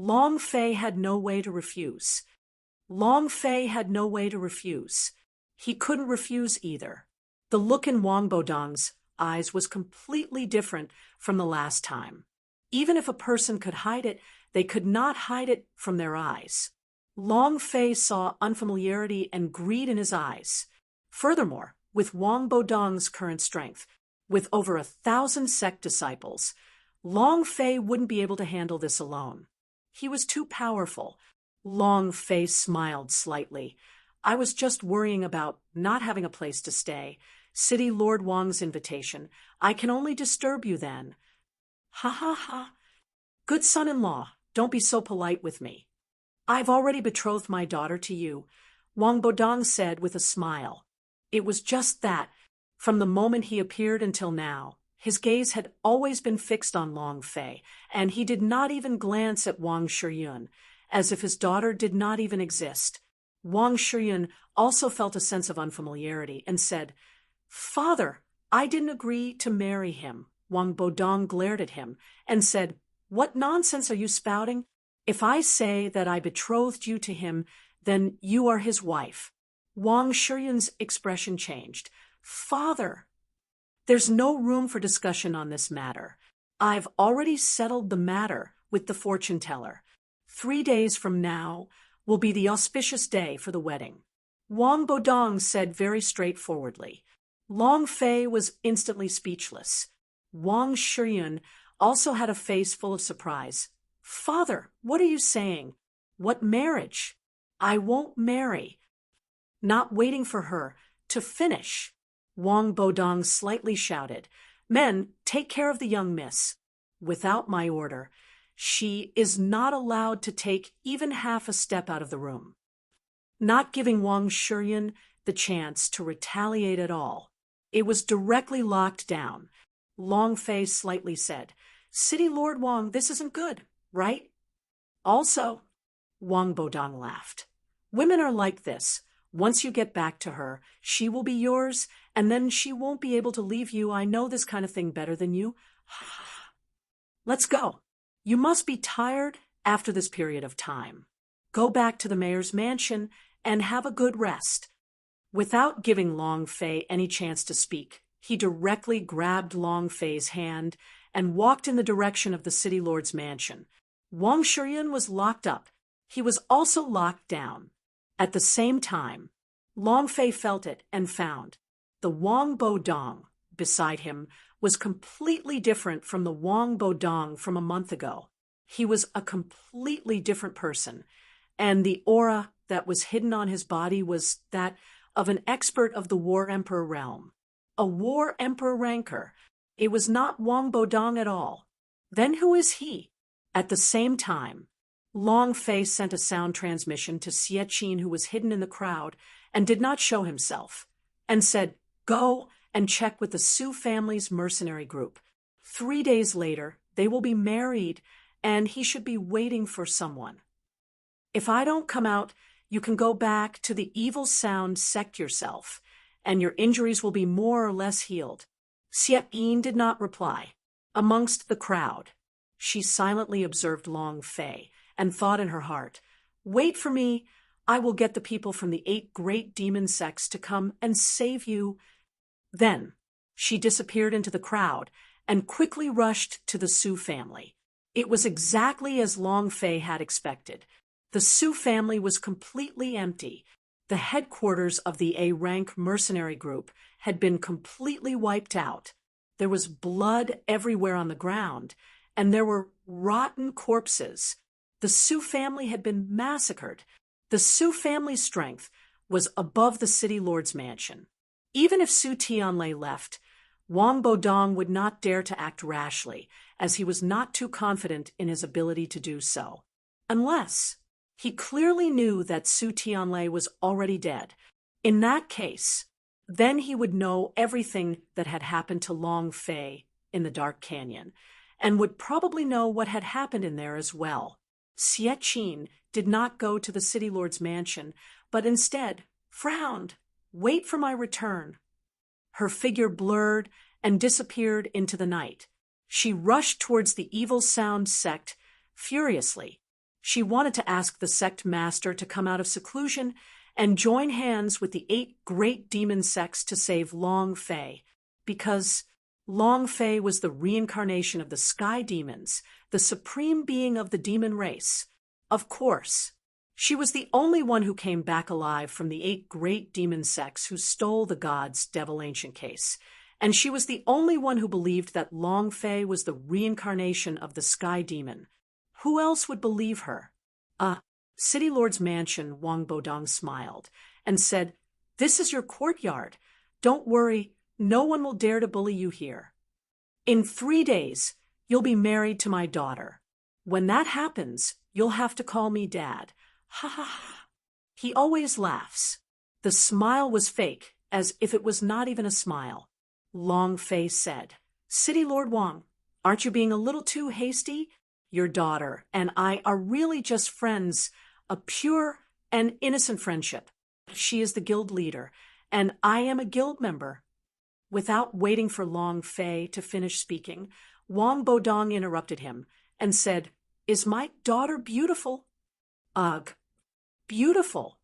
Long Fei had no way to refuse. Long Fei had no way to refuse. He couldn't refuse either. The look in Wang Bodong's eyes was completely different from the last time. Even if a person could hide it, they could not hide it from their eyes. Long Fei saw unfamiliarity and greed in his eyes. Furthermore, with Wang Bodong's current strength, with over 1,000 sect disciples, Long Fei wouldn't be able to handle this alone. He was too powerful. Long Fei smiled slightly. I was just worrying about not having a place to stay. City Lord Wang's invitation. I can only disturb you then. Ha ha ha. Good son-in-law, don't be so polite with me. I've already betrothed my daughter to you, Wang Bodong said with a smile. It was just that. From the moment he appeared until now, his gaze had always been fixed on Long Fei, and he did not even glance at Wang Shiyun, as if his daughter did not even exist. Wang Shiyun also felt a sense of unfamiliarity and said, Father, I didn't agree to marry him. Wang Bodong glared at him and said, What nonsense are you spouting? If I say that I betrothed you to him, then you are his wife. Wang Shiyun's expression changed. Father, there's no room for discussion on this matter. I've already settled the matter with the fortune teller. 3 days from now will be the auspicious day for the wedding. Wang Bodong said very straightforwardly. Long Fei was instantly speechless. Wang Shiyun also had a face full of surprise. Father, what are you saying? What marriage? I won't marry. Not waiting for her to finish, Wang Bodong slightly shouted. Men, take care of the young miss. Without my order, she is not allowed to take even half a step out of the room. Not giving Wang Shiyun the chance to retaliate at all, it was directly locked down. Long Fei slightly said, City Lord Wang, this isn't good, right? Also, Wang Bodong laughed. Women are like this. Once you get back to her, she will be yours, and then she won't be able to leave you. I know this kind of thing better than you. Let's go. You must be tired after this period of time. Go back to the mayor's mansion and have a good rest. Without giving Long Fei any chance to speak, he directly grabbed Long Fei's hand and walked in the direction of the city lord's mansion. Wang Shiyun was locked up. He was also locked down. At the same time, Long Fei felt it and found the Wang Bodong beside him was completely different from the Wang Bodong from a month ago. He was a completely different person, and the aura that was hidden on his body was that of an expert of the War Emperor realm. A War Emperor ranker. It was not Wang Bodong at all. Then who is he? At the same time, Long Fei sent a sound transmission to Xie Qin, who was hidden in the crowd and did not show himself, and said, Go and check with the Su family's mercenary group. 3 days later, they will be married, and he should be waiting for someone. If I don't come out, you can go back to the evil sound sect yourself, and your injuries will be more or less healed. Xie Qin did not reply. Amongst the crowd, she silently observed Long Fei and thought in her heart, Wait for me, I will get the people from the 8 great demon sects to come and save you. Then she disappeared into the crowd and quickly rushed to the Su family. It was exactly as Long Fei had expected. The Su family was completely empty. The headquarters of the A-rank mercenary group had been completely wiped out. There was blood everywhere on the ground, and there were rotten corpses. The Su family had been massacred. The Su family's strength was above the city lord's mansion. Even if Su Tianlei left, Wang Bodong would not dare to act rashly, as he was not too confident in his ability to do so. Unless he clearly knew that Su Tianlei was already dead. In that case, then he would know everything that had happened to Long Fei in the Dark Canyon, and would probably know what had happened in there as well. Xie Qin did not go to the city lord's mansion, but instead frowned. Wait for my return. Her figure blurred and disappeared into the night. She rushed towards the evil sound sect furiously. She wanted to ask the sect master to come out of seclusion and join hands with the 8 great demon sects to save Long Fei, because Long Fei was the reincarnation of the sky demons, the supreme being of the demon race. Of course, she was the only one who came back alive from the 8 great demon sects who stole the gods' devil ancient case, and she was the only one who believed that Long Fei was the reincarnation of the sky demon. Who else would believe her? City Lord's mansion, Wang Bodong smiled and said, "This is your courtyard. Don't worry, no one will dare to bully you here. In 3 days, you'll be married to my daughter. When that happens, you'll have to call me Dad." Ha ha ha. He always laughs. The smile was fake, as if it was not even a smile. Long Fei said, "City Lord Wang, aren't you being a little too hasty? Your daughter and I are really just friends, a pure and innocent friendship. She is the guild leader, and I am a guild member." Without waiting for Long Fei to finish speaking, Wang Bodong interrupted him and said, "Is my daughter beautiful?" "Ugh, beautiful."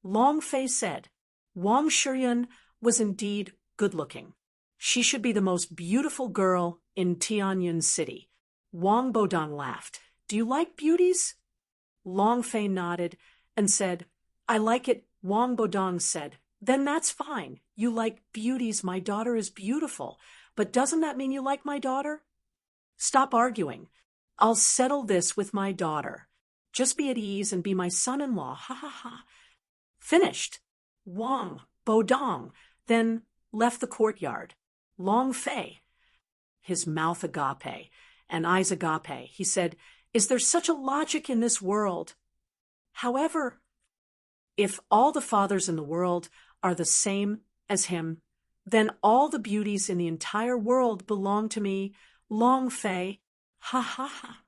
Long Fei said, Wang Shiyun was indeed good-looking. She should be the most beautiful girl in Tianyun City. Wang Bodong laughed. "Do you like beauties?" Long Fei nodded and said, "I like it." Wang Bodong said, "Then that's fine. You like beauties. My daughter is beautiful. But doesn't that mean you like my daughter?" "Stop arguing. I'll settle this with my daughter. Just be at ease and be my son-in-law. Ha ha ha." Finished. Wang Bodong then left the courtyard. Long Fei, his mouth agape and eyes agape, he said, "Is there such a logic in this world? However, if all the fathers in the world are the same as him, then all the beauties in the entire world belong to me, Long Fei." Ha ha ha.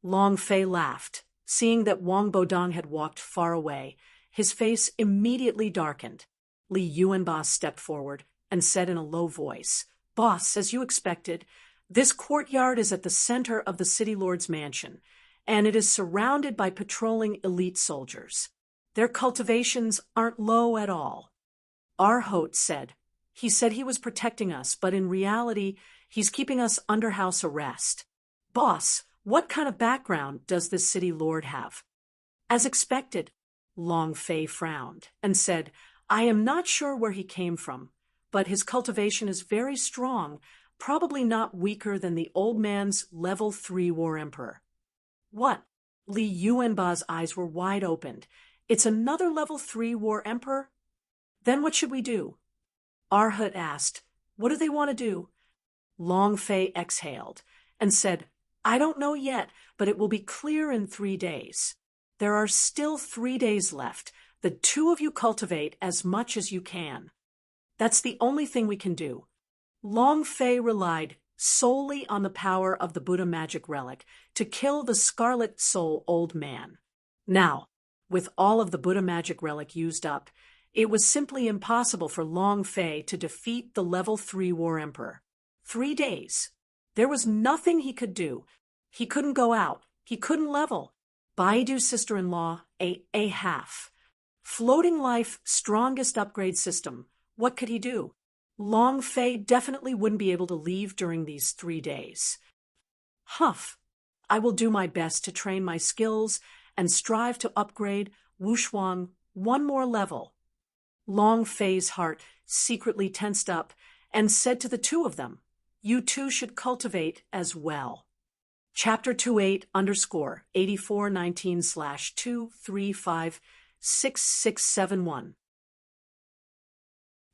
Long Fei laughed. Seeing that Wang Bodong had walked far away, his face immediately darkened. Li Yuanba stepped forward and said in a low voice, "Boss, as you expected, this courtyard is at the center of the City Lord's mansion, and it is surrounded by patrolling elite soldiers. Their cultivations aren't low at all." Arhot said, "He said he was protecting us, but in reality, he's keeping us under house arrest." "Boss, what kind of background does this City Lord have?" "As expected." Long Fei frowned and said, "I am not sure where he came from, but his cultivation is very strong, probably not weaker than the old man's level 3 war emperor." "What?" Li Yuanba's eyes were wide opened. "It's another level 3 war emperor? Then what should we do?" Arhut asked, "What do they want to do?" Long Fei exhaled and said, "I don't know yet, but it will be clear in 3 days. There are still 3 days left. The 2 of you cultivate as much as you can. That's the only thing we can do." Long Fei relied solely on the power of the Buddha magic relic to kill the Scarlet Soul old man. Now, with all of the Buddha magic relic used up, it was simply impossible for Long Fei to defeat the level 3 war emperor. 3 days. There was nothing he could do. He couldn't go out. He couldn't level. Baidu's sister-in-law, a half. Floating life strongest upgrade system. What could he do? Long Fei definitely wouldn't be able to leave during these 3 days. Humph. I will do my best to train my skills and strive to upgrade Wushuang 1 more level. Long Fei's heart secretly tensed up and said to the 2 of them, "You 2 should cultivate as well." Chapter 28_8419/2356671.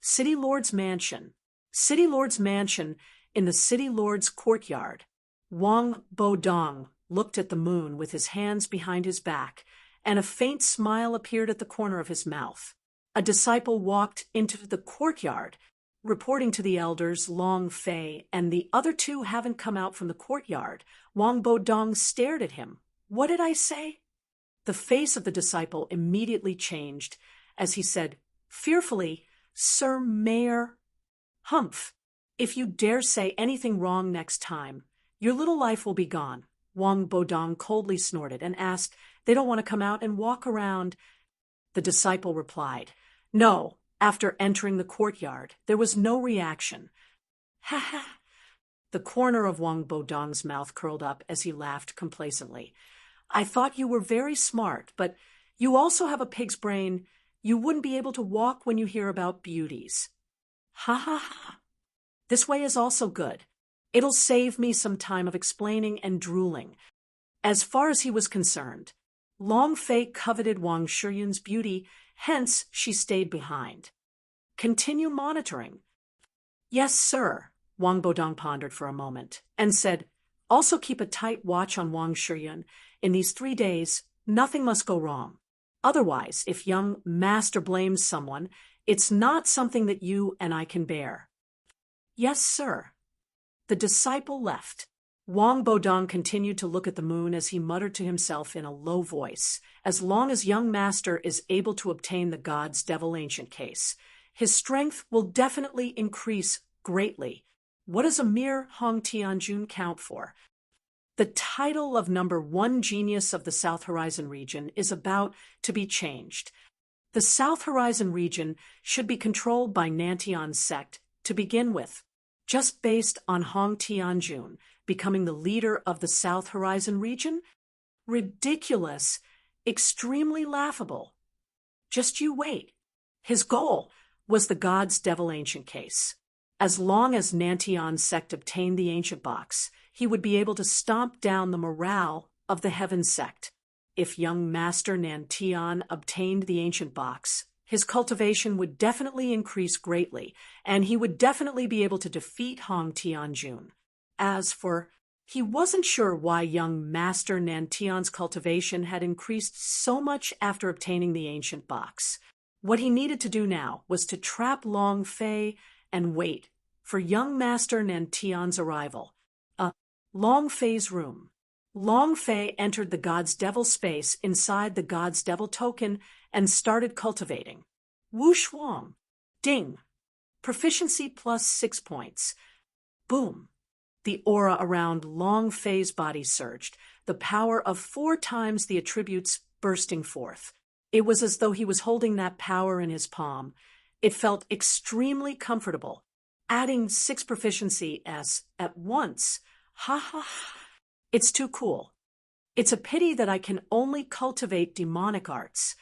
City Lord's Mansion. City Lord's Mansion in the City Lord's courtyard. Wang Bodong looked at the moon with his hands behind his back, and a faint smile appeared at the corner of his mouth. A disciple walked into the courtyard, reporting to the elders, Long Fei and the other 2 haven't come out from the courtyard. Wang Bodong stared at him. "What did I say?" The face of the disciple immediately changed as he said, fearfully, "Sir Mayor." "Humph. If you dare say anything wrong next time, your little life will be gone. Wang Bodong coldly snorted and asked, "They don't want to come out and walk around?" The disciple replied, "No." After entering the courtyard, there was no reaction. Ha ha! The corner of Wang Bodong's mouth curled up as he laughed complacently. "I thought you were very smart, but you also have a pig's brain. You wouldn't be able to walk when you hear about beauties." Ha ha ha! "This way is also good. It'll save me some time of explaining and drooling." As far as he was concerned, Long Fei coveted Wang Shiyun's beauty, hence she stayed behind. "Continue monitoring." "Yes, sir," Wang Bodong pondered for a moment, and said, "Also keep a tight watch on Wang Shiyun. In these 3 days, nothing must go wrong. Otherwise, if young master blames someone, it's not something that you and I can bear." "Yes, sir." The disciple left. Wang Bodong continued to look at the moon as he muttered to himself in a low voice, "As long as young master is able to obtain the God's Devil Ancient case, his strength will definitely increase greatly. What does a mere Hong Tianjun count for?" The title of #1 genius of the South Horizon region is about to be changed. The South Horizon region should be controlled by Nantian's sect to begin with, just based on Hong Tianjun becoming the leader of the South Horizon region? Ridiculous, extremely laughable. Just you wait. His goal was the God's Devil Ancient case. As long as Nantian's sect obtained the Ancient Box, he would be able to stomp down the morale of the Heaven sect. If young Master Nantian obtained the Ancient Box, his cultivation would definitely increase greatly, and he would definitely be able to defeat Hong Tianjun. As for, he wasn't sure why young Master Nantian's cultivation had increased so much after obtaining the Ancient Box. What he needed to do now was to trap Long Fei and wait for young Master Nantian's arrival. Long Fei's room. Long Fei entered the God's Devil space inside the God's Devil token and started cultivating. Wu Shuang. Ding. Proficiency plus 6 points. Boom. The aura around Long Fei's body surged, the power of 4 times the attributes bursting forth. It was as though he was holding that power in his palm. It felt extremely comfortable, adding 6 proficiency at once. Ha ha ha. It's too cool. It's a pity that I can only cultivate demonic arts.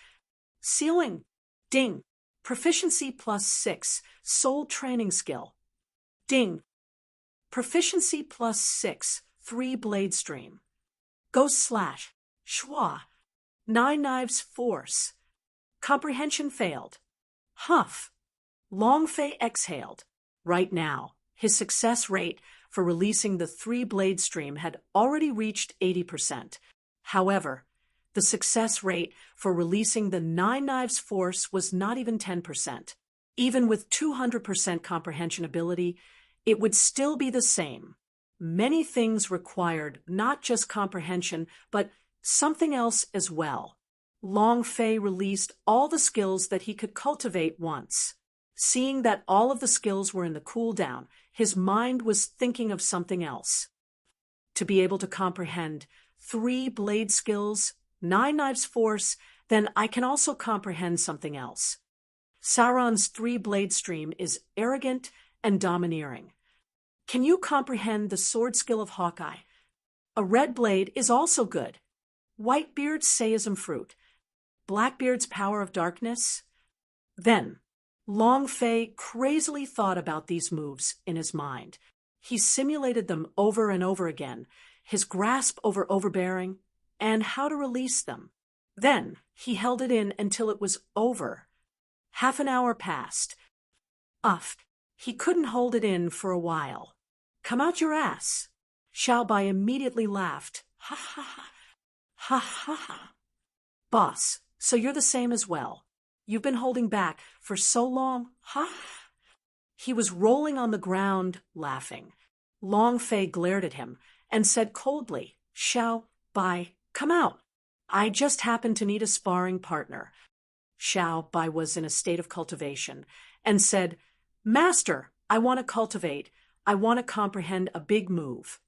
Ceiling. Ding. Proficiency plus 6. Soul training skill. Ding. Proficiency plus 6. 3 blade stream. Ghost slash. Schwa. 9 knives force. Comprehension failed. Huff. Long Fei exhaled. Right now, his success rate for releasing the 3 blade stream had already reached 80%. However, the success rate for releasing the 9 knives force was not even 10%. Even with 200% comprehension ability, it would still be the same. Many things required not just comprehension, but something else as well. Long Fei released all the skills that he could cultivate once. Seeing that all of the skills were in the cooldown, his mind was thinking of something else. To be able to comprehend 3 blade skills, 9 knives force, then I can also comprehend something else. Sauron's 3 blade stream is arrogant and domineering. Can you comprehend the sword skill of Hawkeye? A red blade is also good. Whitebeard's Seism fruit. Blackbeard's power of darkness. Then, Long Fei crazily thought about these moves in his mind. He simulated them over and over again, his grasp over overbearing, and how to release them. Then he held it in until it was over. Half an hour passed. He couldn't hold it in for a while. Come out your ass. Xiao Bai immediately laughed. Ha ha ha. Ha ha ha. Boss, so you're the same as well. You've been holding back for so long, ha? He was rolling on the ground, laughing. Long Fei glared at him and said coldly, Xiao Bai, come out. I just happen to need a sparring partner. Xiao Bai was in a state of cultivation and said, Master, I want to cultivate. I want to comprehend a big move.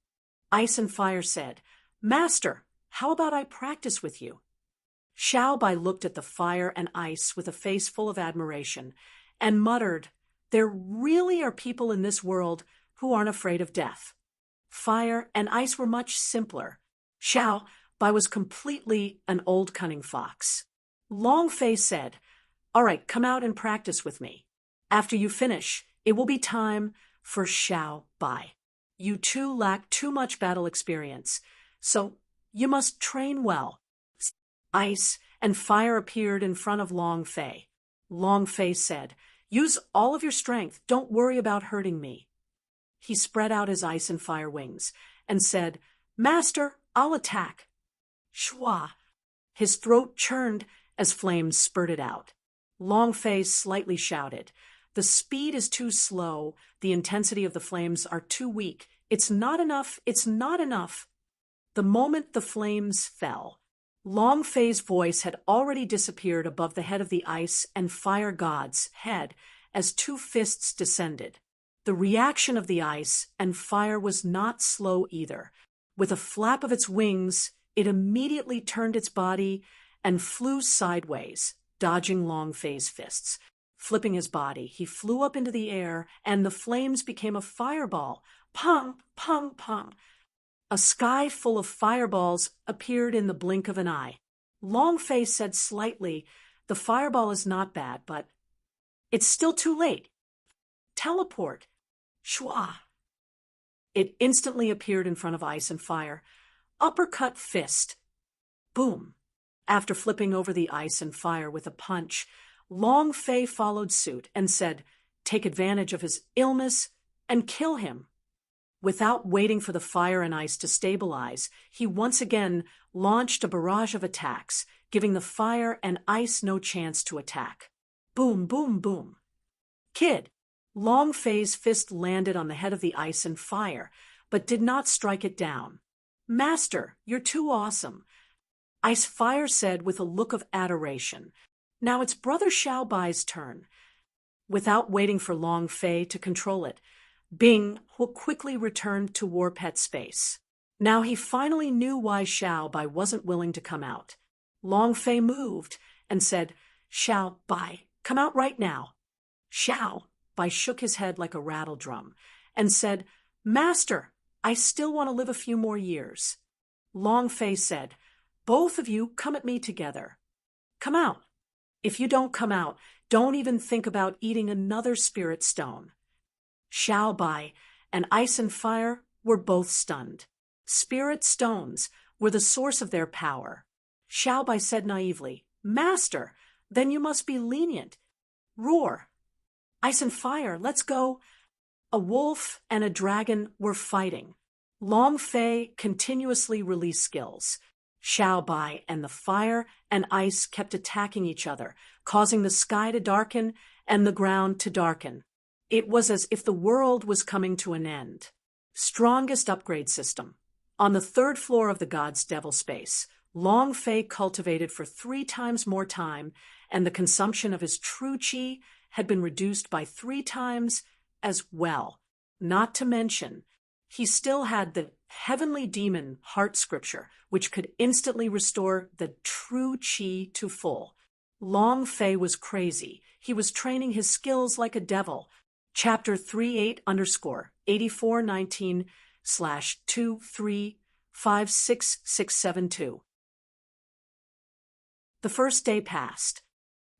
Ice and Fire said, Master, how about I practice with you? Xiaobai looked at the fire and ice with a face full of admiration and muttered, there really are people in this world who aren't afraid of death. Fire and ice were much simpler. Xiaobai was completely an old cunning fox. Long Fei said, all right, come out and practice with me. After you finish, it will be time for Xiaobai. You two lack too much battle experience, so you must train well. Ice and fire appeared in front of Long Fei. Long Fei said, use all of your strength, don't worry about hurting me. He spread out his ice and fire wings and said, Master, I'll attack. Shua. His throat churned as flames spurted out. Long Fei slightly shouted, the speed is too slow, the intensity of the flames are too weak. It's not enough, it's not enough. The moment the flames fell, Long Fei's voice had already disappeared above the head of the ice and fire god's head as two fists descended. The reaction of the ice and fire was not slow either. With a flap of its wings, it immediately turned its body and flew sideways, dodging Long Fei's fists. Flipping his body, he flew up into the air, and the flames became a fireball. Pong, pong, pong. A sky full of fireballs appeared in the blink of an eye. Long Fei said slightly, the fireball is not bad, but it's still too late. Teleport. Shua. It instantly appeared in front of ice and fire. Uppercut fist. Boom. After flipping over the ice and fire with a punch, Long Fei followed suit and said, take advantage of his illness and kill him. Without waiting for the fire and ice to stabilize, he once again launched a barrage of attacks, giving the fire and ice no chance to attack. Boom, boom, boom. Kid. Long Fei's fist landed on the head of the ice and fire, but did not strike it down. Master, you're too awesome. Ice Fire said with a look of adoration. Now it's Brother Xiaobai's turn. Without waiting for Long Fei to control it, Bing quickly returned to War Pet space. Now he finally knew why Xiaobai wasn't willing to come out. Long Fei moved and said, Xiaobai, come out right now. Xiaobai shook his head like a rattle drum and said, Master, I still want to live a few more years. Long Fei said, both of you come at me together. Come out. If you don't come out, don't even think about eating another spirit stone. Xiaobai and Ice and Fire were both stunned. Spirit stones were the source of their power. Xiaobai said naively, Master, then you must be lenient. Roar. Ice and Fire, let's go. A wolf and a dragon were fighting. Long Fei continuously released skills. Xiaobai and the fire and ice kept attacking each other, causing the sky to darken and the ground to darken. It was as if the world was coming to an end. Strongest upgrade system. On the third floor of the God's Devil space, Long Fei cultivated for 3 times more time, and the consumption of his true qi had been reduced by 3 times as well. Not to mention, he still had the heavenly demon heart scripture, which could instantly restore the true qi to full. Long Fei was crazy. He was training his skills like a devil. Chapter 38_8419/2356672. The first day passed.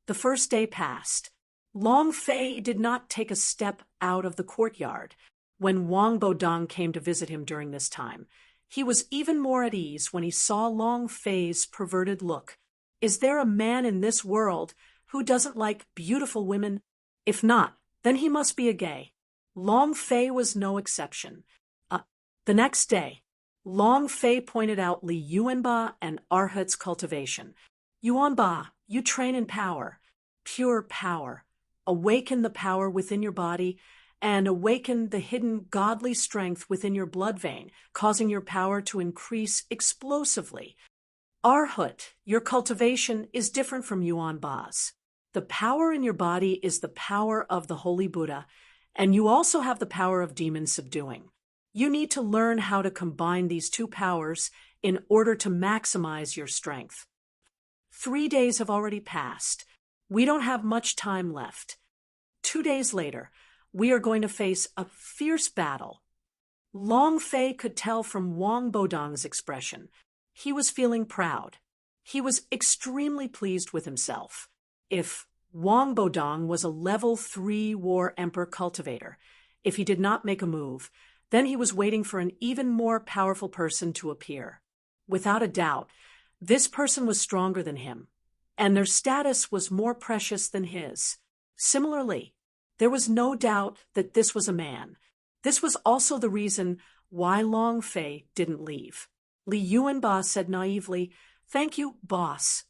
The first day passed. Long Fei did not take a step out of the courtyard. When Wang Bodong came to visit him during this time, he was even more at ease when he saw Long Fei's perverted look. Is there a man in this world who doesn't like beautiful women? If not, then he must be a gay. Long Fei was no exception. The next day, Long Fei pointed out Li Yuanba and Arhat's cultivation. Yuanba, you train in power, pure power. Awaken the power within your body and awaken the hidden godly strength within your blood vein, causing your power to increase explosively. Arhat, your cultivation is different from Yuanba's. The power in your body is the power of the Holy Buddha, and you also have the power of demon subduing. You need to learn how to combine these two powers in order to maximize your strength. 3 days have already passed. We don't have much time left. 2 days later, we are going to face a fierce battle. Long Fei could tell from Wang Bodong's expression. He was feeling proud. He was extremely pleased with himself. If Wang Bodong was a level 3 War Emperor cultivator, if he did not make a move, then he was waiting for an even more powerful person to appear. Without a doubt, this person was stronger than him, and their status was more precious than his. Similarly, there was no doubt that this was a man. This was also the reason why Long Fei didn't leave. Li Yuanba said naively, "Thank you, boss."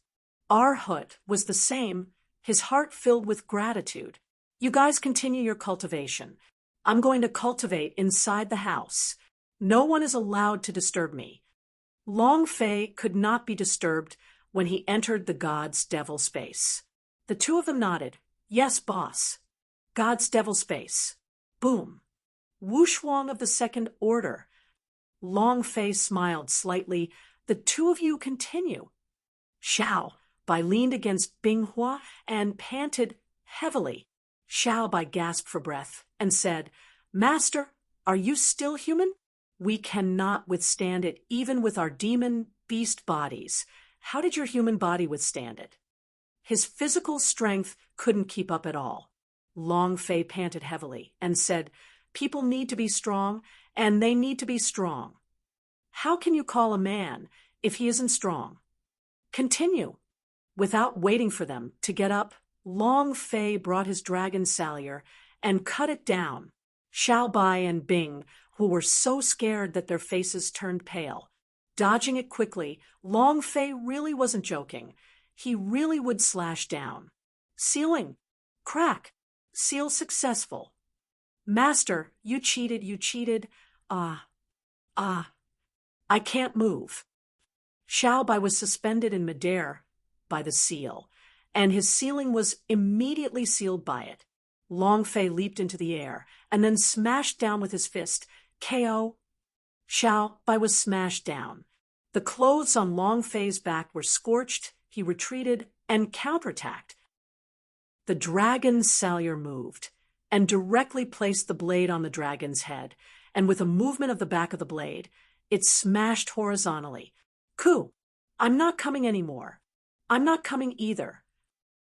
Our hut was the same, his heart filled with gratitude. "You guys continue your cultivation. I'm going to cultivate inside the house. No one is allowed to disturb me." Long Fei could not be disturbed when he entered the God's Devil space. The two of them nodded. "Yes, boss." God's Devil space. Boom. Wushuang of the Second Order. Long Fei smiled slightly. "The two of you continue." Xiao Bai leaned against Bing Hua and panted heavily. Xiao Bai gasped for breath and said, "Master, are you still human? We cannot withstand it even with our demon beast bodies. How did your human body withstand it?" His physical strength couldn't keep up at all. Long Fei panted heavily and said, "People need to be strong, and they need to be strong. How can you call a man if he isn't strong?" "Continue." Without waiting for them to get up, Long Fei brought his dragon salyer and cut it down. Xiao Bai and Bing, who were so scared that their faces turned pale, dodging it quickly, Long Fei really wasn't joking. He really would slash down. Sealing. Crack. Seal successful. "Master, you cheated, you cheated. I can't move." Xiao Bai was suspended in midair by the seal, and his sealing was immediately sealed by it. Long Fei leaped into the air and then smashed down with his fist. KO. Xiao Bai was smashed down. The clothes on Long Fei's back were scorched. He retreated and counterattacked. The dragon's salyer moved and directly placed the blade on the dragon's head, and with a movement of the back of the blade, it smashed horizontally. "Ku, I'm not coming anymore. I'm not coming either."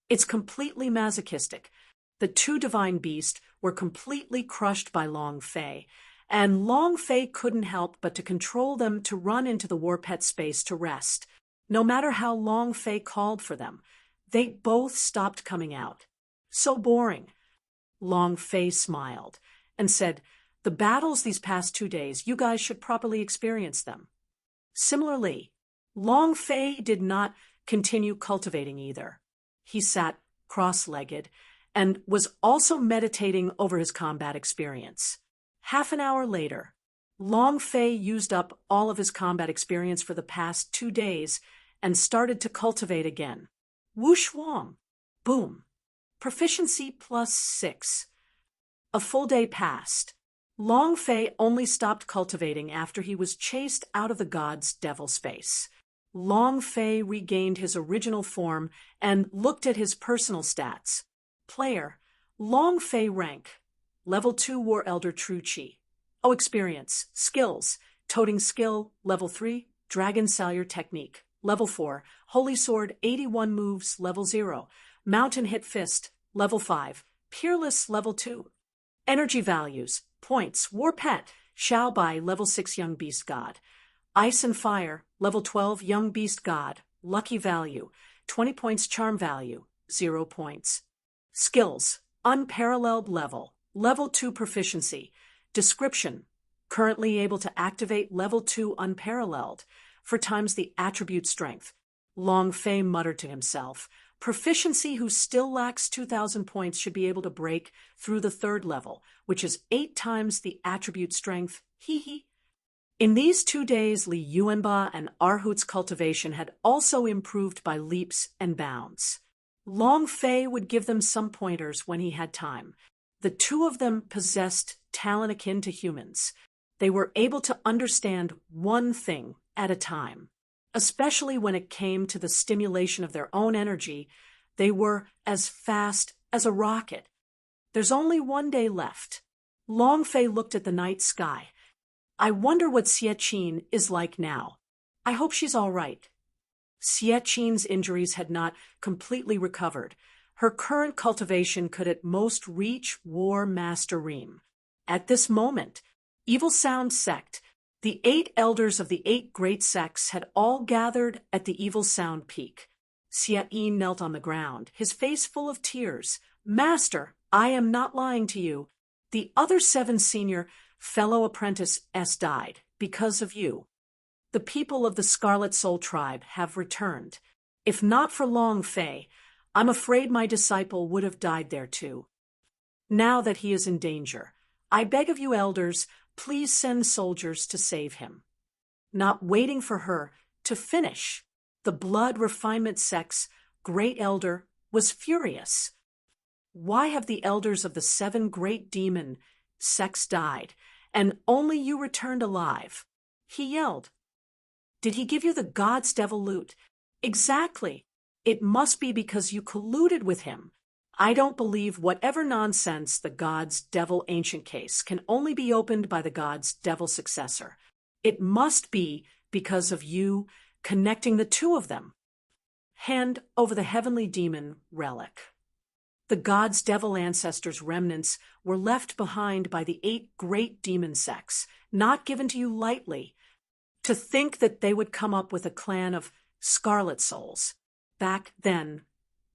It's completely masochistic. The two divine beasts were completely crushed by Long Fei, and Long Fei couldn't help but to control them to run into the war pet space to rest. No matter how Long Fei called for them, they both stopped coming out. So boring. Long Fei smiled and said, "The battles these past 2 days, you guys should properly experience them." Similarly, Long Fei did not continue cultivating either. He sat cross-legged and was also meditating over his combat experience. Half an hour later, Long Fei used up all of his combat experience for the past 2 days and started to cultivate again. Wushuang. Boom. Proficiency +6. A full day passed. Long Fei only stopped cultivating after he was chased out of the God's Devil space. Long Fei regained his original form and looked at his personal stats. Player, Long Fei rank, Level 2 War Elder True Chi. Experience, skills, toting skill, Level 3, Dragon Salyer Technique, Level 4, Holy Sword 81 moves, Level 0, Mountain Hit Fist, Level 5, Peerless, Level 2. Energy values, points, War Pet, Xiao Bai, Level 6 Young Beast God. Ice and Fire, Level 12 Young Beast God, Lucky Value, 20 points Charm Value, 0 points. Skills, Unparalleled Level, Level 2 Proficiency. Description, currently able to activate Level 2 Unparalleled, for times the attribute Strength. Long Fei muttered to himself, Proficiency who still lacks 2,000 points should be able to break through the 3rd level, which is 8 times the attribute Strength. Hee hee. In these 2 days, Li Yuanba and Arhut's cultivation had also improved by leaps and bounds. Long Fei would give them some pointers when he had time. The two of them possessed talent akin to humans. They were able to understand one thing at a time. Especially when it came to the stimulation of their own energy, they were as fast as a rocket. There's only one day left. Long Fei looked at the night sky. I wonder what Xie is like now. I hope she's all right. Xie injuries had not completely recovered. Her current cultivation could at most reach War Master Reem. At this moment, Evil Sound Sect, the 8 elders of the 8 great sects, had all gathered at the Evil Sound Peak. Xie knelt on the ground, his face full of tears. Master, I am not lying to you. The other 7 senior fellow apprentices died because of you. The people of the Scarlet Soul tribe have returned. If not for Long Fei, I'm afraid my disciple would have died there too. Now that he is in danger, I beg of you elders, please send soldiers to save him. Not waiting for her to finish, the Blood Refinement Sect's great elder was furious. Why have the elders of the 7 great demon sects died, and only you returned alive? He yelled. Did he give you the God's Devil loot? Exactly. It must be because you colluded with him. I don't believe whatever nonsense the God's Devil ancient case can only be opened by the God's Devil successor. It must be because of you connecting the 2 of them. Hand over the heavenly demon relic. The God's Devil ancestors' remnants were left behind by the 8 great demon sects, not given to you lightly. To think that they would come up with a clan of Scarlet Souls. Back then,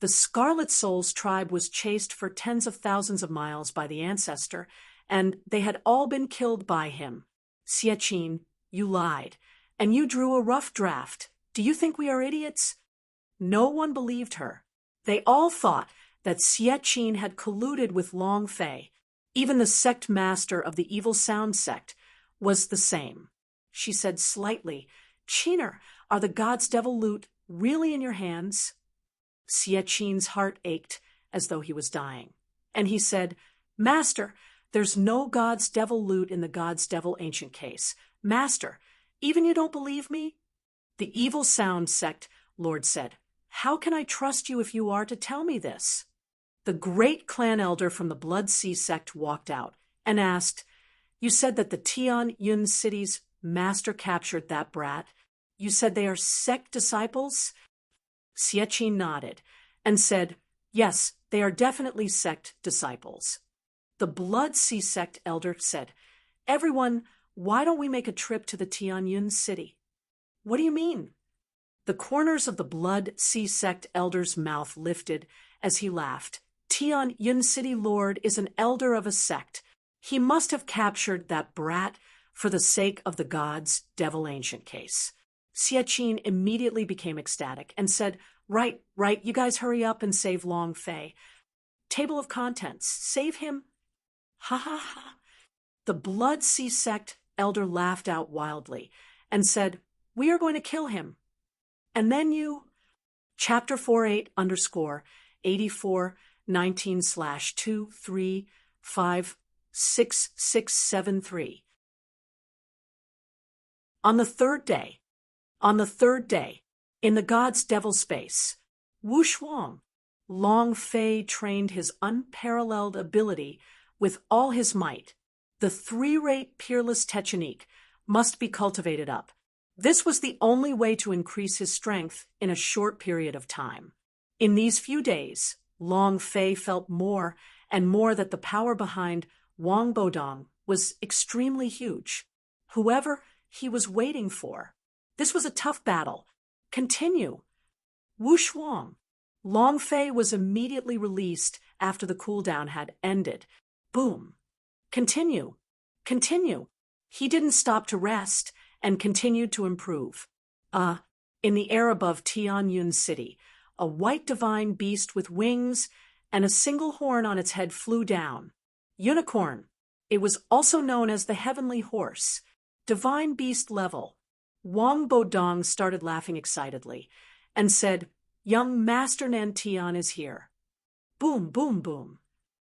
the Scarlet Souls tribe was chased for tens of thousands of miles by the ancestor, and they had all been killed by him. Xie, you lied, and you drew a rough draft. Do you think we are idiots? No one believed her. They all thought that Xie had colluded with Long Fei. Even the sect master of the Evil Sound sect was the same. She said slightly, Chiner, are the God's Devil loot really in your hands? Xie heart ached as though he was dying. And he said, Master, there's no God's Devil loot in the God's Devil ancient case. Master, even you don't believe me? The Evil Sound sect Lord said, How can I trust you if you are to tell me this? The great clan elder from the Blood Sea sect walked out and asked, You said that the Tian Yun city's master captured that brat. You said they are sect disciples? Xie nodded and said, Yes, they are definitely sect disciples. The Blood Sea sect elder said, Everyone, why don't we make a trip to the Tianyun city? What do you mean? The corners of the Blood Sea sect elder's mouth lifted as he laughed. Tianyun city lord is an elder of a sect. He must have captured that brat for the sake of the God's Devil ancient case. Xie immediately became ecstatic and said, Right, you guys hurry up and save Long Fei. Table of contents, save him? Ha ha ha. The Blood Sea sect elder laughed out wildly and said, We are going to kill him. And then you... Chapter 48_19/2356673. On the third day, in the God's Devil space, Wu Shuang, Long Fei trained his unparalleled ability with all his might. The 3-rate peerless technique must be cultivated up. This was the only way to increase his strength in a short period of time. In these few days, Long Fei felt more and more that the power behind Wang Bodong was extremely huge. Whoever he was waiting for. This was a tough battle. Continue. Wu Shuang. Long Fei was immediately released after the cooldown had ended. Boom. Continue. He didn't stop to rest and continued to improve. In the air above Tianyun City, a white divine beast with wings and a single horn on its head flew down. Unicorn. It was also known as the Heavenly Horse. Divine beast level. Wang Bodong started laughing excitedly and said, Young Master Nantian is here. Boom, boom, boom.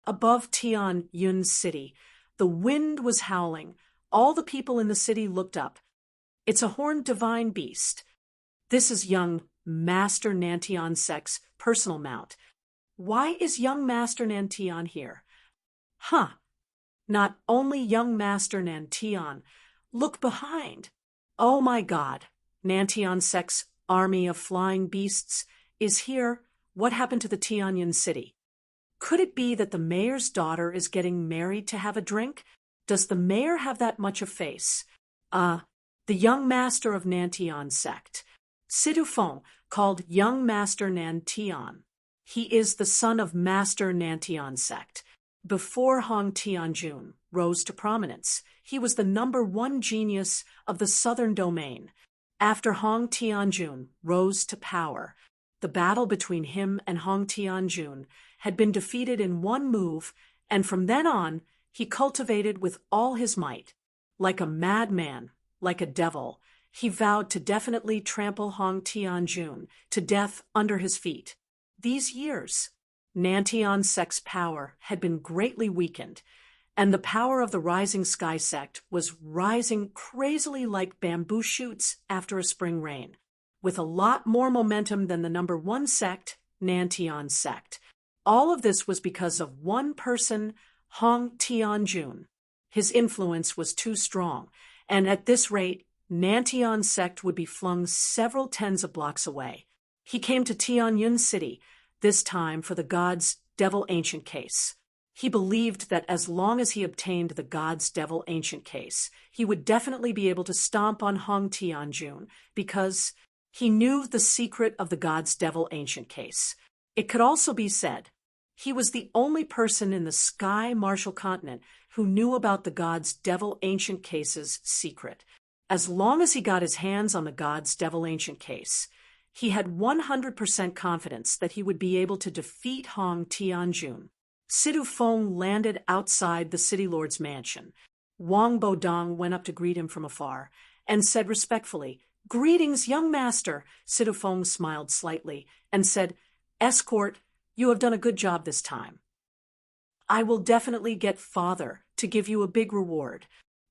Above Tianyun City, the wind was howling. All the people in the city looked up. It's a horned divine beast. This is young Master Nantion Sek's personal mount. Why is young Master Nantion here? Huh. Not only young Master Nantion. Look behind. Oh my God. Nantion Sek's army of flying beasts is here. What happened to the Tianyun city? Could it be that the mayor's daughter is getting married to have a drink? Does the mayor have that much of face? The young master of Nantion sect. Sidufeng, called young Master Nantion. He is the son of Master Nantion sect. Before Hong Tianjun rose to prominence, he was the #1 genius of the southern domain. After Hong Tianjun rose to power, the battle between him and Hong Tianjun had been defeated in one move, and from then on, he cultivated with all his might. Like a madman, like a devil, he vowed to definitely trample Hong Tianjun to death under his feet. These years, Nantion sect's power had been greatly weakened, and the power of the Rising Sky sect was rising crazily like bamboo shoots after a spring rain, with a lot more momentum than the #1 sect, Nantion sect. All of this was because of one person, Hong Tianjun. His influence was too strong, and at this rate, Nantion sect would be flung several tens of blocks away. He came to Tianyun City, this time for the God's Devil Ancient case. He believed that as long as he obtained the God's Devil Ancient case, he would definitely be able to stomp on Hong Tianjun, because he knew the secret of the God's Devil Ancient case. It could also be said he was the only person in the Sky Martial Continent who knew about the God's Devil Ancient case's secret. As long as he got his hands on the God's Devil Ancient case, he had 100% confidence that he would be able to defeat Hong Tianjun. Sidufeng landed outside the city lord's mansion. Wang Bodong went up to greet him from afar and said respectfully, "Greetings, young master." Sidufeng smiled slightly and said, "Escort, you have done a good job this time. I will definitely get father to give you a big reward."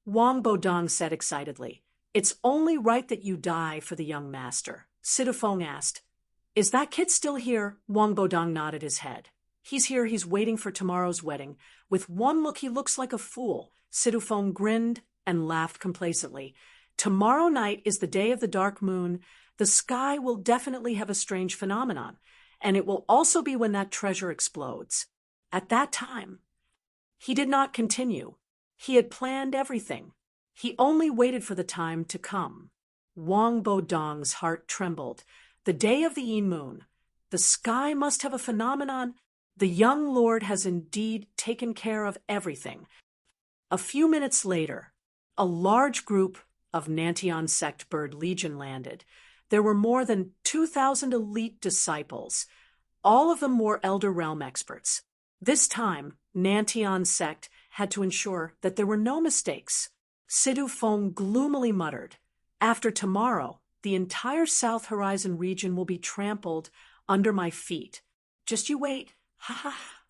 Wang Bodong said excitedly, "It's only right that you die for the young master." Sidufeng asked, "Is that kid still here?" Wang Bodong nodded his head. "He's here, he's waiting for tomorrow's wedding. With one look he looks like a fool." Sidufeng grinned and laughed complacently. "Tomorrow night is the day of the dark moon. The sky will definitely have a strange phenomenon, and it will also be when that treasure explodes. At that time." He did not continue. He had planned everything. He only waited for the time to come. Wang Bodong's heart trembled. The day of the Yin moon. The sky must have a phenomenon. The young lord has indeed taken care of everything. A few minutes later, a large group of Nantion sect Bird Legion landed. There were more than 2,000 elite disciples. All of them were Elder Realm experts. This time, Nantion sect had to ensure that there were no mistakes. Sidufeng gloomily muttered, "After tomorrow, the entire South Horizon region will be trampled under my feet. Just you wait. Ha ha."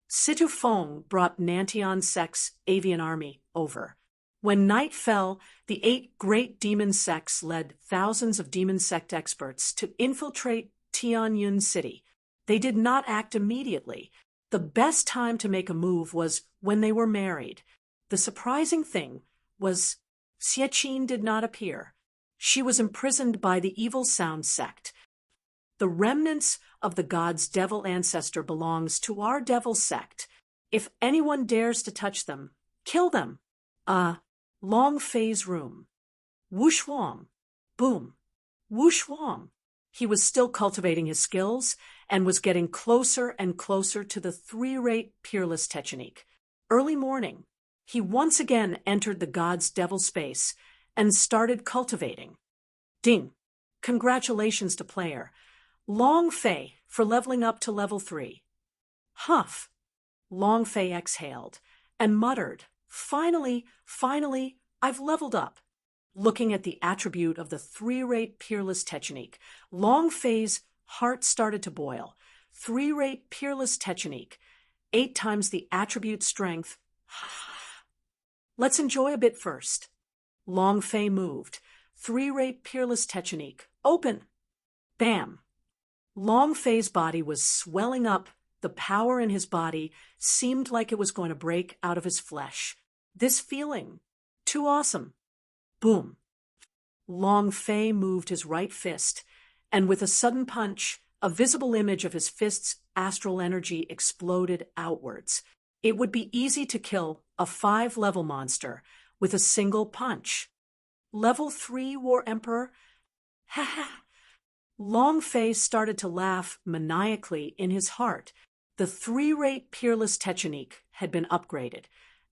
Sidufeng brought Nantion sect's avian army over. When night fell, the 8 great demon sects led thousands of demon sect experts to infiltrate Tianyun City. They did not act immediately. The best time to make a move was when they were married. The surprising thing was Xieqin did not appear. She was imprisoned by the Evil Sound sect. The remnants of the God's Devil ancestor belongs to our Devil sect. If anyone dares to touch them, kill them. Long Fei's room. Whoosh Wong. Boom. Whoosh Wong. He was still cultivating his skills and was getting closer and closer to the 3-rate peerless technique. Early morning, he once again entered the God's Devil space and started cultivating. Ding. Congratulations to player Long Fei for leveling up to level 3. Huff. Long Fei exhaled and muttered, Finally, I've leveled up." Looking at the attribute of the 3-rate peerless technique, Long Fei's heart started to boil. 3-rate peerless technique, 8 times the attribute strength. Let's enjoy a bit first. Long Fei moved. Three-rate peerless technique. Open. Bam. Long Fei's body was swelling up. The power in his body seemed like it was going to break out of his flesh. This feeling. Too awesome. Boom. Long Fei moved his right fist, and with a sudden punch, a visible image of his fist's astral energy exploded outwards. It would be easy to kill a 5-level monster with a single punch. Level 3, War Emperor? Ha ha! Long Fei started to laugh maniacally in his heart. The 3-rate peerless technique had been upgraded.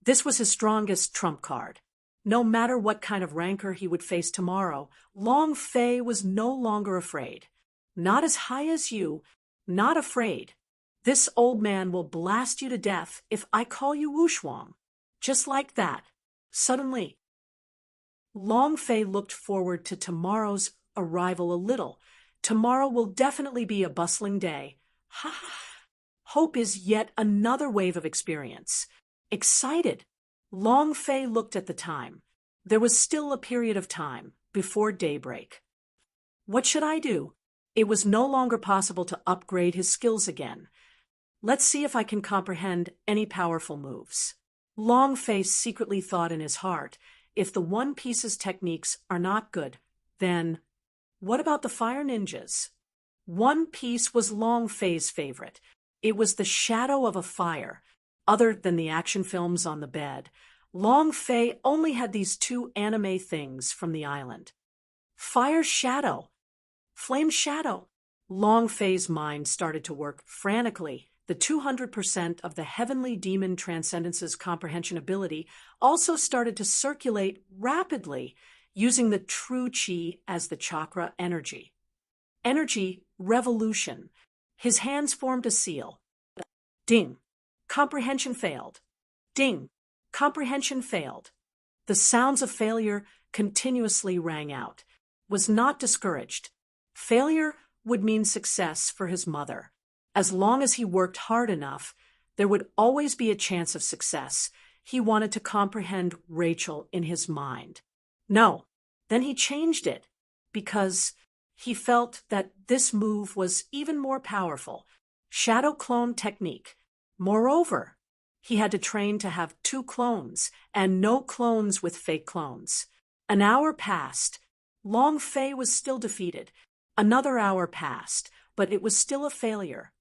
This was his strongest trump card. No matter what kind of rancor he would face tomorrow, Long Fei was no longer afraid. Not as high as you, not afraid. This old man will blast you to death if I call you Wushuang. Just like that. Suddenly. Long Fei looked forward to tomorrow's arrival a little. Tomorrow will definitely be a bustling day. Ha ha! Hope is yet another wave of experience. Excited. Long Fei looked at the time. There was still a period of time before daybreak. What should I do? It was no longer possible to upgrade his skills again. Let's see if I can comprehend any powerful moves. Long Fei secretly thought in his heart, if the One Piece's techniques are not good, then what about the fire ninjas? One Piece was Long Fei's favorite. It was the shadow of a fire. Other than the action films on the bed, Long Fei only had these 2 anime things from the island. Fire shadow. Flame shadow. Long Fei's mind started to work frantically. The 200% of the heavenly demon transcendence's comprehension ability also started to circulate rapidly, using the true chi as the chakra energy. Energy revolution. His hands formed a seal. Ding. Comprehension failed. Ding. Comprehension failed. The sounds of failure continuously rang out. Was not discouraged. Failure would mean success for his mother. As long as he worked hard enough, there would always be a chance of success. He wanted to comprehend Rachel in his mind. No, then he changed it, because he felt that this move was even more powerful. Shadow clone technique. Moreover, he had to train to have 2 clones, and no clones with fake clones. An hour passed. Long Fei was still defeated. Another hour passed, but it was still a failure.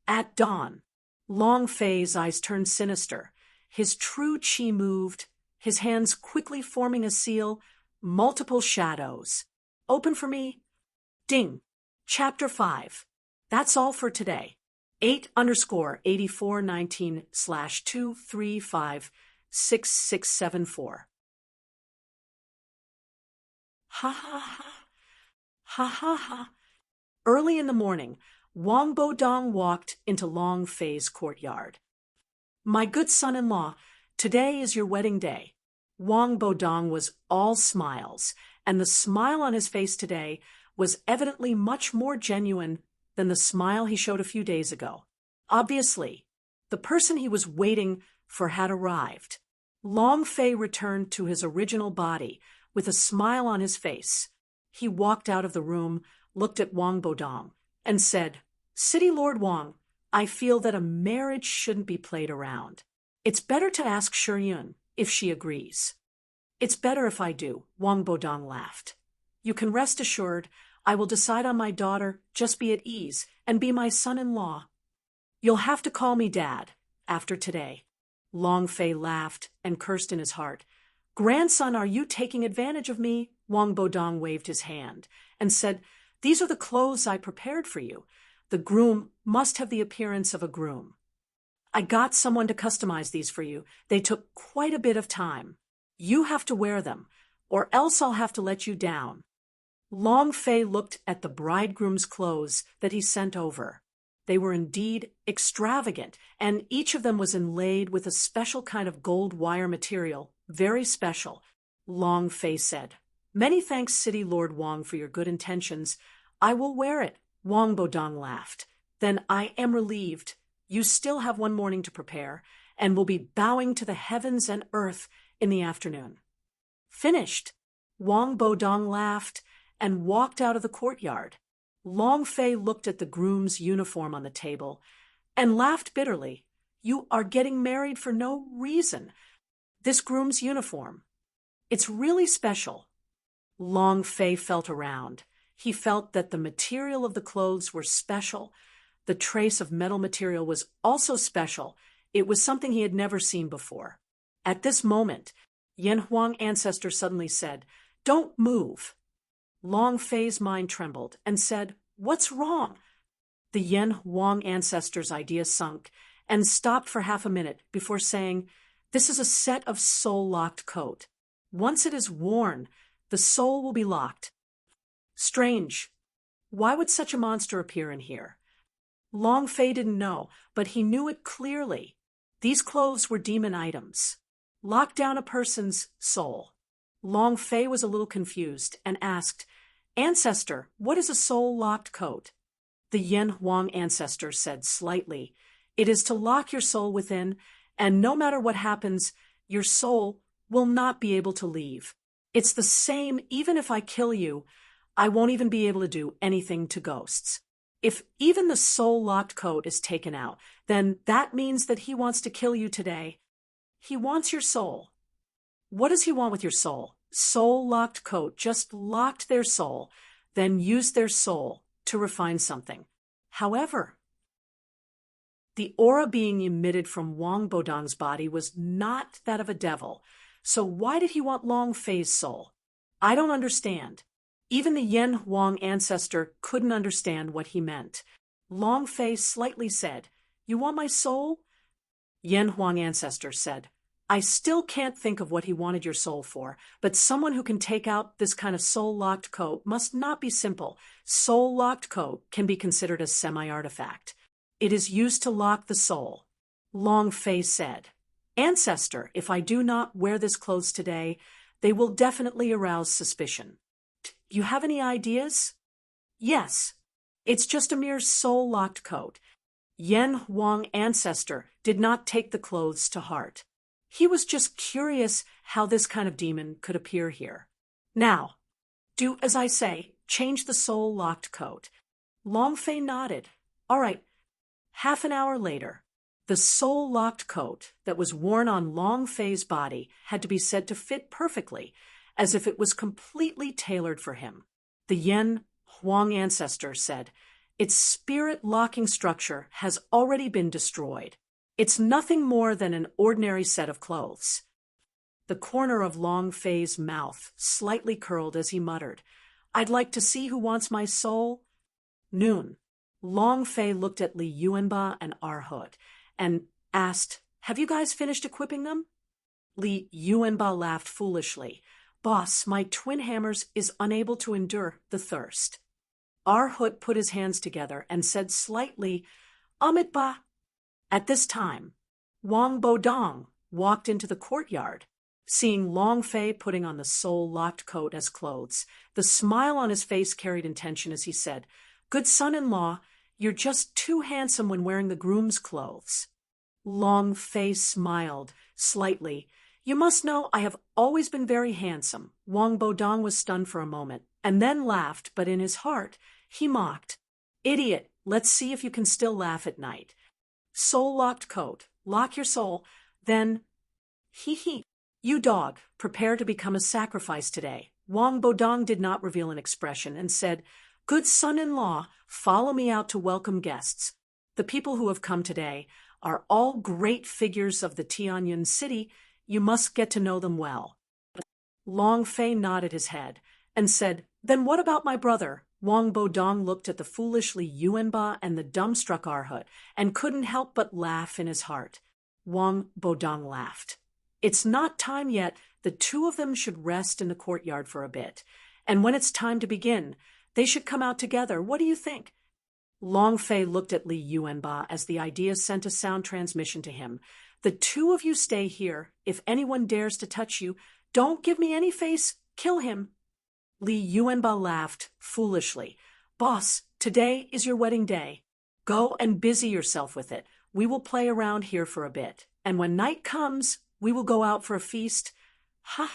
At dawn, Long Fei's eyes turned sinister. His true chi moved, his hands quickly forming a seal, multiple shadows. Open for me. Ding. Chapter 5. That's all for today. 8_8419/2356674. Ha ha ha. Ha ha ha. Early in the morning, Wang Bodong walked into Long Fei's courtyard. My good son-in-law, today is your wedding day. Wang Bodong was all smiles, and the smile on his face today was evidently much more genuine than the smile he showed a few days ago. Obviously, the person he was waiting for had arrived. Long Fei returned to his original body with a smile on his face. He walked out of the room, looked at Wang Bodong, and said, City Lord Wang, I feel that a marriage shouldn't be played around. It's better to ask Shiyun if she agrees. It's better if I do, Wang Bodong laughed. You can rest assured I will decide on my daughter, just be at ease, and be my son-in-law. You'll have to call me Dad after today. Long Fei laughed and cursed in his heart. Grandson, are you taking advantage of me? Wang Bodong waved his hand and said, These are the clothes I prepared for you. The groom must have the appearance of a groom. I got someone to customize these for you. They took quite a bit of time. You have to wear them, or else I'll have to let you down. Long Fei looked at the bridegroom's clothes that he sent over. They were indeed extravagant, and each of them was inlaid with a special kind of gold wire material, very special. Long Fei said, Many thanks, City Lord Wang, for your good intentions. I will wear it. Wang Bodong laughed. Then I am relieved. You still have one morning to prepare, and will be bowing to the heavens and earth in the afternoon. Finished. Wang Bodong laughed and walked out of the courtyard. Long Fei looked at the groom's uniform on the table and laughed bitterly. You are getting married for no reason. This groom's uniform. It's really special. Long Fei felt around. He felt that the material of the clothes were special. The trace of metal material was also special. It was something he had never seen before. At this moment, Yan Huang ancestor suddenly said, "Don't move." Long Fei's mind trembled and said, "What's wrong?" The Yan Huang ancestor's idea sunk and stopped for half a minute before saying, "This is a set of soul-locked coat. Once it is worn, the soul will be locked." Strange. Why would such a monster appear in here? Long Fei didn't know, but he knew it clearly. These clothes were demon items. Lock down a person's soul. Long Fei was a little confused and asked, "Ancestor, what is a soul-locked coat?" The Yan Huang ancestor said slightly, "It is to lock your soul within, and no matter what happens, your soul will not be able to leave. It's the same even if I kill you. I won't even be able to do anything to ghosts. If even the soul-locked coat is taken out, then that means that he wants to kill you today. He wants your soul." "What does he want with your soul?" Soul-locked coat just locked their soul, then used their soul to refine something. However, the aura being emitted from Wang Bodong's body was not that of a devil. So why did he want Long Fei's soul? I don't understand. Even the Yan Huang ancestor couldn't understand what he meant. Long Fei slightly said, "You want my soul?" Yan Huang ancestor said, "I still can't think of what he wanted your soul for, but someone who can take out this kind of soul-locked coat must not be simple. Soul-locked coat can be considered a semi-artifact. It is used to lock the soul." Long Fei said, "Ancestor, if I do not wear this clothes today, they will definitely arouse suspicion. You have any ideas?" "Yes. It's just a mere soul-locked coat." Yan Huang ancestor did not take the clothes to heart. He was just curious how this kind of demon could appear here. "Now, do as I say, change the soul-locked coat." Long Fei nodded. "All right." Half an hour later, the soul-locked coat that was worn on Long Fei's body had to be said to fit perfectly, as if it was completely tailored for him. The Yan Huang ancestor said, "Its spirit-locking structure has already been destroyed. It's nothing more than an ordinary set of clothes." The corner of Long Fei's mouth slightly curled as he muttered, "I'd like to see who wants my soul." Noon. Long Fei looked at Li Yuanba and Arhut and asked, "Have you guys finished equipping them?" Li Yuanba laughed foolishly. "Boss, my twin hammers is unable to endure the thirst." Arhut put his hands together and said slightly, "Amitba." At this time, Wang Bodong walked into the courtyard. Seeing Long Fei putting on the soul-locked coat as clothes, the smile on his face carried intention as he said, "Good son-in-law, you're just too handsome when wearing the groom's clothes." Long Fei smiled slightly. "You must know I have always been very handsome." Wang Bodong was stunned for a moment, and then laughed, but in his heart, he mocked, "Idiot, let's see if you can still laugh at night. Soul-locked coat, lock your soul, then, hee. You dog, prepare to become a sacrifice today." Wang Bodong did not reveal an expression and said, "Good son-in-law, follow me out to welcome guests. The people who have come today are all great figures of the Tianyun city. You must get to know them well." Long Fei nodded his head and said, "Then what about my brother?" Wang Bodong looked at the foolish Li Yuanba and the dumbstruck Arhut and couldn't help but laugh in his heart. Wang Bodong laughed. "It's not time yet. The two of them should rest in the courtyard for a bit. And when it's time to begin, they should come out together. What do you think?" Long Fei looked at Li Yuanba as the idea sent a sound transmission to him. "The two of you stay here. If anyone dares to touch you, don't give me any face. Kill him." Li Yuanba laughed foolishly. "Boss, today is your wedding day. Go and busy yourself with it. We will play around here for a bit. And when night comes, we will go out for a feast. Ha!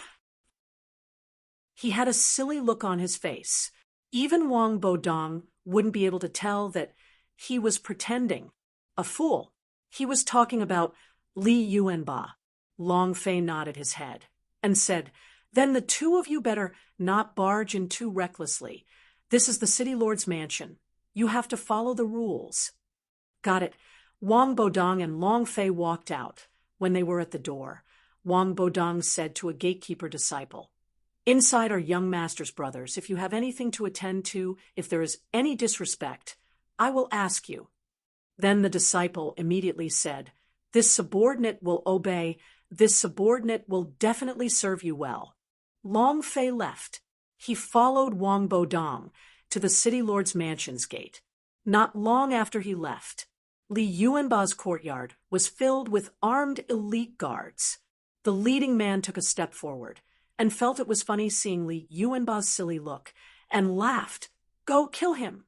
He had a silly look on his face. Even Wang Bodong wouldn't be able to tell that he was pretending. A fool. He was talking about Li Yuanba. Long Fei nodded his head and said, "Then the two of you better not barge in too recklessly. This is the city lord's mansion. You have to follow the rules." Got it. Wang Bodong and Long Fei walked out. When they were at the door, Wang Bodong said to a gatekeeper disciple, "Inside are young master's brothers. If you have anything to attend to, if there is any disrespect, I will ask you." Then the disciple immediately said, "This subordinate will obey. This subordinate will definitely serve you well." Long Fei left. He followed Wang Bodong to the city lord's mansion's gate. Not long after he left, Li Yuanba's courtyard was filled with armed elite guards. The leading man took a step forward and felt it was funny seeing Li Yuanba's silly look and laughed. "Go kill him."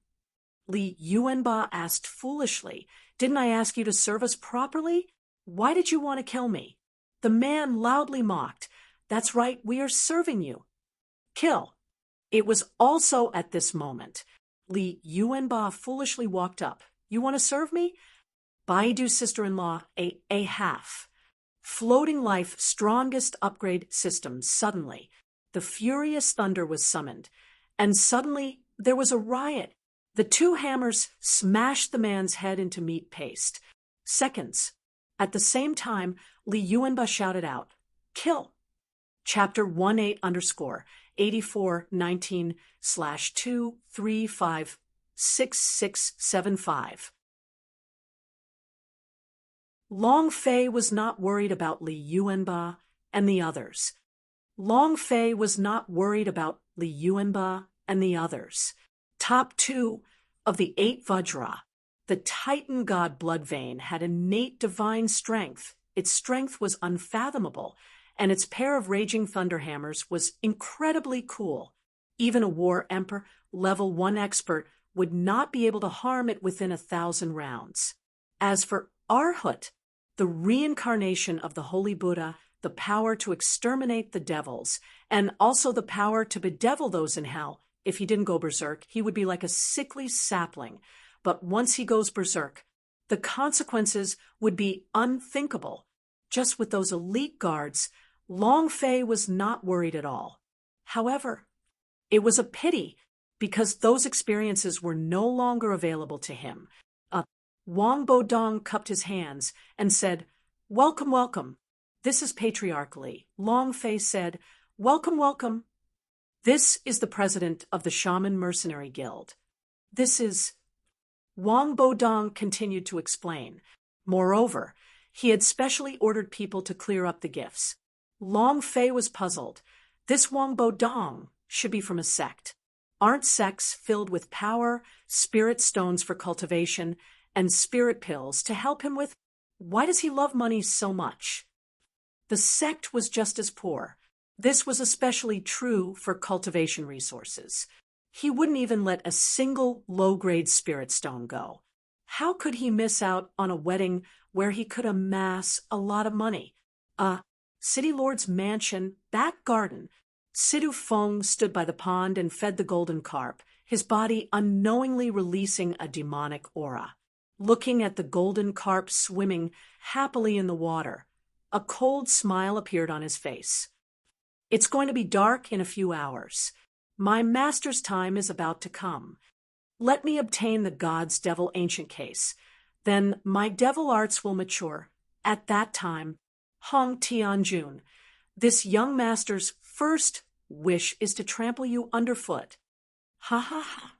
Li Yuanba asked foolishly, "Didn't I ask you to serve us properly? Why did you want to kill me?" The man loudly mocked, "That's right, we are serving you." Kill. It was also at this moment Li Yuanba foolishly walked up. "You want to serve me?" Baidu's sister-in-law, a half. Floating life strongest upgrade system. Suddenly, the furious thunder was summoned, and suddenly there was a riot. The two hammers smashed the man's head into meat paste. Seconds. At the same time, Li Yuanba shouted out, "Kill!" Chapter 18_2356675. Long Fei was not worried about Li Yuanba and the others. Long Fei was not worried about Li Yuanba and the others. Top 2 of the 8 Vajra, the Titan god Bloodvein, had innate divine strength. Its strength was unfathomable, and its pair of raging thunderhammers was incredibly cool. Even a war emperor, level 1 expert, would not be able to harm it within 1,000 rounds. As for Arhut, the reincarnation of the Holy Buddha, the power to exterminate the devils, and also the power to bedevil those in hell. If he didn't go berserk, he would be like a sickly sapling. But once he goes berserk, the consequences would be unthinkable. Just with those elite guards, Long Fei was not worried at all. However, it was a pity because those experiences were no longer available to him. Wang Bodong cupped his hands and said, "Welcome, welcome. This is patriarchally." Long Fei said, "Welcome, welcome. This is the president of the Shaman Mercenary Guild. This is..." Wang Bodong continued to explain. Moreover, he had specially ordered people to clear up the gifts. Long Fei was puzzled. This Wang Bodong should be from a sect. Aren't sects filled with power, spirit stones for cultivation, and spirit pills to help him with? Why does he love money so much? The sect was just as poor. This was especially true for cultivation resources. He wouldn't even let a single low-grade spirit stone go. How could he miss out on a wedding where he could amass a lot of money? City Lord's mansion, back garden. Sidu Feng stood by the pond and fed the golden carp, his body unknowingly releasing a demonic aura. Looking at the golden carp swimming happily in the water, a cold smile appeared on his face. "It's going to be dark in a few hours. My master's time is about to come. Let me obtain the God's Devil Ancient Case. Then my devil arts will mature. At that time, Hong Tianjun, this young master's first wish is to trample you underfoot." Ha ha ha.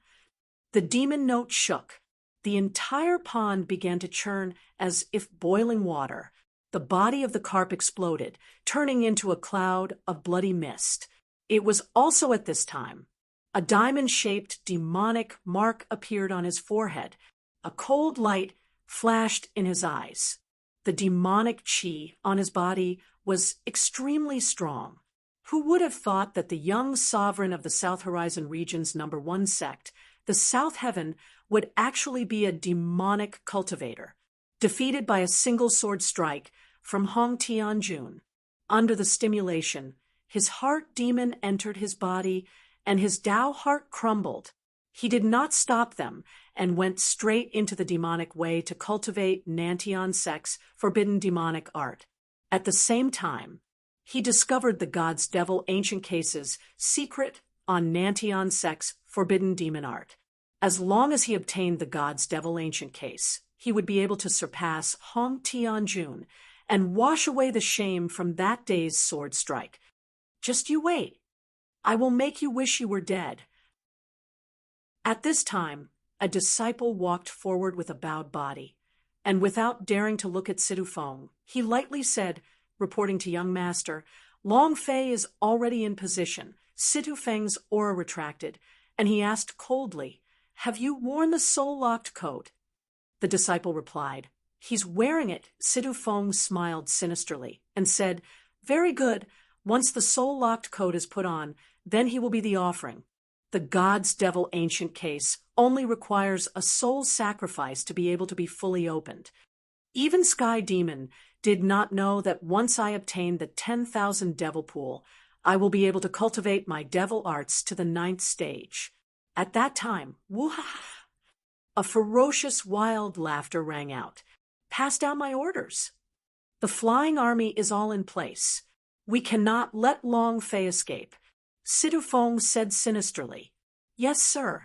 The demon note shook. The entire pond began to churn as if boiling water. The body of the carp exploded, turning into a cloud of bloody mist. It was also at this time. A diamond-shaped demonic mark appeared on his forehead. A cold light flashed in his eyes. The demonic chi on his body was extremely strong. Who would have thought that the young sovereign of the South Horizon region's #1 sect, the South Heaven, would actually be a demonic cultivator, defeated by a single sword strike from Hong Tianjun. Under the stimulation, His heart demon entered his body, and his Tao heart crumbled. He did not stop them, and went straight into the demonic way to cultivate Nantian Sect's forbidden demonic art. At the same time, he discovered the God's Devil Ancient Case's secret on Nantian Sect's forbidden demon art. As long as he obtained the God's Devil Ancient Case, he would be able to surpass Hong Tianjun and wash away the shame from that day's sword strike. Just you wait. I will make you wish you were dead. At this time, a disciple walked forward with a bowed body, and without daring to look at Sidufeng, he lightly said, reporting to young master, Long Fei is already in position. Sidufeng's aura retracted, and he asked coldly, Have you worn the soul-locked coat? The disciple replied, He's wearing it. Sidufeng smiled sinisterly and said, Very good. Once the soul-locked coat is put on, then he will be the offering. The God's Devil Ancient Case only requires a soul sacrifice to be able to be fully opened. Even Sky Demon did not know that once I obtain the 10,000 Devil Pool, I will be able to cultivate my devil arts to the 9th stage. At that time, woo-ha! A ferocious, wild laughter rang out. Pass down my orders. The flying army is all in place. We cannot let Long Fei escape. Sidufeng said sinisterly. Yes, sir.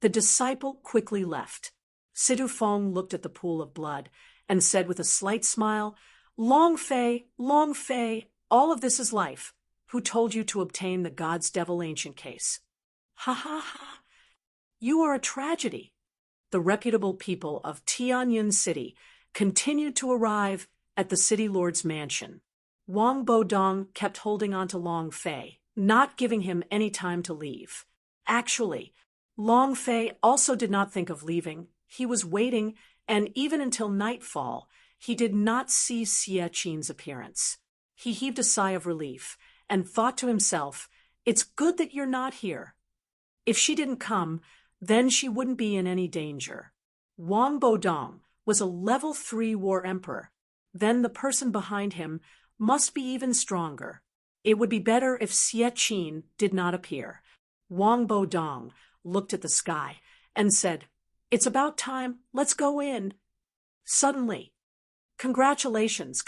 The disciple quickly left. Sidufeng looked at the pool of blood and said with a slight smile, Long Fei, all of this is life. Who told you to obtain the God's Devil Ancient Case? Ha ha ha. You are a tragedy. The reputable people of Tianyun City continued to arrive at the city lord's mansion. Wang Bodong kept holding on to Long Fei, not giving him any time to leave. Actually, Long Fei also did not think of leaving. He was waiting, and even until nightfall, he did not see Xie Qin's appearance. He heaved a sigh of relief and thought to himself, It's good that you're not here. If she didn't come, then she wouldn't be in any danger. Wang Bodong was a level 3 war emperor. Then the person behind him must be even stronger. It would be better if Xie Qin did not appear. Wang Bodong looked at the sky and said, It's about time, let's go in. Suddenly, Congratulations.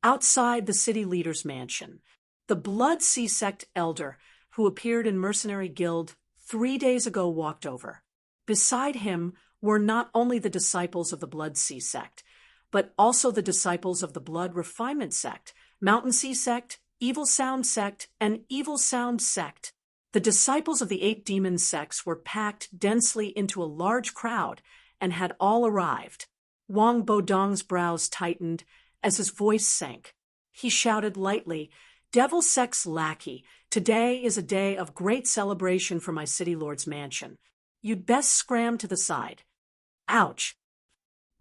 Outside the city leader's mansion, the Blood Sea Sect elder who appeared in Mercenary Guild 3 days ago walked over. Beside him were not only the disciples of the Blood Sea Sect, but also the disciples of the Blood Refinement Sect, Mountain Sea Sect, Evil Sound Sect, and Evil Sound Sect. The disciples of the 8 demon sects were packed densely into a large crowd and had all arrived. Wang Bodong's brows tightened as his voice sank. He shouted lightly, Devil Sect's lackey, today is a day of great celebration for my city lord's mansion. You'd best scram to the side. Ouch!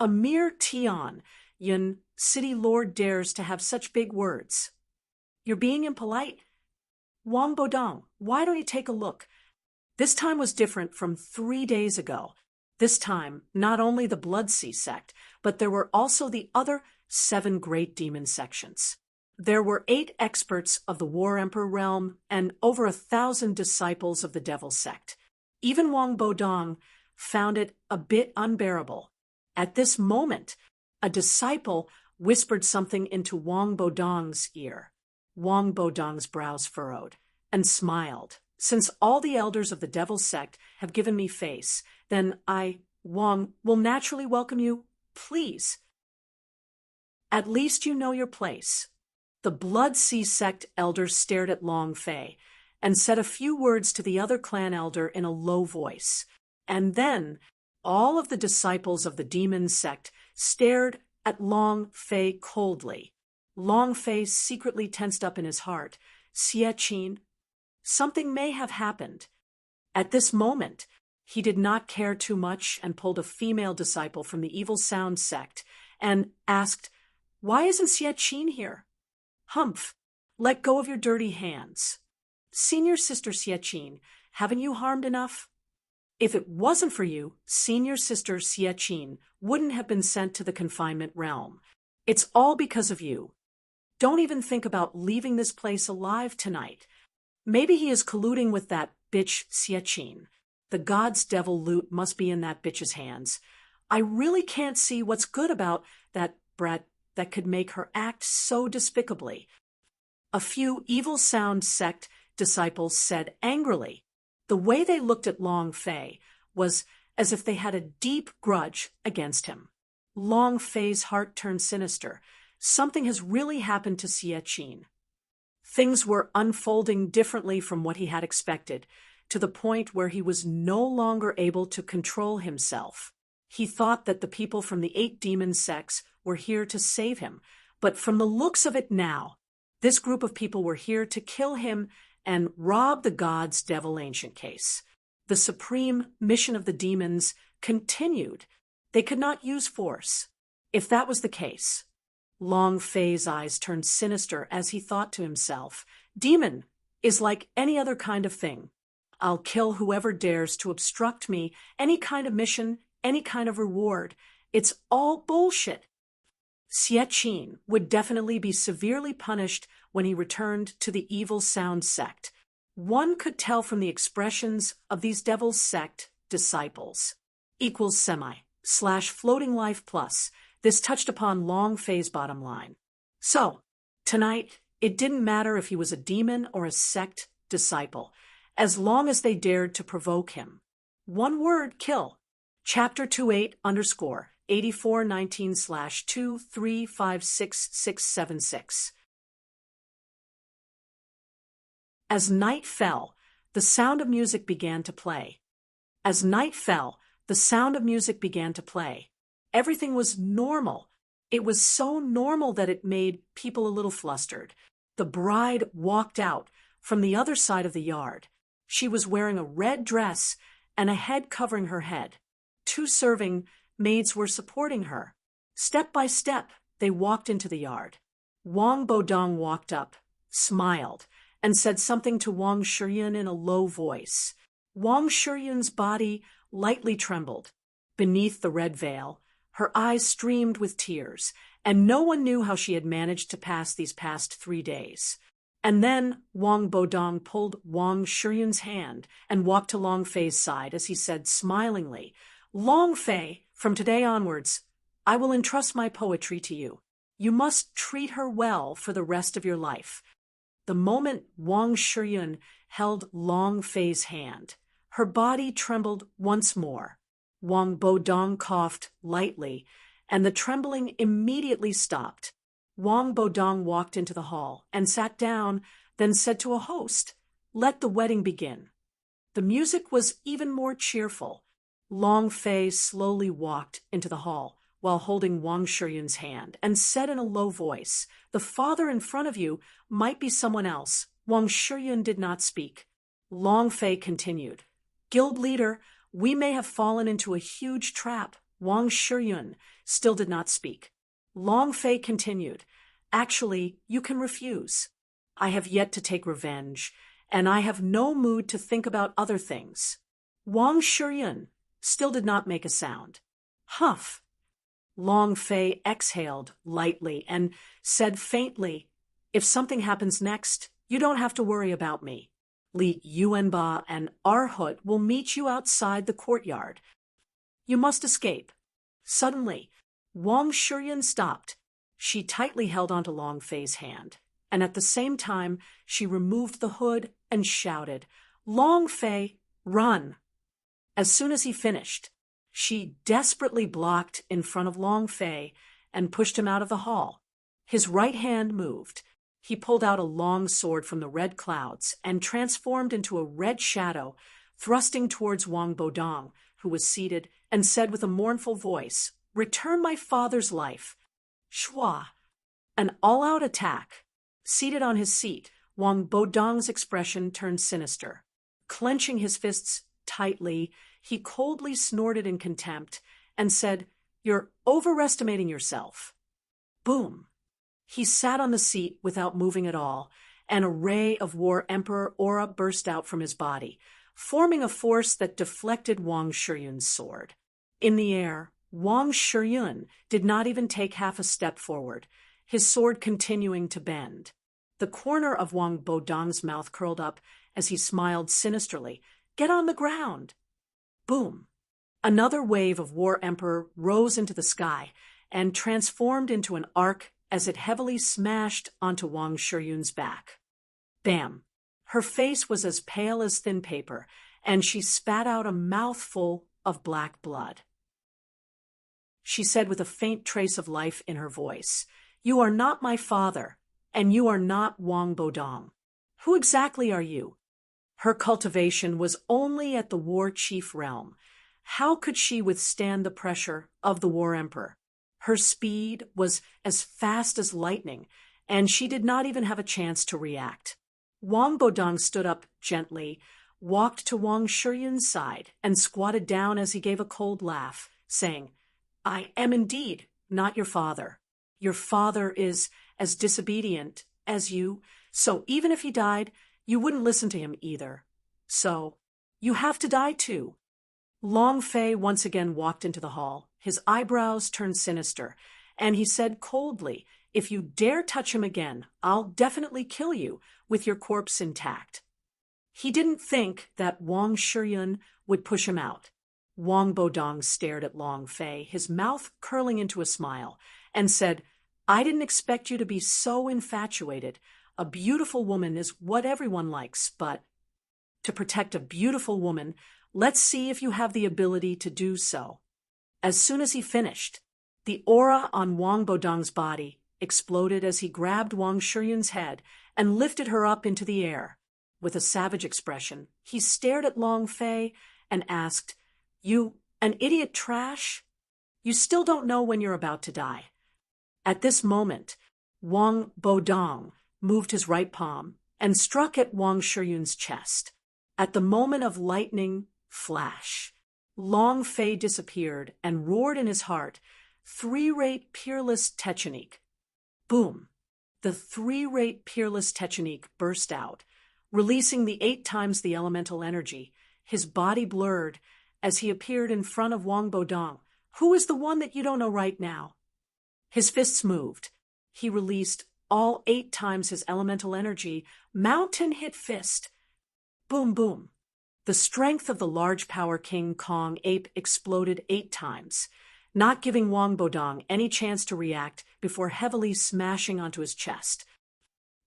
A mere Tianyun city lord dares to have such big words. You're being impolite? Wang Bodong, why don't you take a look? This time was different from 3 days ago. This time, not only the Blood Sea Sect, but there were also the other 7 great demon sections. There were 8 experts of the War Emperor realm and over 1,000 disciples of the Devil Sect. Even Wang Bodong found it a bit unbearable. At this moment, a disciple whispered something into Wang Bodong's ear. Wang Bodong's brows furrowed and smiled. Since all the elders of the Devil Sect have given me face, then I, Wang, will naturally welcome you. Please. At least you know your place. The Blood Sea Sect elder stared at Long Fei and said a few words to the other clan elder in a low voice. And then all of the disciples of the demon sect stared at Long Fei coldly. Long Fei secretly tensed up in his heart. Xie Qin, something may have happened. At this moment, he did not care too much and pulled a female disciple from the Evil Sound sect and asked, Why isn't Xie Qin here? Humph, let go of your dirty hands. Senior Sister Xie Qin, haven't you harmed enough? If it wasn't for you, Senior Sister Xie Qin wouldn't have been sent to the confinement realm. It's all because of you. Don't even think about leaving this place alive tonight. Maybe he is colluding with that bitch Siechin. The god's devil loot must be in that bitch's hands. I really can't see what's good about that brat that could make her act so despicably. A few evil sound sect disciples said angrily. The way they looked at Long Fei was as if they had a deep grudge against him. Long Fei's heart turned sinister. Something has really happened to Siechin. Things were unfolding differently from what he had expected, to the point where he was no longer able to control himself. He thought that the people from the 8 demon sects were here to save him, but from the looks of it now, this group of people were here to kill him and rob the god's devil ancient case. The supreme mission of the demons continued. They could not use force. If that was the case, Long Fei's eyes turned sinister as he thought to himself, demon is like any other kind of thing. I'll kill whoever dares to obstruct me, any kind of mission, any kind of reward. It's all bullshit. Siechin would definitely be severely punished when he returned to the evil sound sect. One could tell from the expressions of these devil's sect disciples. Equals semi/floating life plus. This touched upon Long Fei's bottom line. So, tonight, it didn't matter if he was a demon or a sect disciple, as long as they dared to provoke him. One word, kill. Chapter 28_8419/23566676. As night fell, the sound of music began to play. As night fell, the sound of music began to play. Everything was normal. It was so normal that it made people a little flustered. The bride walked out from the other side of the yard. She was wearing a red dress and a head covering her head. 2 serving maids were supporting her. Step by step, they walked into the yard. Wang Bodong walked up, smiled, and said something to Wang Shiyun in a low voice. Wang Shiyun's body lightly trembled. Beneath the red veil, her eyes streamed with tears, and no one knew how she had managed to pass these past 3 days. And then Wang Bodong pulled Wang Shiyun's hand and walked to Long Fei's side as he said smilingly, Long Fei, from today onwards, I will entrust my poetry to you. You must treat her well for the rest of your life. The moment Wang Shiyun held Long Fei's hand, her body trembled once more. Wang Bodong coughed lightly, and the trembling immediately stopped. Wang Bodong walked into the hall and sat down, then said to a host, Let the wedding begin. The music was even more cheerful. Long Fei slowly walked into the hall while holding Wang Shiyun's hand and said in a low voice, The father in front of you might be someone else. Wang Shiyun did not speak. Long Fei continued, Guild leader, we may have fallen into a huge trap. Wang Shiyun still did not speak. Long Fei continued, Actually, you can refuse. I have yet to take revenge, and I have no mood to think about other things. Wang Shiyun still did not make a sound. Huff. Long Fei exhaled lightly and said faintly, If something happens next, you don't have to worry about me. Li Yuanba and Arhut will meet you outside the courtyard. You must escape. Suddenly, Wang Shiyun stopped. She tightly held onto Long Fei's hand, and at the same time, she removed the hood and shouted, Long Fei, run! As soon as he finished, she desperately blocked in front of Long Fei and pushed him out of the hall. His right hand moved. He pulled out a long sword from the red clouds and transformed into a red shadow, thrusting towards Wang Bodong, who was seated, and said with a mournful voice, Return my father's life. Shua. An all-out attack. Seated on his seat, Wang Bodong's expression turned sinister. Clenching his fists tightly, he coldly snorted in contempt and said, You're overestimating yourself. Boom. He sat on the seat without moving at all, and a ray of War Emperor aura burst out from his body, forming a force that deflected Wang Shiyun's sword. In the air, Wang Shiyun did not even take half a step forward. his sword continuing to bend. The corner of Wang Bodong's mouth curled up as he smiled sinisterly. "Get on the ground!" Boom! Another wave of War Emperor rose into the sky and transformed into an arc as it heavily smashed onto Wang Shiyun's back. Bam! Her face was as pale as thin paper, and she spat out a mouthful of black blood. She said with a faint trace of life in her voice, "You are not my father, and you are not Wang Bodong. Who exactly are you?" Her cultivation was only at the war chief realm. How could she withstand the pressure of the War Emperor? Her speed was as fast as lightning, and she did not even have a chance to react. Wang Bodong stood up gently, walked to Wang Shiyun's side, and squatted down as he gave a cold laugh, saying, "I am indeed not your father. Your father is as disobedient as you, so even if he died, you wouldn't listen to him either. So, you have to die too." Long Fei once again walked into the hall. His eyebrows turned sinister, and he said coldly, "If you dare touch him again, I'll definitely kill you with your corpse intact." He didn't think that Wang Shiyun would push him out. Wang Bodong stared at Long Fei, his mouth curling into a smile, and said, "I didn't expect you to be so infatuated. A beautiful woman is what everyone likes, but to protect a beautiful woman, let's see if you have the ability to do so." As soon as he finished, the aura on Wang Bodong's body exploded as he grabbed Wang Shiyun's head and lifted her up into the air. With a savage expression, he stared at Long Fei and asked, "You, an idiot trash? You still don't know when you're about to die." At this moment, Wang Bodong moved his right palm and struck at Wang Shiyun's chest. At the moment of lightning flash, Long Fei disappeared and roared in his heart, "Three-rate peerless technique." Boom! The three-rate peerless technique burst out, releasing the 8 times the elemental energy. His body blurred as he appeared in front of Wang Bodong. "Who is the one that you don't know right now?" His fists moved. He released all 8 times his elemental energy. Mountain hit fist. Boom, boom. The strength of the large power King Kong ape exploded 8 times, not giving Wang Bodong any chance to react before heavily smashing onto his chest.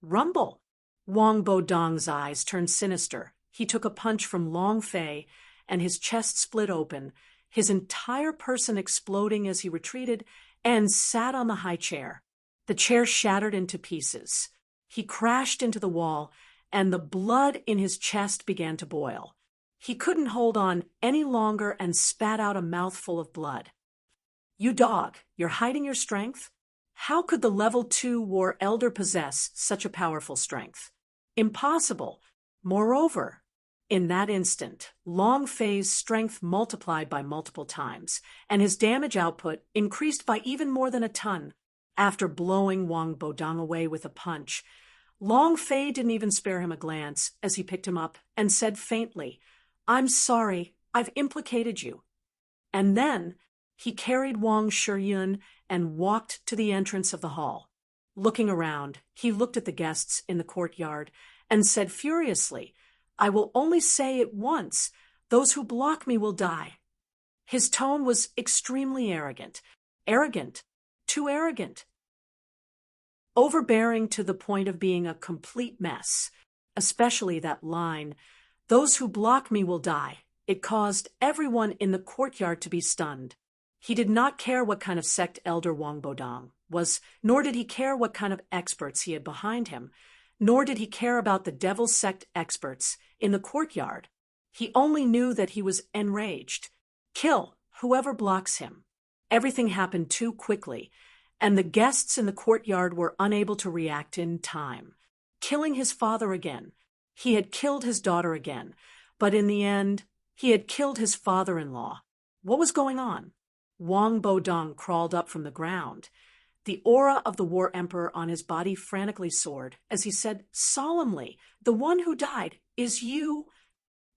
Rumble! Wang Bodong's eyes turned sinister. He took a punch from Long Fei, and his chest split open, his entire person exploding as he retreated and sat on the high chair. The chair shattered into pieces. He crashed into the wall, and the blood in his chest began to boil. He couldn't hold on any longer and spat out a mouthful of blood. "You dog, you're hiding your strength? How could the level 2 War Elder possess such a powerful strength? Impossible. Moreover, in that instant, Long Fei's strength multiplied by multiple times, and his damage output increased by even more than a ton. After blowing Wang Bodong away with a punch, Long Fei didn't even spare him a glance as he picked him up and said faintly, "I'm sorry, I've implicated you." And then he carried Wang Shiyun and walked to the entrance of the hall. Looking around, he looked at the guests in the courtyard and said furiously, "I will only say it once. Those who block me will die." His tone was extremely arrogant. Arrogant. Too arrogant. Overbearing to the point of being a complete mess. Especially that line, "Those who block me will die." It caused everyone in the courtyard to be stunned. He did not care what kind of sect elder Wang Bodong was, nor did he care what kind of experts he had behind him, nor did he care about the devil sect experts in the courtyard. He only knew that he was enraged. Kill whoever blocks him. Everything happened too quickly, and the guests in the courtyard were unable to react in time. Killing his father again. He had killed his daughter again, but in the end, he had killed his father-in-law. What was going on? Wang Bodong crawled up from the ground. The aura of the War Emperor on his body frantically soared as he said solemnly, "The one who died is you."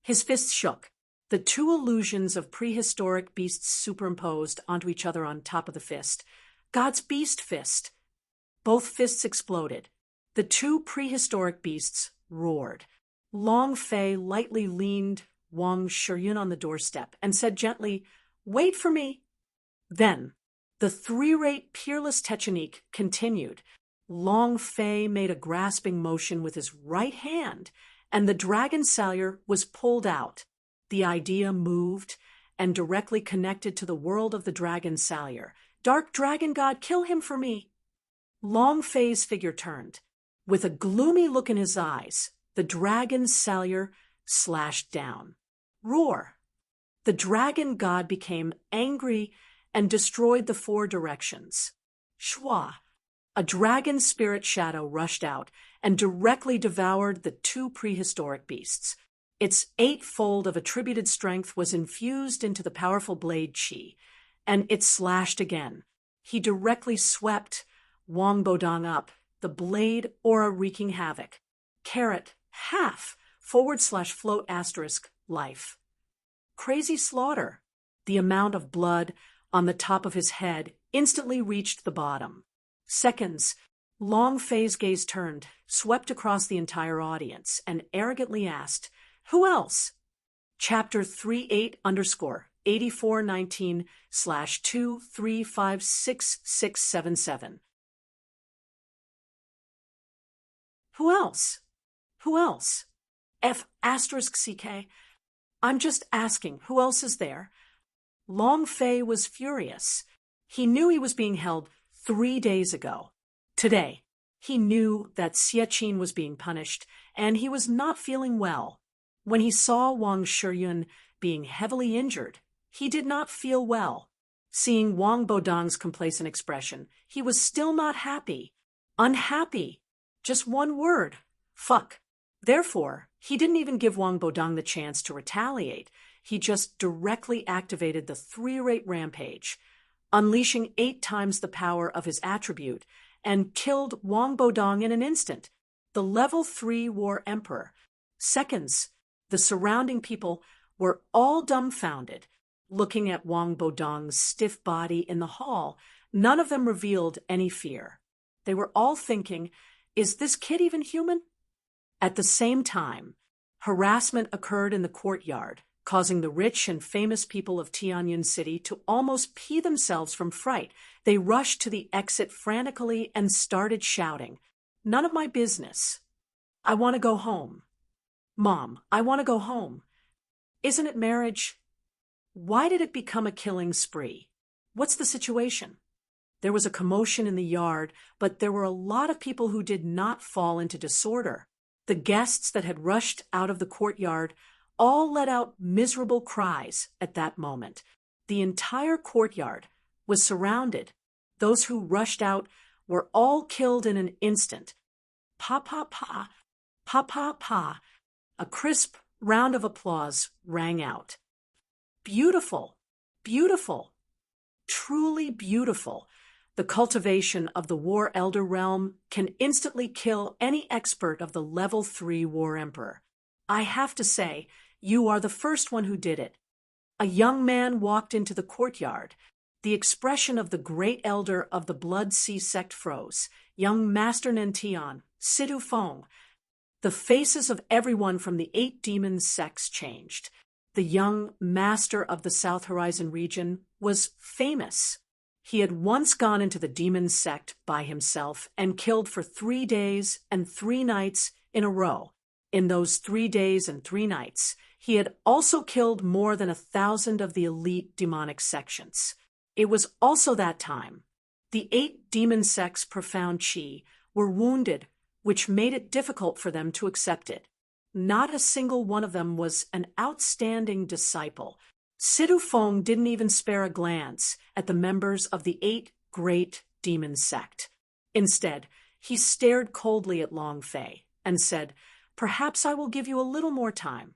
His fists shook. The 2 illusions of prehistoric beasts superimposed onto each other on top of the fist. God's beast fist. Both fists exploded. The two prehistoric beasts roared. Long Fei lightly leaned Wang Shiyun on the doorstep and said gently, "Wait for me." Then, the three-rate peerless technique continued. Long Fei made a grasping motion with his right hand, and the dragon salyer was pulled out. The idea moved and directly connected to the world of the dragon salyer. "Dark dragon god, kill him for me." Long Fei's figure turned. With a gloomy look in his eyes, the dragon salyer slashed down. Roar! The dragon god became angry and destroyed the four directions. Shwa! A dragon spirit shadow rushed out and directly devoured the two prehistoric beasts. Its eightfold of attributed strength was infused into the powerful blade Qi, and it slashed again. He directly swept Wang Bodong up, the blade aura wreaking havoc. Caret, half, /float*, life. Crazy slaughter. The amount of blood on the top of his head instantly reached the bottom. Seconds, Long Fei's gaze turned, swept across the entire audience, and arrogantly asked, "Who else?" Chapter 38_8419/2356677. Who else? Who else? F***CK. I'm just asking, who else is there? Long Fei was furious. He knew he was being held 3 days ago. Today, he knew that Xie was being punished, and he was not feeling well. When he saw Wang Shiyun being heavily injured, he did not feel well. Seeing Wang Bodong's complacent expression, he was still not happy. Unhappy. Just one word. Fuck. Therefore, he didn't even give Wang Bodong the chance to retaliate. He just directly activated the three-rate rampage, unleashing 8 times the power of his attribute, and killed Wang Bodong in an instant. The level 3 War Emperor. Seconds. The surrounding people were all dumbfounded, looking at Wang Bodong's stiff body in the hall. None of them revealed any fear. They were all thinking, is this kid even human? At the same time, harassment occurred in the courtyard, causing the rich and famous people of Tianyun City to almost pee themselves from fright. They rushed to the exit frantically and started shouting, "None of my business. I want to go home. Mom, I want to go home. Isn't it marriage? Why did it become a killing spree? What's the situation?" There was a commotion in the yard, but there were a lot of people who did not fall into disorder. The guests that had rushed out of the courtyard all let out miserable cries at that moment. The entire courtyard was surrounded. Those who rushed out were all killed in an instant. Pa pa pa, pa pa pa. A crisp round of applause rang out. Beautiful, beautiful, truly beautiful. The cultivation of the War Elder realm can instantly kill any expert of the level 3 War Emperor. I have to say, you are the first one who did it. A young man walked into the courtyard. The expression of the great elder of the Blood Sea sect froze. Young Master Nentian, Sidu Feng. The faces of everyone from the 8 demon sects changed. The young master of the South Horizon region was famous. He had once gone into the demon sect by himself and killed for 3 days and 3 nights in a row. In those 3 days and 3 nights, he had also killed more than 1,000 of the elite demonic sections. It was also that time. The 8 demon sects' profound chi were wounded, which made it difficult for them to accept it. Not a single one of them was an outstanding disciple. Sidu Feng didn't even spare a glance at the members of the 8 great demon sect. Instead, he stared coldly at Long Fei and said, "Perhaps I will give you a little more time."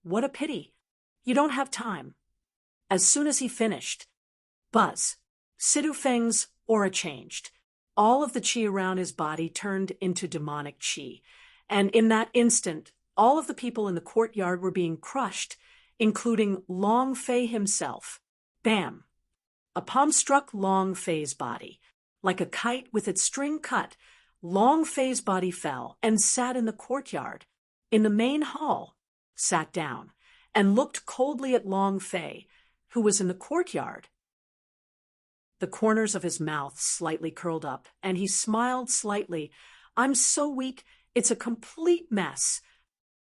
"What a pity. You don't have time." As soon as he finished, buzz, Sidu Feng's aura changed. All of the qi around his body turned into demonic qi, and in that instant, all of the people in the courtyard were being crushed, including Long Fei himself. Bam! A palm struck Long Fei's body. Like a kite with its string cut, Long Fei's body fell and sat in the courtyard. In the main hall, sat down, and looked coldly at Long Fei, who was in the courtyard. The corners of his mouth slightly curled up, and he smiled slightly. I'm so weak, it's a complete mess.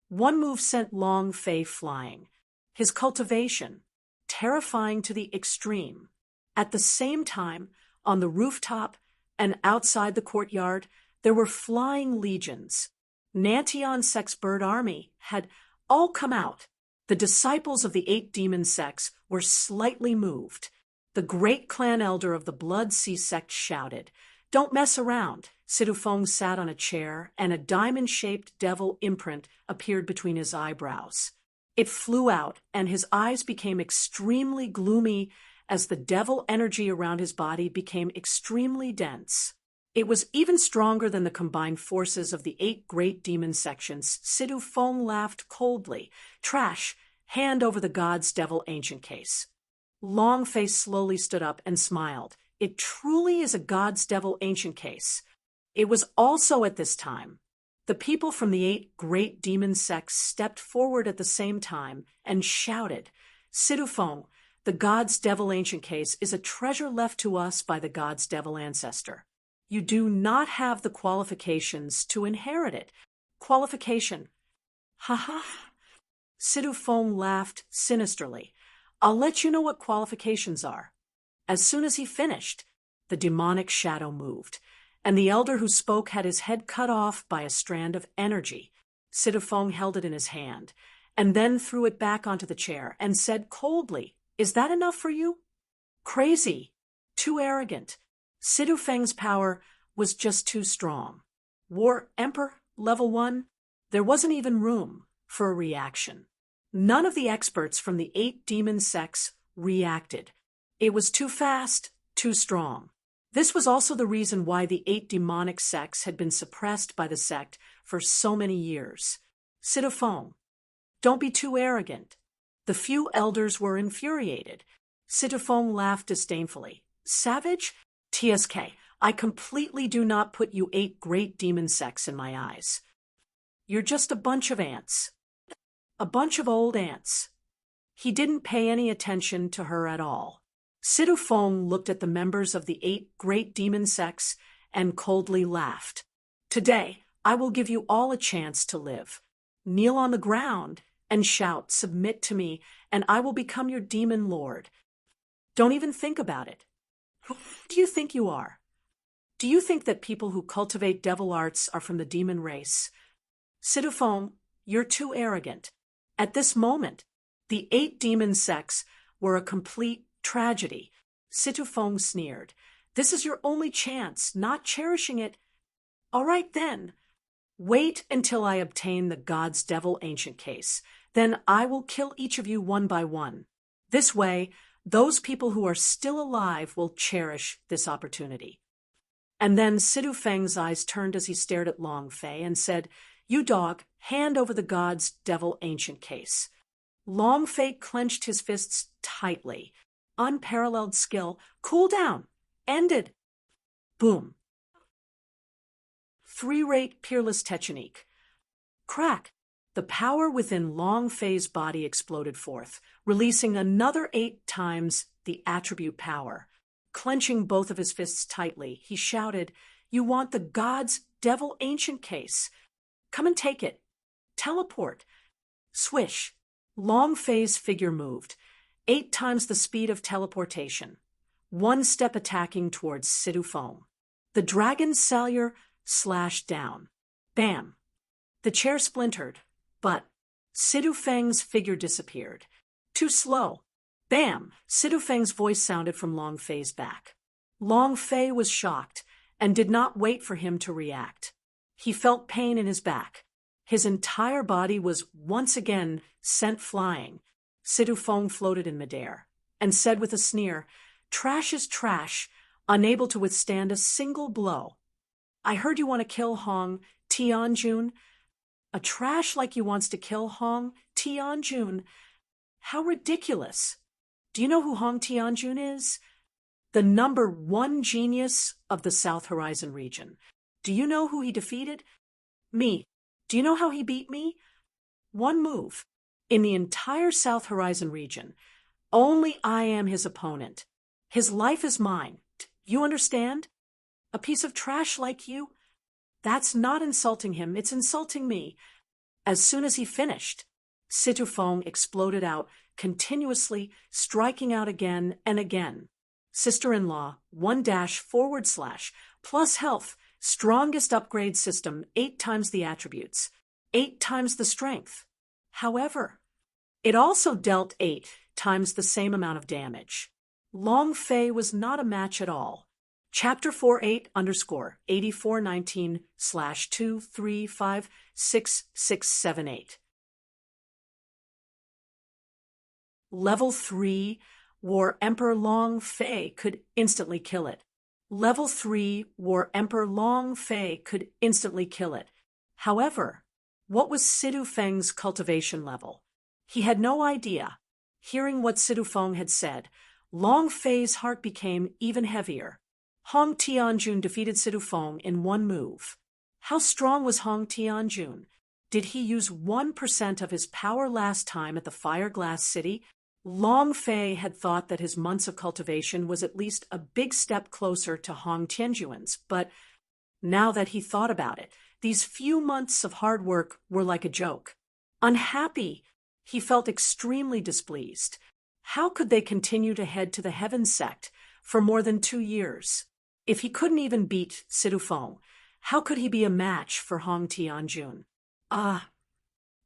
One move sent Long Fei flying. His cultivation, terrifying to the extreme. At the same time, on the rooftop and outside the courtyard, there were flying legions. Nantian Sect's bird army had all come out. The disciples of the 8 demon sects were slightly moved. The great clan elder of the Blood Sea sect shouted, "Don't mess around." Sidufeng sat on a chair, and a diamond-shaped devil imprint appeared between his eyebrows. It flew out, and his eyes became extremely gloomy as the devil energy around his body became extremely dense. It was even stronger than the combined forces of the 8 great demon sections. Sidufeng laughed coldly. Trash, hand over the god's devil ancient case. Long Fei slowly stood up and smiled. It truly is a god's devil ancient case. It was also at this time. The people from the 8 great demon sects stepped forward at the same time and shouted, Sidufeng, the god's devil ancient case is a treasure left to us by the god's devil ancestor. You do not have the qualifications to inherit it. Qualification. Ha ha. Sidufeng laughed sinisterly. I'll let you know what qualifications are. As soon as he finished, the demonic shadow moved, and the elder who spoke had his head cut off by a strand of energy. Sidufeng held it in his hand, and then threw it back onto the chair and said coldly, Is that enough for you? Crazy. Too arrogant. Sidufeng's power was just too strong. War Emperor, level 1? There wasn't even room for a reaction. None of the experts from the 8 demon sects reacted. It was too fast, too strong. This was also the reason why the 8 demonic sects had been suppressed by the sect for so many years. Sidufeng, don't be too arrogant. The few elders were infuriated. Sidufeng laughed disdainfully. Savage? TSK, I completely do not put you 8 great demon sects in my eyes. You're just a bunch of ants. A bunch of old ants. He didn't pay any attention to her at all. Sidufeng looked at the members of the 8 great demon sects and coldly laughed. Today, I will give you all a chance to live. Kneel on the ground and shout, submit to me, and I will become your demon lord. Don't even think about it. Who do you think you are? Do you think that people who cultivate devil arts are from the demon race? Sidufeng, you're too arrogant. At this moment, the 8 demon sects were a complete tragedy. Sidufeng sneered. This is your only chance, not cherishing it. All right then. Wait until I obtain the god's devil ancient case. Then I will kill each of you one by one. This way, those people who are still alive will cherish this opportunity. And then Sidufeng's eyes turned as he stared at Long Fei and said, You dog, hand over the god's devil ancient case. Long Fei clenched his fists tightly. Unparalleled skill. Cool down. Ended. Boom. 3-rate peerless technique. Crack. The power within Long Fei's body exploded forth, releasing another 8 times the attribute power. Clenching both of his fists tightly, he shouted, You want the god's devil ancient case. Come and take it. Teleport. Swish. Long Fei's figure moved, 8 times the speed of teleportation. 1 step attacking towards Sidufeng. The dragon's salure slashed down. Bam. The chair splintered, but Sidufeng's figure disappeared. Too slow. Bam! Sidufeng's voice sounded from Long Fei's back. Long Fei was shocked and did not wait for him to react. He felt pain in his back. His entire body was once again sent flying. Sidufeng floated in midair and said with a sneer, Trash is trash, unable to withstand a single blow. I heard you want to kill Hong Tianjun. A trash like you wants to kill Hong Tianjun. How ridiculous. Do you know who Hong Tianjun is? the #1 genius of the South Horizon region. Do you know who he defeated? Me. Do you know how he beat me? One move. In the entire South Horizon region, only I am his opponent. His life is mine. You understand? A piece of trash like you? That's not insulting him, it's insulting me. As soon as he finished, Situfeng exploded out, continuously striking out again and again. Sister-in-law, // plus health, strongest upgrade system, 8 times the attributes, 8 times the strength. However, it also dealt 8 times the same amount of damage. Long Fei was not a match at all. Chapter 48_8419/2356678. Level 3 War Emperor Long Fei could instantly kill it. Level 3 War Emperor Long Fei could instantly kill it. However, what was Situfeng's cultivation level? He had no idea. Hearing what Situfeng had said, Long Fei's heart became even heavier. Hong Tianjun defeated Situfeng in one move. How strong was Hong Tianjun? Did he use 1% of his power last time at the Fireglass City? Long Fei had thought that his months of cultivation was at least a big step closer to Hong Tianjun's, but now that he thought about it, these few months of hard work were like a joke. Unhappy, he felt extremely displeased. How could they continue to head to the Heaven Sect for more than 2 years? If he couldn't even beat Situfeng, how could he be a match for Hong Tianjun?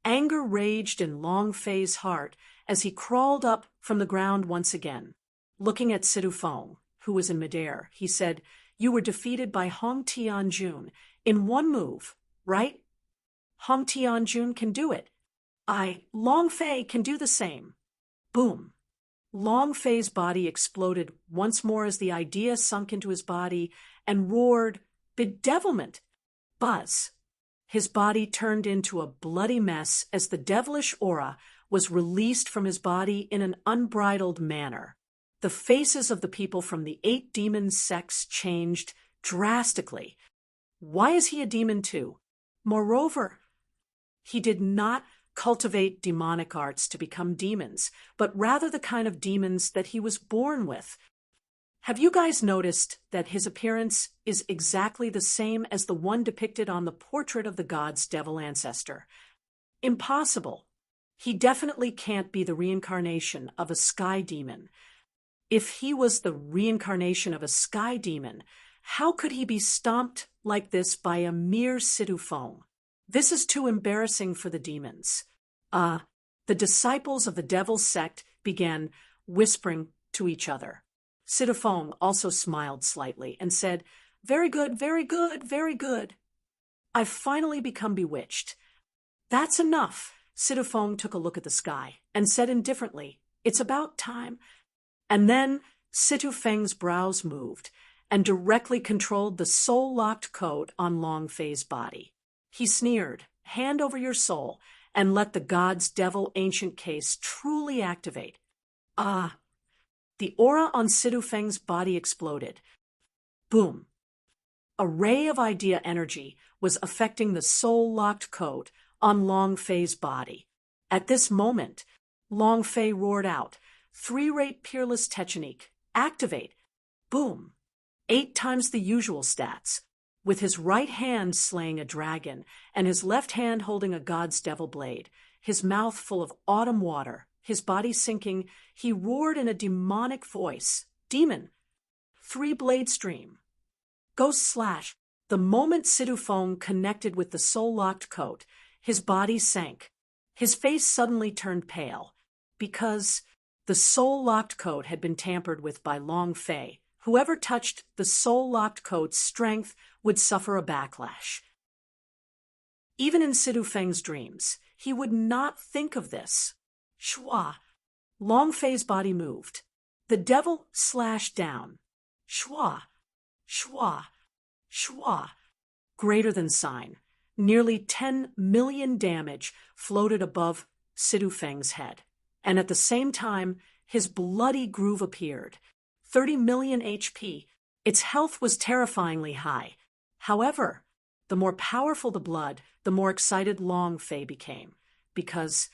Anger raged in Long Fei's heart as he crawled up from the ground once again. Looking at Situfeng, who was in midair, he said, "You were defeated by Hong Tianjun in one move, right? Hong Tianjun can do it. Long Fei, can do the same." Boom. Long Fei's body exploded once more as the idea sunk into his body and roared, "Bedevilment!" Buzz. His body turned into a bloody mess as the devilish aura was released from his body in an unbridled manner. The faces of the people from the 8 demon sects changed drastically. Why is he a demon too? Moreover, he did not cultivate demonic arts to become demons, but rather the kind of demons that he was born with. Have you guys noticed that his appearance is exactly the same as the one depicted on the portrait of the god's devil ancestor? Impossible. He definitely can't be the reincarnation of a sky demon. If he was the reincarnation of a sky demon, how could he be stomped like this by a mere Situfeng? This is too embarrassing for the demons. The disciples of the devil's sect began whispering to each other. Situfeng also smiled slightly and said, "Very good, very good, very good. I've finally become bewitched." "That's enough." Situfeng took a look at the sky and said indifferently, "It's about time." And then Situfeng's brows moved and directly controlled the soul-locked code on Long Fei's body. He sneered, "Hand over your soul and let the god's devil ancient case truly activate." The aura on Situfeng's body exploded. Boom. A ray of idea energy was affecting the soul-locked code on Long Fei's body. At this moment, Long Fei roared out, "3-rate Peerless Technique, activate!" Boom. 8 times the usual stats, with his right hand slaying a dragon and his left hand holding a god's devil blade, his mouth full of autumn water, his body sinking, he roared in a demonic voice, "Demon! 3-blade stream! Ghost slash!" The moment Situfeng connected with the soul-locked coat, his body sank. His face suddenly turned pale, because the soul-locked coat had been tampered with by Long Fei. Whoever touched the soul-locked coat's strength would suffer a backlash. Even in Situfeng's dreams, he would not think of this. Shua. Long Fei's body moved. The devil slashed down. Shua. Shua. Shua. Greater than sign. Nearly 10 million damage floated above Situfeng's head. And at the same time, his bloody groove appeared. 30 million HP. Its health was terrifyingly high. However, the more powerful the blood, the more excited Long Fei became, because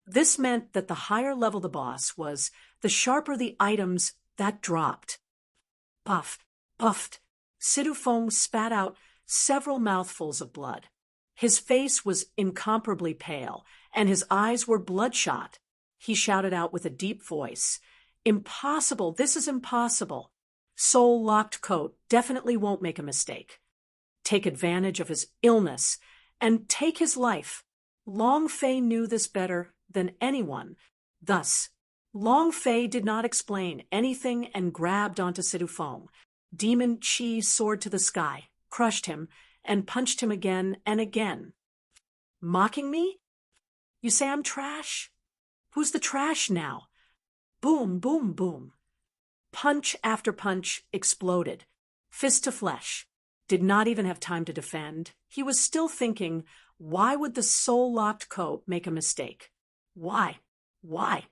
this meant that the higher level the boss was, the sharper the items that dropped. Puffed, puffed. Sidu Feng spat out several mouthfuls of blood. His face was incomparably pale, and his eyes were bloodshot. He shouted out with a deep voice, "Impossible! This is impossible! Soul-locked coat definitely won't make a mistake. Take advantage of his illness and take his life." Long Fei knew this better than anyone. Thus, Long Fei did not explain anything and grabbed onto Sidu Feng. Demon Qi soared to the sky, crushed him, and punched him again and again. Mocking me? You say I'm trash? Who's the trash now? Boom, boom, boom. Punch after punch exploded. Fist to flesh. Did not even have time to defend. He was still thinking, why would the soul-locked coat make a mistake? Why? Why?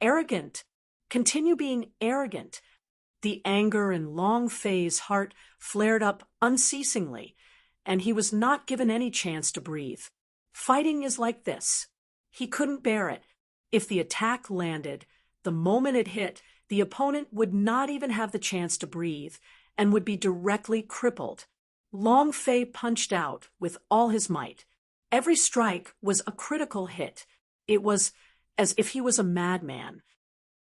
Arrogant. Continue being arrogant. The anger in Long Fei's heart flared up unceasingly, and he was not given any chance to breathe. Fighting is like this. He couldn't bear it. If the attack landed, the moment it hit, the opponent would not even have the chance to breathe and would be directly crippled. Long Fei punched out with all his might. Every strike was a critical hit. It was as if he was a madman.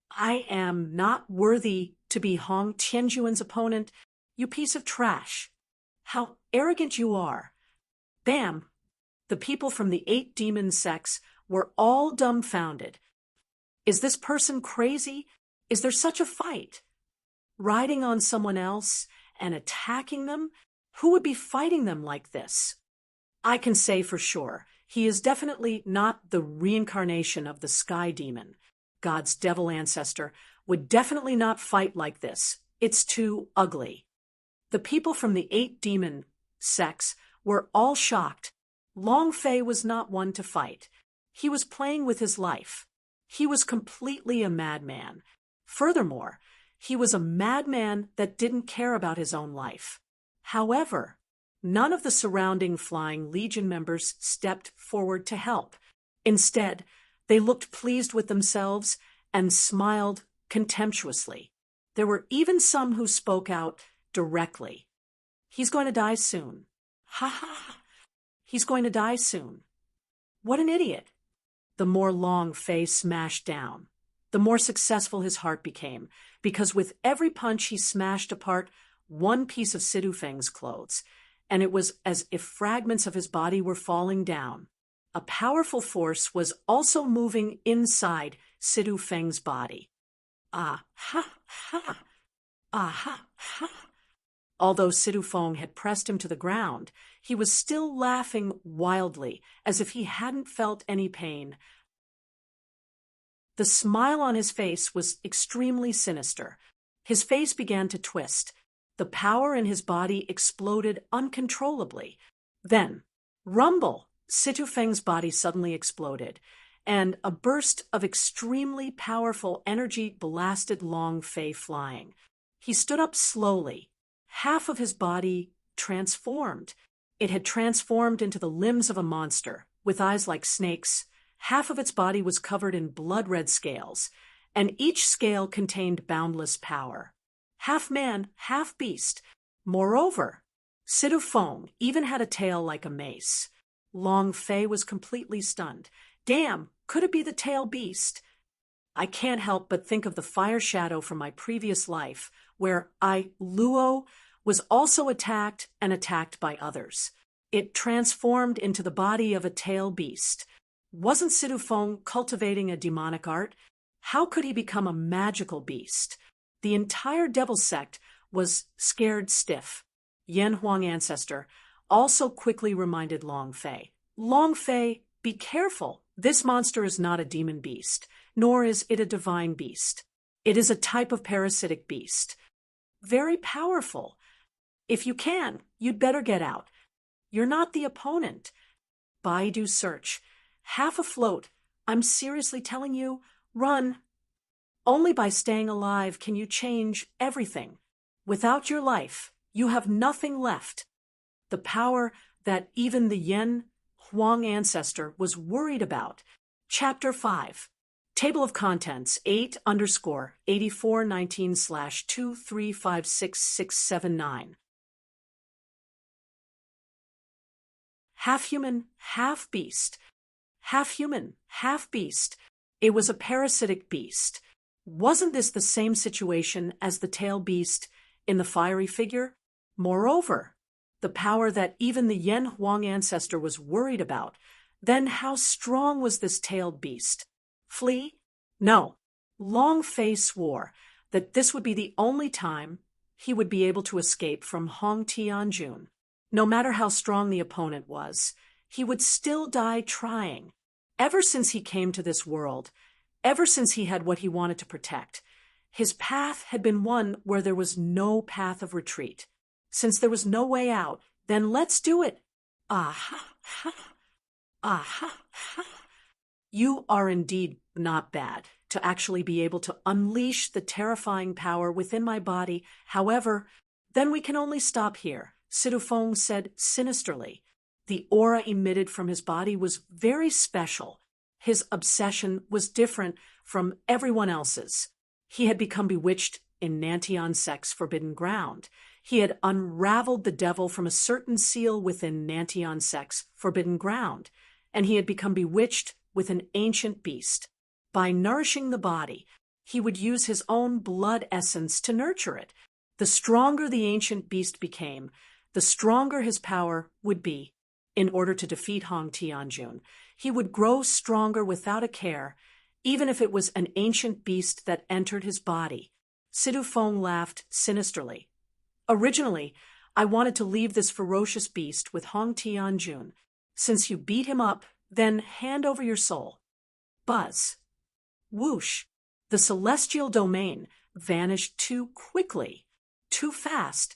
I am not worthy to be Hong Tianjuan's opponent, you piece of trash. How arrogant you are. Bam! The people from the 8 demon sects were all dumbfounded. Is this person crazy? Is there such a fight? Riding on someone else and attacking them? Who would be fighting them like this? I can say for sure, he is definitely not the reincarnation of the sky demon. God's devil ancestor would definitely not fight like this. It's too ugly. The people from the 8 demon sects were all shocked. Long Fei was not one to fight. He was playing with his life. He was completely a madman. Furthermore, he was a madman that didn't care about his own life. However, none of the surrounding Flying Legion members stepped forward to help. Instead, they looked pleased with themselves and smiled contemptuously. There were even some who spoke out directly. He's going to die soon. Ha ha! He's going to die soon. What an idiot! The more Long Fei smashed down, the more successful his heart became, because with every punch he smashed apart one piece of Sidu Feng's clothes, and it was as if fragments of his body were falling down. A powerful force was also moving inside Sidu Feng's body. Ah ha ha! Ah ha ha! Although Sidu Feng had pressed him to the ground, he was still laughing wildly, as if he hadn't felt any pain. The smile on his face was extremely sinister. His face began to twist. The power in his body exploded uncontrollably. Then, rumble! Sidu Feng's body suddenly exploded, and a burst of extremely powerful energy blasted Long Fei flying. He stood up slowly. Half of his body transformed. It had transformed into the limbs of a monster, with eyes like snakes. Half of its body was covered in blood-red scales, and each scale contained boundless power. Half man, half beast. Moreover, Sidu Feng even had a tail like a mace. Long Fei was completely stunned. Damn, could it be the tail beast? I can't help but think of the fire shadow from my previous life, where I, Luo, was also attacked and attacked by others. It transformed into the body of a tail beast. Wasn't Sidu Feng cultivating a demonic art? How could he become a magical beast? The entire devil sect was scared stiff. Yan Huang ancestor also quickly reminded Long Fei. Long Fei, be careful. This monster is not a demon beast, nor is it a divine beast. It is a type of parasitic beast. Very powerful. If you can, you'd better get out. You're not the opponent. Baidu search. Half afloat. I'm seriously telling you, run. Only by staying alive can you change everything. Without your life, you have nothing left. The power that even the Yen Huang ancestor was worried about. Chapter 5. Table of Contents 8_8419/2356679. Half human, half beast. Half human, half beast. It was a parasitic beast. Wasn't this the same situation as the tail beast in the fiery figure? Moreover, the power that even the Yen Huang ancestor was worried about, then how strong was this tailed beast? Flee? No. Long Fei swore that this would be the only time he would be able to escape from Hong Tianjun. No matter how strong the opponent was, he would still die trying. Ever since he came to this world, ever since he had what he wanted to protect, his path had been one where there was no path of retreat. Since there was no way out, then let's do it. Aha, ha, aha, ha. You are indeed not bad to actually be able to unleash the terrifying power within my body. However, then we can only stop here, Sidufeng said sinisterly. The aura emitted from his body was very special. His obsession was different from everyone else's. He had become bewitched in Nantian Sect's forbidden ground. He had unraveled the devil from a certain seal within Nantian Sect's forbidden ground, and he had become bewitched with an ancient beast. By nourishing the body, he would use his own blood essence to nurture it. The stronger the ancient beast became, the stronger his power would be. In order to defeat Hong Tianjun, he would grow stronger without a care, even if it was an ancient beast that entered his body. Sidufeng laughed sinisterly. Originally, I wanted to leave this ferocious beast with Hong Tianjun. Since you beat him up, then hand over your soul. Buzz. Whoosh. The celestial domain vanished too quickly, too fast.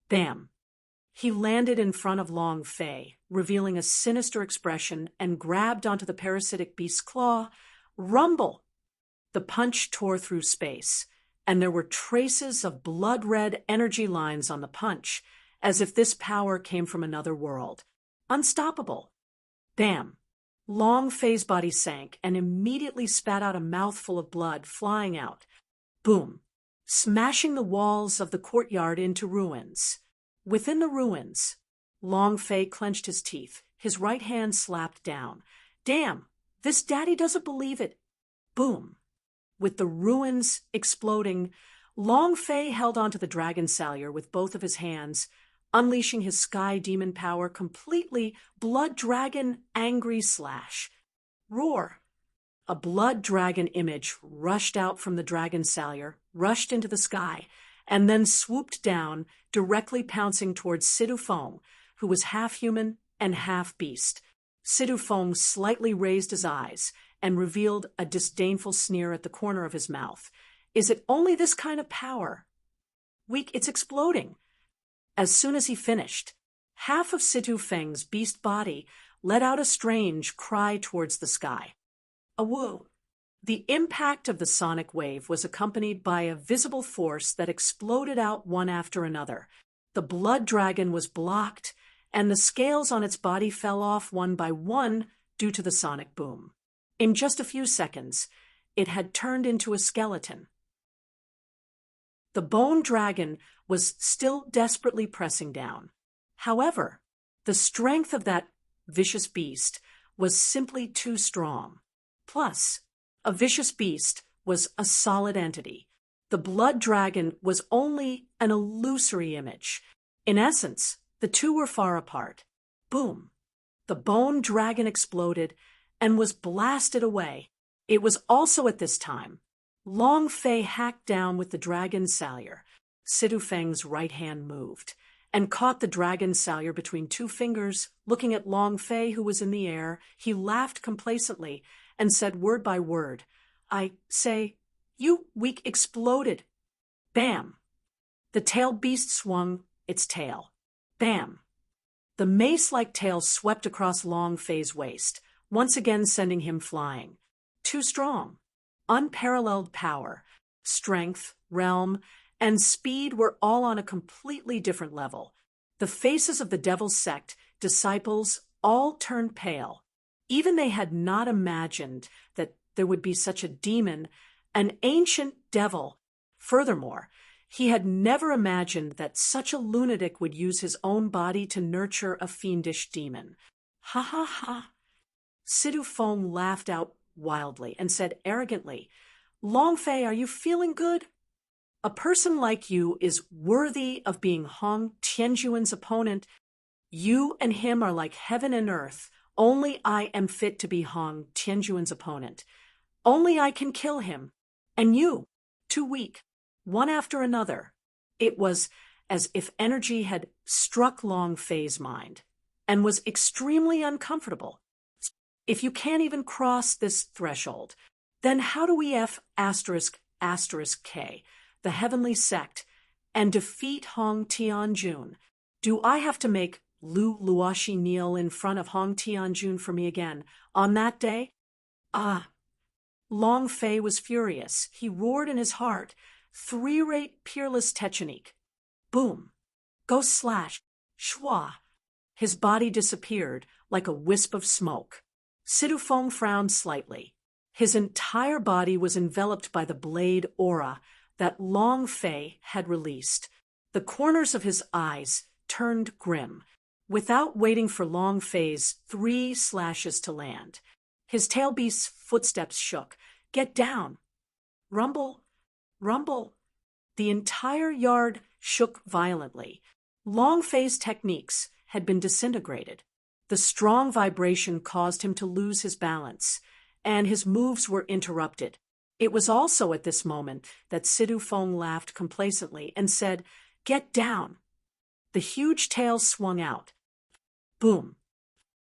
Bam. He landed in front of Long Fei, revealing a sinister expression, and grabbed onto the parasitic beast's claw. Rumble! The punch tore through space, and there were traces of blood-red energy lines on the punch, as if this power came from another world. Unstoppable. Bam! Long Fei's body sank and immediately spat out a mouthful of blood, flying out. Boom! Smashing the walls of the courtyard into ruins. Within the ruins, Long Fei clenched his teeth. His right hand slapped down. Damn! This daddy doesn't believe it. Boom! With the ruins exploding, Long Fei held onto the dragon salyer with both of his hands, unleashing his sky demon power completely. Blood dragon angry slash. Roar! A blood dragon image rushed out from the dragon salyer, rushed into the sky, and then swooped down, directly pouncing towards Sidufeng, who was half human and half beast. Sidufeng slightly raised his eyes and revealed a disdainful sneer at the corner of his mouth. Is it only this kind of power? Weak, it's exploding. As soon as he finished, half of Sidufeng's beast body let out a strange cry towards the sky. A woo. The impact of the sonic wave was accompanied by a visible force that exploded out one after another. The blood dragon was blocked, and the scales on its body fell off one by one due to the sonic boom. In just a few seconds, it had turned into a skeleton. The bone dragon was still desperately pressing down. However, the strength of that vicious beast was simply too strong. Plus, a vicious beast was a solid entity. The blood dragon was only an illusory image. In essence, the two were far apart. Boom! The bone dragon exploded and was blasted away. It was also at this time Long Fei hacked down with the dragon salyer. Sidufeng's right hand moved and caught the dragon salyer between two fingers. Looking at Long Fei, who was in the air, he laughed complacently and said word by word, I say, you weak exploded. Bam! The tail beast swung its tail. Bam! The mace-like tail swept across Long Fei's waist, once again sending him flying. Too strong. unparalleled power, strength, realm, and speed were all on a completely different level. The faces of the devil's sect disciples all turned pale. Even they had not imagined that there would be such a demon, an ancient devil. Furthermore, he had never imagined that such a lunatic would use his own body to nurture a fiendish demon. Ha ha ha. Sidu Feng laughed out wildly and said arrogantly, "Long Fei, are you feeling good? A person like you is worthy of being Hong Tianjuan's opponent. You and him are like heaven and earth. Only I am fit to be Hong Tianjuan's opponent. Only I can kill him. And you, too weak, one after another." It was as if energy had struck Long Fei's mind and was extremely uncomfortable. If you can't even cross this threshold, then how do we F***K, the heavenly sect, and defeat Hong Tianjun? Do I have to make Lu Luoxi kneel in front of Hong Tianjun for me again on that day? Ah! Long Fei was furious. He roared in his heart, "Three-rate peerless technique. Boom. Go slash. Shwa." His body disappeared like a wisp of smoke. Sidu Feng frowned slightly. His entire body was enveloped by the blade aura that Long Fei had released. The corners of his eyes turned grim. Without waiting for Long Fei's 3 slashes to land, his tail beast's footsteps shook. "Get down!" Rumble, rumble. The entire yard shook violently. Long Fei's techniques had been disintegrated. The strong vibration caused him to lose his balance, and his moves were interrupted. It was also at this moment that Sidu Feng laughed complacently and said, "Get down." The huge tail swung out. Boom.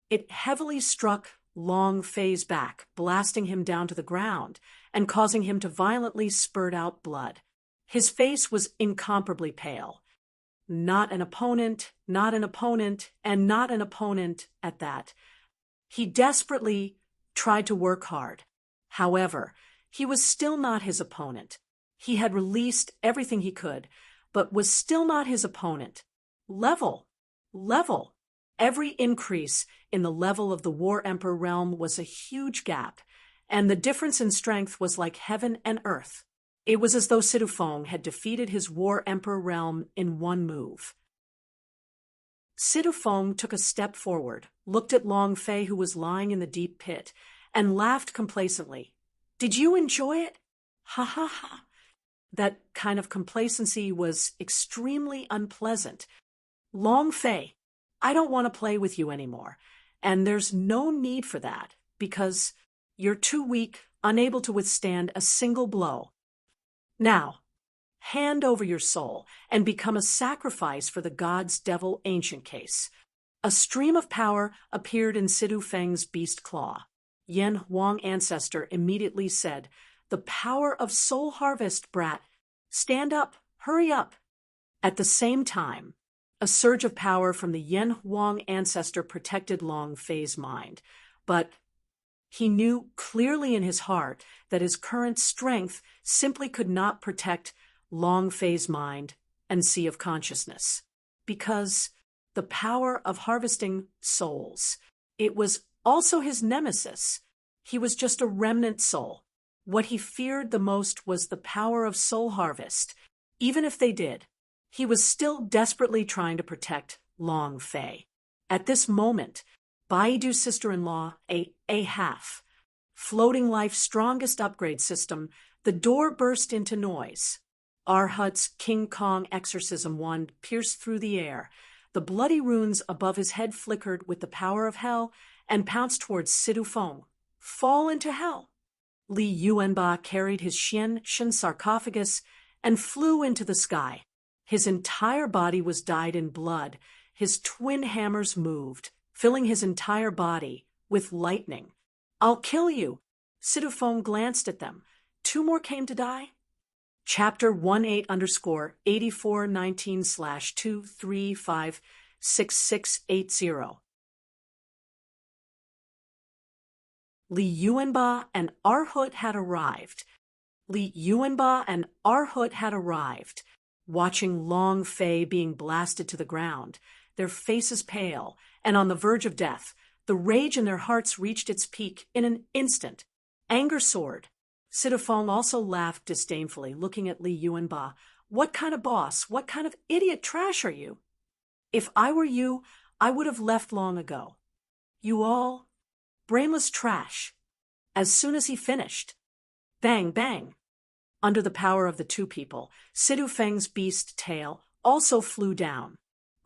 It heavily struck Long Fei's back, blasting him down to the ground and causing him to violently spurt out blood. His face was incomparably pale. Not an opponent, not an opponent, and not an opponent at that. He desperately tried to work hard. However, he was still not his opponent. He had released everything he could, but was still not his opponent. Level. Every increase in the level of the War Emperor realm was a huge gap, and the difference in strength was like heaven and earth. It was as though Sidu Feng had defeated his War Emperor realm in one move. Sidu Feng took a step forward, looked at Long Fei, who was lying in the deep pit, and laughed complacently. "Did you enjoy it? Ha ha ha." That kind of complacency was extremely unpleasant. "Long Fei, I don't want to play with you anymore, and there's no need for that, because you're too weak, unable to withstand a single blow. Now, hand over your soul and become a sacrifice for the god's devil ancient case." A stream of power appeared in Sidu Feng's beast claw. Yan Huang ancestor immediately said, "The power of soul harvest, brat. Stand up, hurry up." At the same time, a surge of power from the Yan Huang ancestor protected Long Fei's mind, but he knew clearly in his heart that his current strength simply could not protect Long Fei's mind and sea of consciousness, because the power of harvesting souls, it was also his nemesis. He was just a remnant soul. What he feared the most was the power of soul harvest. Even if they did, he was still desperately trying to protect Long Fei. At this moment, Baidu's sister-in-law, a half, floating life's strongest upgrade system, the door burst into noise. Arhut's King Kong exorcism wand pierced through the air. The bloody runes above his head flickered with the power of hell and pounced towards Sidu Feng. "Fall into hell." Li Yuanba carried his Shen sarcophagus and flew into the sky. His entire body was dyed in blood. His twin hammers moved, filling his entire body with lightning. "I'll kill you." Sidu Feng glanced at them. 2 more came to die. Chapter 18_8419/2356680. Li Yuanba and Arhut had arrived. Li Yuanba and Arhut had arrived, watching Long Fei being blasted to the ground, their faces pale and on the verge of death. The rage in their hearts reached its peak in an instant. Anger soared. Sidafong also laughed disdainfully, looking at Li Yuanba. What kind of boss, what kind of idiot trash are you? If I were you, I would have left long ago. You all, brainless trash. As soon as he finished, bang, bang. Under the power of the two people, Sidu Feng's beast tail also flew down.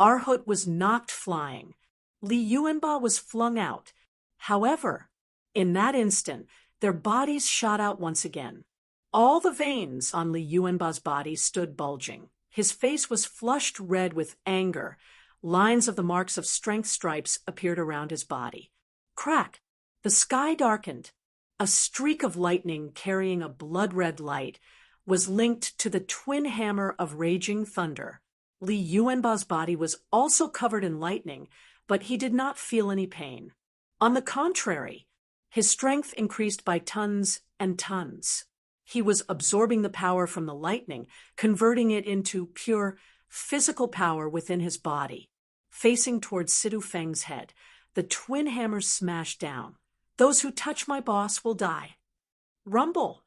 Arhut was knocked flying. Li Yuanba was flung out. However, in that instant, their bodies shot out once again. All the veins on Li Yuanba's body stood bulging. His face was flushed red with anger. Lines of the marks of strength stripes appeared around his body. Crack! The sky darkened. A streak of lightning carrying a blood-red light was linked to the twin hammer of raging thunder. Li Yuanba's body was also covered in lightning, but he did not feel any pain. On the contrary, his strength increased by tons and tons. He was absorbing the power from the lightning, converting it into pure physical power within his body. Facing towards Sidu Feng's head, the twin hammers smashed down. Those who touch my boss will die. Rumble!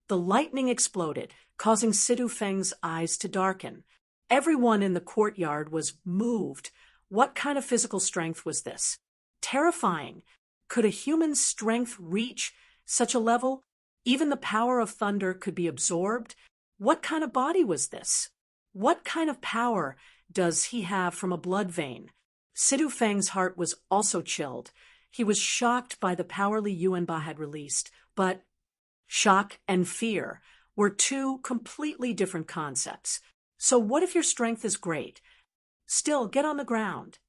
The lightning exploded, causing Sidu Feng's eyes to darken. Everyone in the courtyard was moved. What kind of physical strength was this? Terrifying. Could a human's strength reach such a level? Even the power of thunder could be absorbed? What kind of body was this? What kind of power does he have from a blood vein? Sidu Feng's heart was also chilled. He was shocked by the power Li Yuanba had released, but shock and fear were two completely different concepts. So what if your strength is great? Still, get on the ground.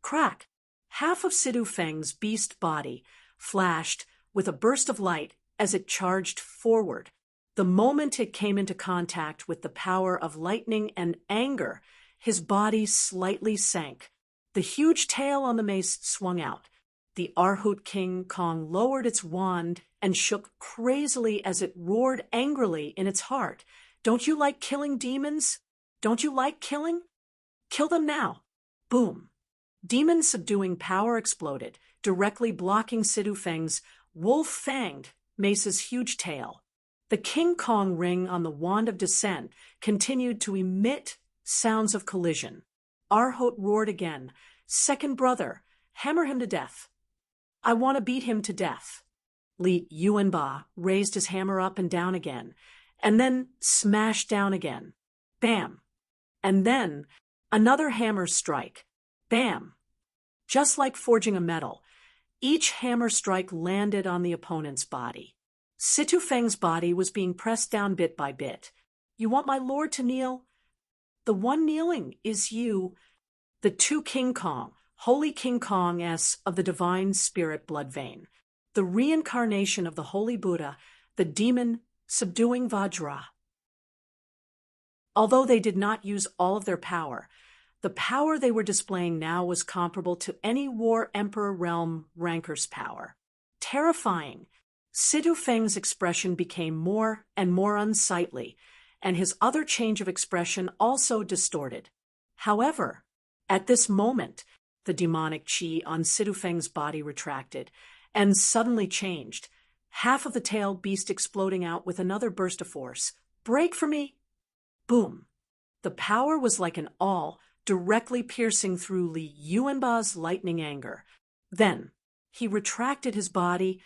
Crack! Half of Sidu Feng's beast body flashed with a burst of light as it charged forward. The moment it came into contact with the power of lightning and anger, his body slightly sank. The huge tail on the mace swung out. The Arhut King Kong lowered its wand and shook crazily as it roared angrily in its heart. Don't you like killing demons? Don't you like killing? Kill them now. Boom. Demon subduing power exploded, directly blocking Sidu Feng's wolf-fanged mace's huge tail. The King Kong ring on the wand of descent continued to emit sounds of collision. Arhut roared again. Second brother, hammer him to death. I want to beat him to death. Li Yuanba raised his hammer up and down again, and then smashed down again. Bam! And then another hammer strike. Bam! Just like forging a metal, each hammer strike landed on the opponent's body. Situ Feng's body was being pressed down bit by bit. You want my lord to kneel? The one kneeling is you. The two King Kong, Holy King Kong S of the divine spirit blood vein, the reincarnation of the Holy Buddha, the demon subduing Vajra. Although they did not use all of their power, the power they were displaying now was comparable to any War Emperor realm ranker's power. Terrifying. Sidu Feng's expression became more and more unsightly, and his other change of expression also distorted. However, at this moment, the demonic chi on Sidu Feng's body retracted and suddenly changed, half of the tail beast exploding out with another burst of force. Break for me! Boom! The power was like an awl, directly piercing through Li Yuanba's lightning anger. Then, he retracted his body,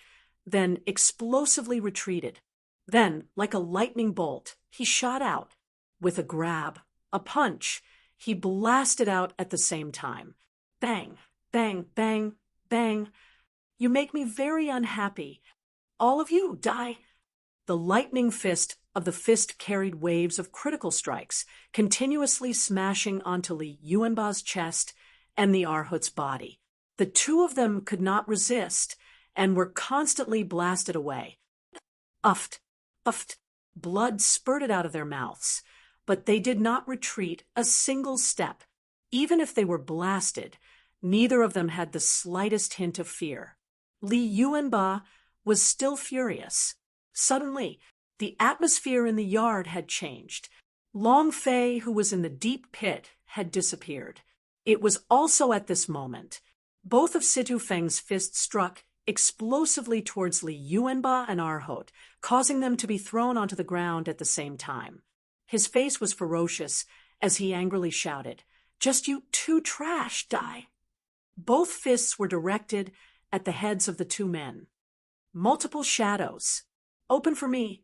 then explosively retreated. Then, like a lightning bolt, he shot out. With a grab, a punch, he blasted out at the same time. Bang, bang, bang, bang. You make me very unhappy. All of you die. The lightning fist of the fist carried waves of critical strikes, continuously smashing onto Li Yuanba's chest and the Arhut's body. The two of them could not resist and were constantly blasted away. Uffed, uffed, blood spurted out of their mouths, but they did not retreat a single step. Even if they were blasted, neither of them had the slightest hint of fear. Li Yuanba was still furious. Suddenly, the atmosphere in the yard had changed. Long Fei, who was in the deep pit, had disappeared. It was also at this moment. Both of Situ Feng's fists struck explosively towards Li Yuanba and Arhot, causing them to be thrown onto the ground at the same time. His face was ferocious as he angrily shouted, "Just you two trash, die!" Both fists were directed at the heads of the two men. Multiple shadows. "Open for me."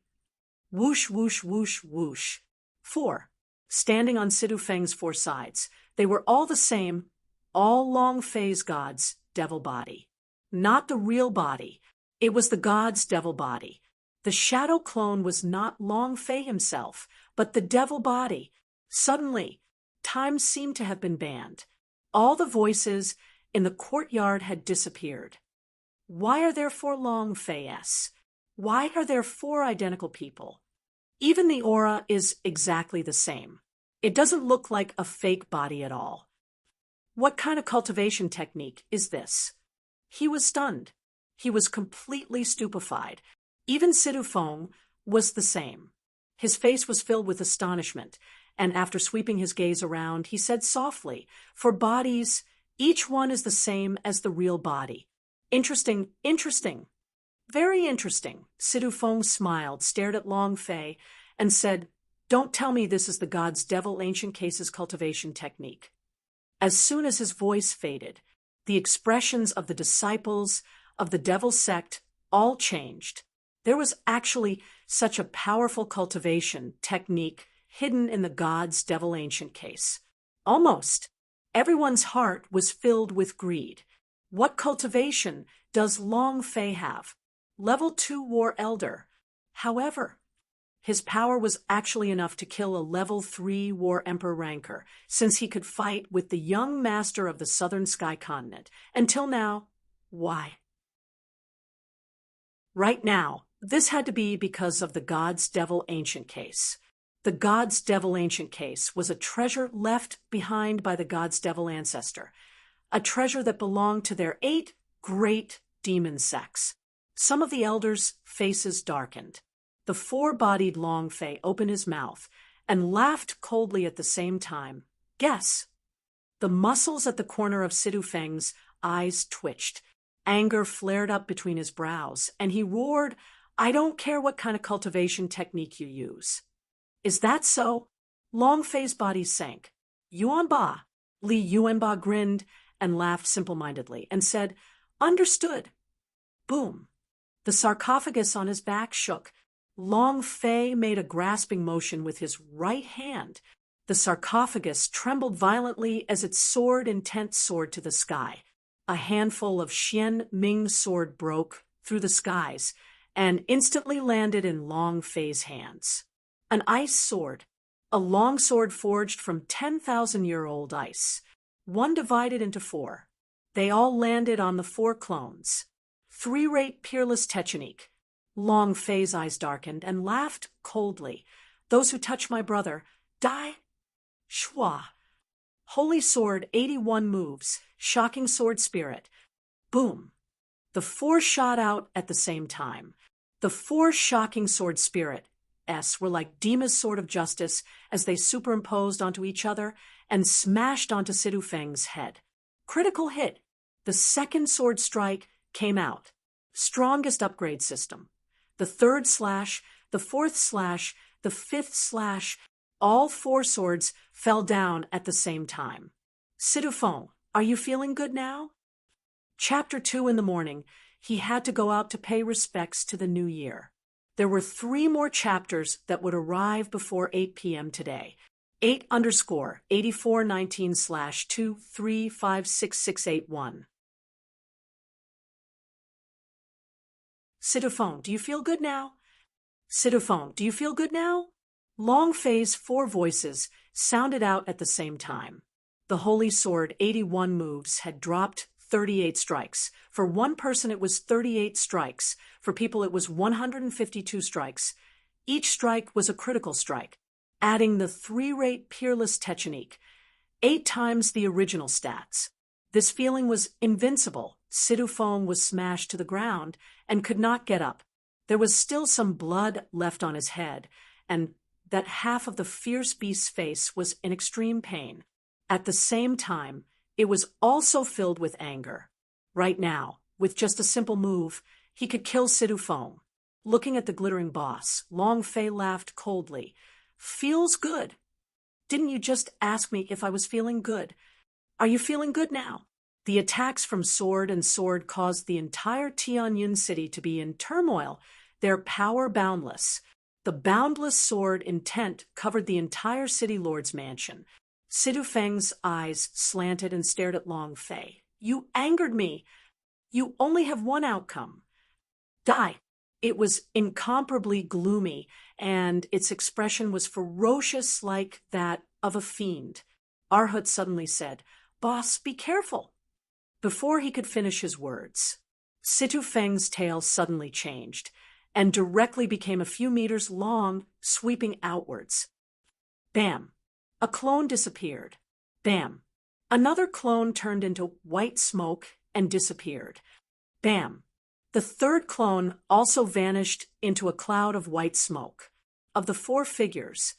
Whoosh, whoosh, whoosh, whoosh. 4. Standing on Situ Feng's 4 sides. They were all the same, all Long Fei's god's devil body. Not the real body. It was the god's devil body. The shadow clone was not Long Fei himself, but the devil body. Suddenly, time seemed to have been banned. All the voices in the courtyard had disappeared. Why are there 4 Long Fei's? Why are there 4 identical people? Even the aura is exactly the same. It doesn't look like a fake body at all. What kind of cultivation technique is this? He was stunned. He was completely stupefied. Even Situ Feng was the same. His face was filled with astonishment, and after sweeping his gaze around, he said softly, "For bodies, each one is the same as the real body." Interesting, interesting. Very interesting. Situ Feng smiled, stared at Long Fei, and said, "Don't tell me this is the god's devil ancient cases cultivation technique." As soon as his voice faded, the expressions of the disciples of the devil sect all changed. There was actually such a powerful cultivation technique hidden in the god's devil ancient case. Almost everyone's heart was filled with greed. What cultivation does Long Fei have? Level 2 War Elder. However, his power was actually enough to kill a level 3 War Emperor ranker, since he could fight with the young master of the Southern Sky Continent. Until now, why? Right now, this had to be because of the God's Devil Ancient case. The God's Devil Ancient case was a treasure left behind by the God's Devil ancestor, a treasure that belonged to their 8 great demon sects. Some of the elders' faces darkened. The 4-bodied Long Fei opened his mouth and laughed coldly at the same time. Guess. The muscles at the corner of Situ Feng's eyes twitched. Anger flared up between his brows, and he roared, "I don't care what kind of cultivation technique you use." "Is that so?" Long Fei's body sank. "Yuanba." Li Yuanba grinned and laughed simple-mindedly and said, "Understood." Boom. The sarcophagus on his back shook. Long Fei made a grasping motion with his right hand. The sarcophagus trembled violently as its intent soared to the sky. A handful of Xian Ming sword broke through the skies and instantly landed in Long Fei's hands. An ice sword, a long sword forged from 10,000-year-old ice. One divided into 4. They all landed on the 4 clones. 3-rate peerless technique. Long Fei's eyes darkened and laughed coldly. "Those who touch my brother, die." Shwa. Holy Sword 81 moves. Shocking Sword Spirit. Boom. The 4 shot out at the same time. The 4 Shocking Sword Spirit were like Dima's Sword of Justice as they superimposed onto each other and smashed onto Situ Feng's head. Critical hit. The 2nd sword strike came out. Strongest upgrade system. The 3rd slash, the 4th slash, the 5th slash, all 4 swords fell down at the same time. Situ Feng, are you feeling good now? Chapter 2 in the morning, he had to go out to pay respects to the new year. There were 3 more chapters that would arrive before 8 p.m. today. 8_8419/2356681. Situ Feng, do you feel good now? Situ Feng, do you feel good now? Long Fei's 4 voices sounded out at the same time. The Holy Sword 81 moves had dropped 38 strikes. For one person it was 38 strikes. For people it was 152 strikes. Each strike was a critical strike, adding the 3-rate peerless technique, 8 times the original stats. This feeling was invincible, Sidu Feng was smashed to the ground and could not get up. There was still some blood left on his head, and that half of the fierce beast's face was in extreme pain. At the same time, it was also filled with anger. Right now, with just a simple move, he could kill Sidu Feng. Looking at the glittering boss, Long Fei laughed coldly. "Feels good. Didn't you just ask me if I was feeling good? Are you feeling good now?" The attacks from sword and sword caused the entire Tianyun city to be in turmoil, their power boundless. The boundless sword intent covered the entire city lord's mansion. Sidu Feng's eyes slanted and stared at Long Fei. "You angered me. You only have one outcome. Die." It was incomparably gloomy, and its expression was ferocious like that of a fiend. Arhut suddenly said, "Boss, be careful." Before he could finish his words, Situ Feng's tail suddenly changed and directly became a few meters long, sweeping outwards. Bam! A clone disappeared. Bam! Another clone turned into white smoke and disappeared. Bam! The third clone also vanished into a cloud of white smoke. Of the four figures,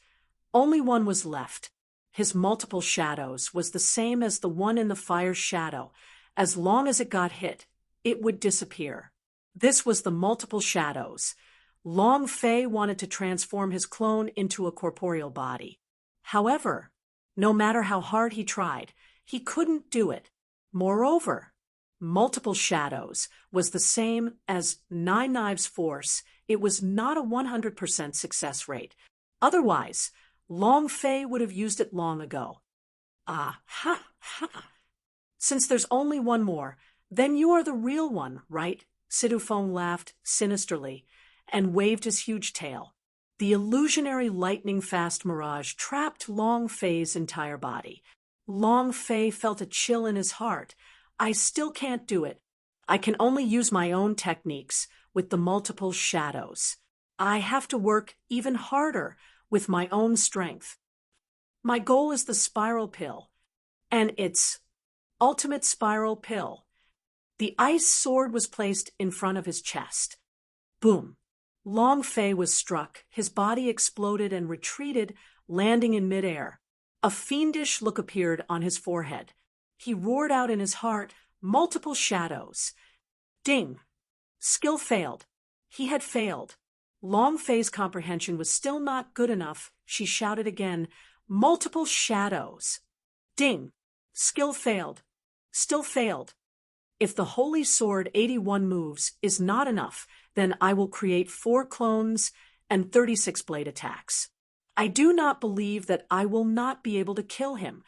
only one was left. His multiple shadows was the same as the one in the fire's shadow. As long as it got hit, it would disappear. This was the multiple shadows. Long Fei wanted to transform his clone into a corporeal body. However, no matter how hard he tried, he couldn't do it. Moreover, multiple shadows was the same as Nine Knives Force. It was not a 100% success rate. Otherwise, Long Fei would have used it long ago. Ah, ha, ha. Since there's only one more, then you are the real one, right? Sidu Feng laughed sinisterly and waved his huge tail. The illusionary lightning-fast mirage trapped Long Fei's entire body. Long Fei felt a chill in his heart. "I still can't do it. I can only use my own techniques with the multiple shadows. I have to work even harder with my own strength. My goal is the spiral pill, and it's ultimate spiral pill." The ice sword was placed in front of his chest. Boom! Long Fei was struck. His body exploded and retreated, landing in midair. A fiendish look appeared on his forehead. He roared out in his heart, "Multiple shadows." Ding! Skill failed. He had failed. Long Fei's comprehension was still not good enough. She shouted again, "Multiple shadows." Ding! Skill failed. Still failed. If the Holy Sword 81 moves is not enough, then I will create 4 clones and 36 blade attacks. I do not believe that I will not be able to kill him.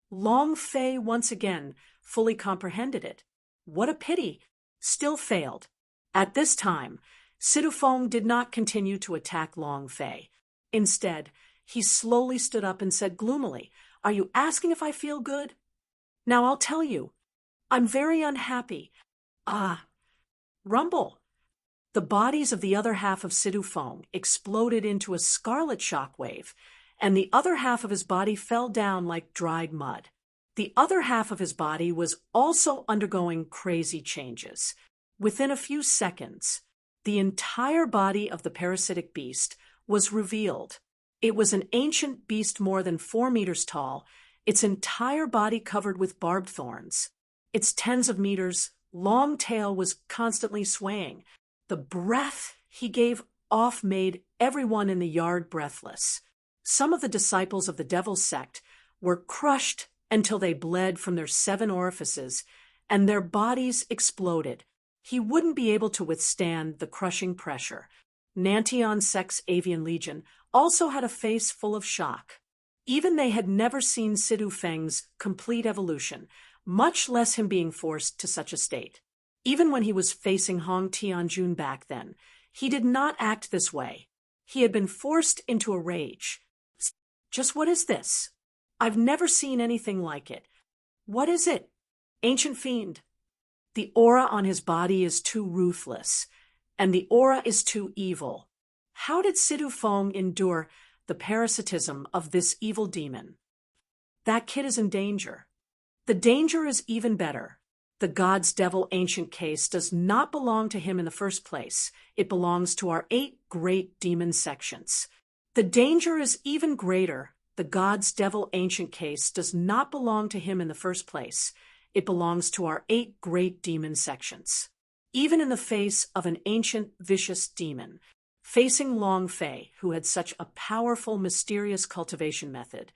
Long Fei once again fully comprehended it. What a pity! Still failed. At this time, Sidu Feng did not continue to attack Long Fei. Instead, he slowly stood up and said gloomily, "Are you asking if I feel good? Now I'll tell you. I'm very unhappy. Ah." Rumble! The bodies of the other half of Sidu Feng exploded into a scarlet shockwave, and the other half of his body fell down like dried mud. The other half of his body was also undergoing crazy changes. Within a few seconds, the entire body of the parasitic beast was revealed. It was an ancient beast more than 4 meters tall, its entire body covered with barbed thorns. Its tens of meters long tail was constantly swaying. The breath he gave off made everyone in the yard breathless. Some of the disciples of the devil's sect were crushed until they bled from their 7 orifices, and their bodies exploded. He wouldn't be able to withstand the crushing pressure. Nantion sect's Avian Legion also had a face full of shock. Even they had never seen Sidu Feng's complete evolution, much less him being forced to such a state. Even when he was facing Hong Tianjun back then, he did not act this way. He had been forced into a rage. Just what is this? I've never seen anything like it. What is it? Ancient fiend. The aura on his body is too ruthless, and the aura is too evil. How did Sidu Feng endure the parasitism of this evil demon? That kid is in danger. The danger is even better. The God's Devil ancient case does not belong to him in the first place. It belongs to our 8 great demon sections. The danger is even greater. The God's Devil ancient case does not belong to him in the first place. It belongs to our 8 great demon sections. Even in the face of an ancient, vicious demon, facing Long Fei, who had such a powerful, mysterious cultivation method,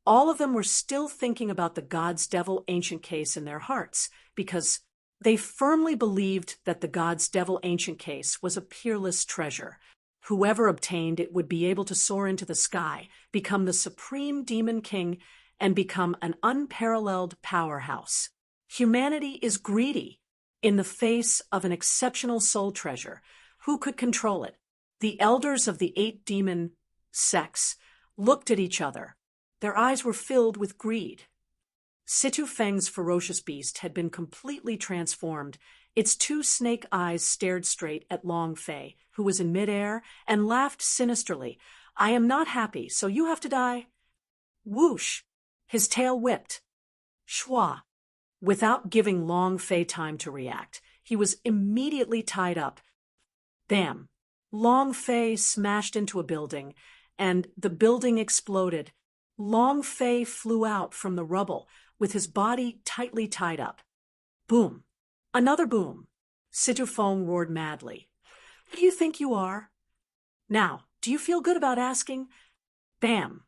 all of them were still thinking about the God's Devil ancient case in their hearts, because they firmly believed that the God's Devil ancient case was a peerless treasure. Whoever obtained it would be able to soar into the sky, become the supreme demon king, and become an unparalleled powerhouse. Humanity is greedy. In the face of an exceptional soul treasure, who could control it? The elders of the 8 demon sects looked at each other. Their eyes were filled with greed. Situ Feng's ferocious beast had been completely transformed. Its 2 snake eyes stared straight at Long Fei, who was in midair, and laughed sinisterly. "I am not happy, so you have to die." Whoosh! His tail whipped. Schwa! Without giving Long Fei time to react, he was immediately tied up. Bam! Long Fei smashed into a building, and the building exploded. Long Fei flew out from the rubble with his body tightly tied up. Boom! Another boom! Situ Feng roared madly. "Who do you think you are? Now, do you feel good about asking?" Bam!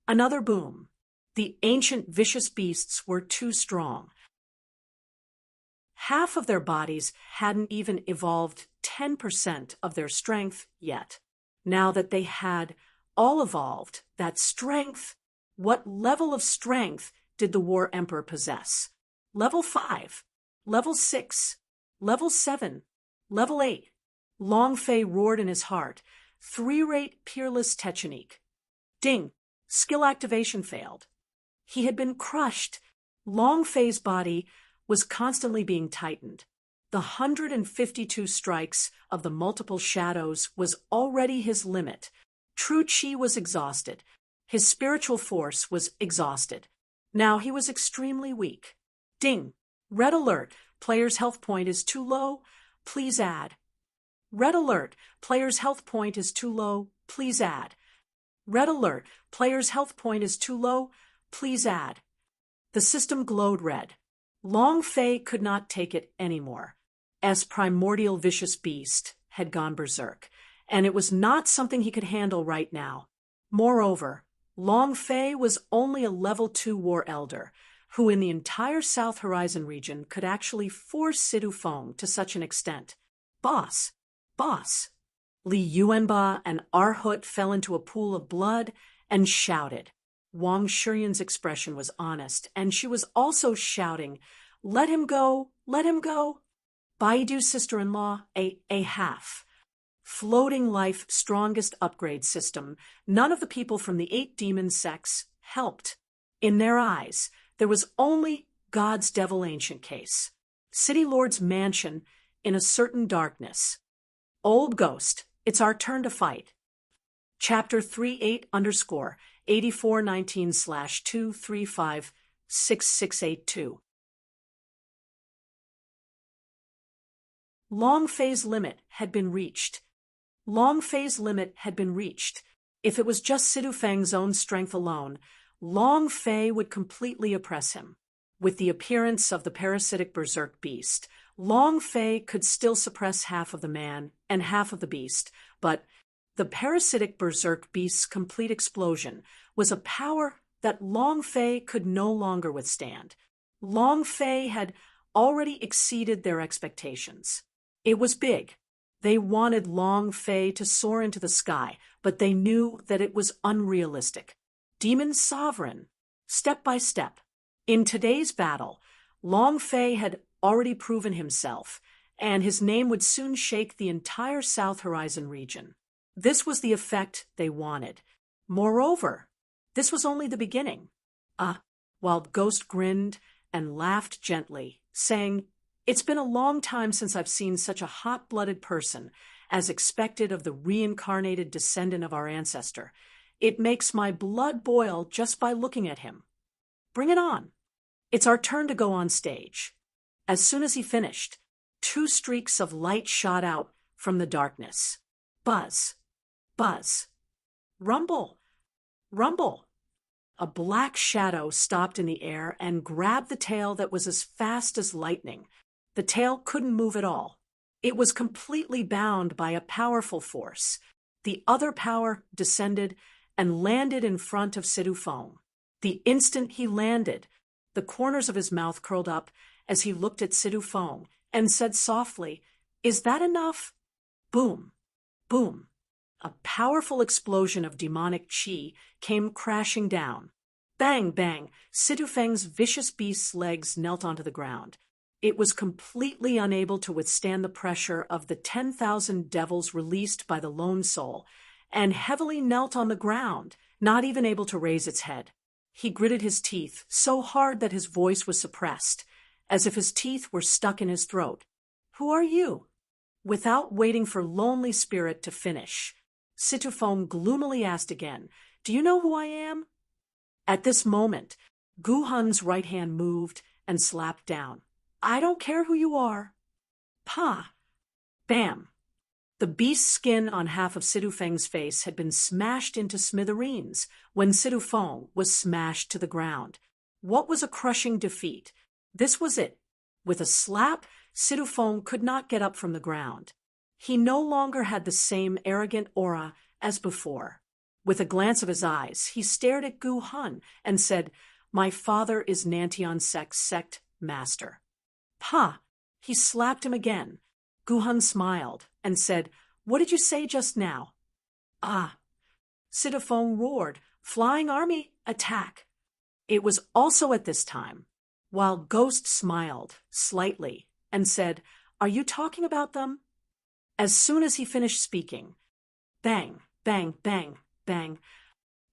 Another boom. The ancient vicious beasts were too strong. Half of their bodies hadn't even evolved 10% of their strength yet. Now that they had all evolved, that strength, what level of strength did the War Emperor possess? Level 5, Level 6, Level 7, Level 8. Long Fei roared in his heart. 3-rate peerless technique. Ding! Skill activation failed. He had been crushed. Long Fei's body was constantly being tightened. The 152 strikes of the multiple shadows was already his limit. True Qi was exhausted. His spiritual force was exhausted. Now he was extremely weak. Ding! Red alert! Player's health point is too low. Please add. Red alert! Player's health point is too low. Please add. Red alert! Player's health point is too low. Please add. The system glowed red. Long Fei could not take it anymore. As primordial vicious beast had gone berserk, and it was not something he could handle right now. Moreover, Long Fei was only a level 2 war elder, who in the entire South Horizon region could actually force Situ Feng to such an extent. Boss! Li Yuanba and Arhut fell into a pool of blood and shouted. Wang Shiyan's expression was honest, and she was also shouting, "Let him go! Let him go!" Baidu's sister-in-law, a half. Floating life strongest upgrade system, none of the people from the 8 demon sects helped. In their eyes, there was only God's Devil ancient case. City Lord's mansion in a certain darkness. Old Ghost, it's our turn to fight. Chapter 38_8419/2356682. Long Fei's limit had been reached. Long Fei's limit had been reached. If it was just Situ Feng's own strength alone, Long Fei would completely oppress him. With the appearance of the parasitic berserk beast, Long Fei could still suppress half of the man and half of the beast, but the parasitic berserk beast's complete explosion was a power that Long Fei could no longer withstand. Long Fei had already exceeded their expectations. It was big. They wanted Long Fei to soar into the sky, but they knew that it was unrealistic. Demon sovereign, step by step. In today's battle, Long Fei had already proven himself, and his name would soon shake the entire South Horizon region. This was the effect they wanted. Moreover, this was only the beginning. While Ghost grinned and laughed gently, saying, "It's been a long time since I've seen such a hot-blooded person, as expected of the reincarnated descendant of our ancestor. It makes my blood boil just by looking at him. Bring it on. It's our turn to go on stage." As soon as he finished, two streaks of light shot out from the darkness. Buzz, buzz, rumble, rumble. A black shadow stopped in the air and grabbed the tail that was as fast as lightning. The tail couldn't move at all. It was completely bound by a powerful force. The other power descended and landed in front of Sidufong. The instant he landed, the corners of his mouth curled up as he looked at Sidufong and said softly, "Is that enough?" Boom, boom. A powerful explosion of demonic chi came crashing down. Bang, bang, Sidufeng's vicious beast's legs knelt onto the ground. It was completely unable to withstand the pressure of the 10,000 devils released by the lone soul, and heavily knelt on the ground, not even able to raise its head. He gritted his teeth so hard that his voice was suppressed, as if his teeth were stuck in his throat. "Who are you?" Without waiting for Lonely Spirit to finish, Sidufong gloomily asked again, "Do you know who I am?" At this moment, Gu Hun's right hand moved and slapped down. "I don't care who you are." Pa! Bam! The beast's skin on half of Sidufeng's face had been smashed into smithereens when Sidufong was smashed to the ground. What was a crushing defeat? This was it. With a slap, Sidufong could not get up from the ground. He no longer had the same arrogant aura as before. With a glance of his eyes, he stared at Gu Hun and said, "My father is Nantion Sec's sect master." Pa! He slapped him again. Gu Hun smiled and said, "What did you say just now?" "Ah!" Sidufong roared, "Flying army, attack!" It was also at this time, while Ghost smiled slightly and said, "Are you talking about them?" As soon as he finished speaking, bang, bang, bang, bang,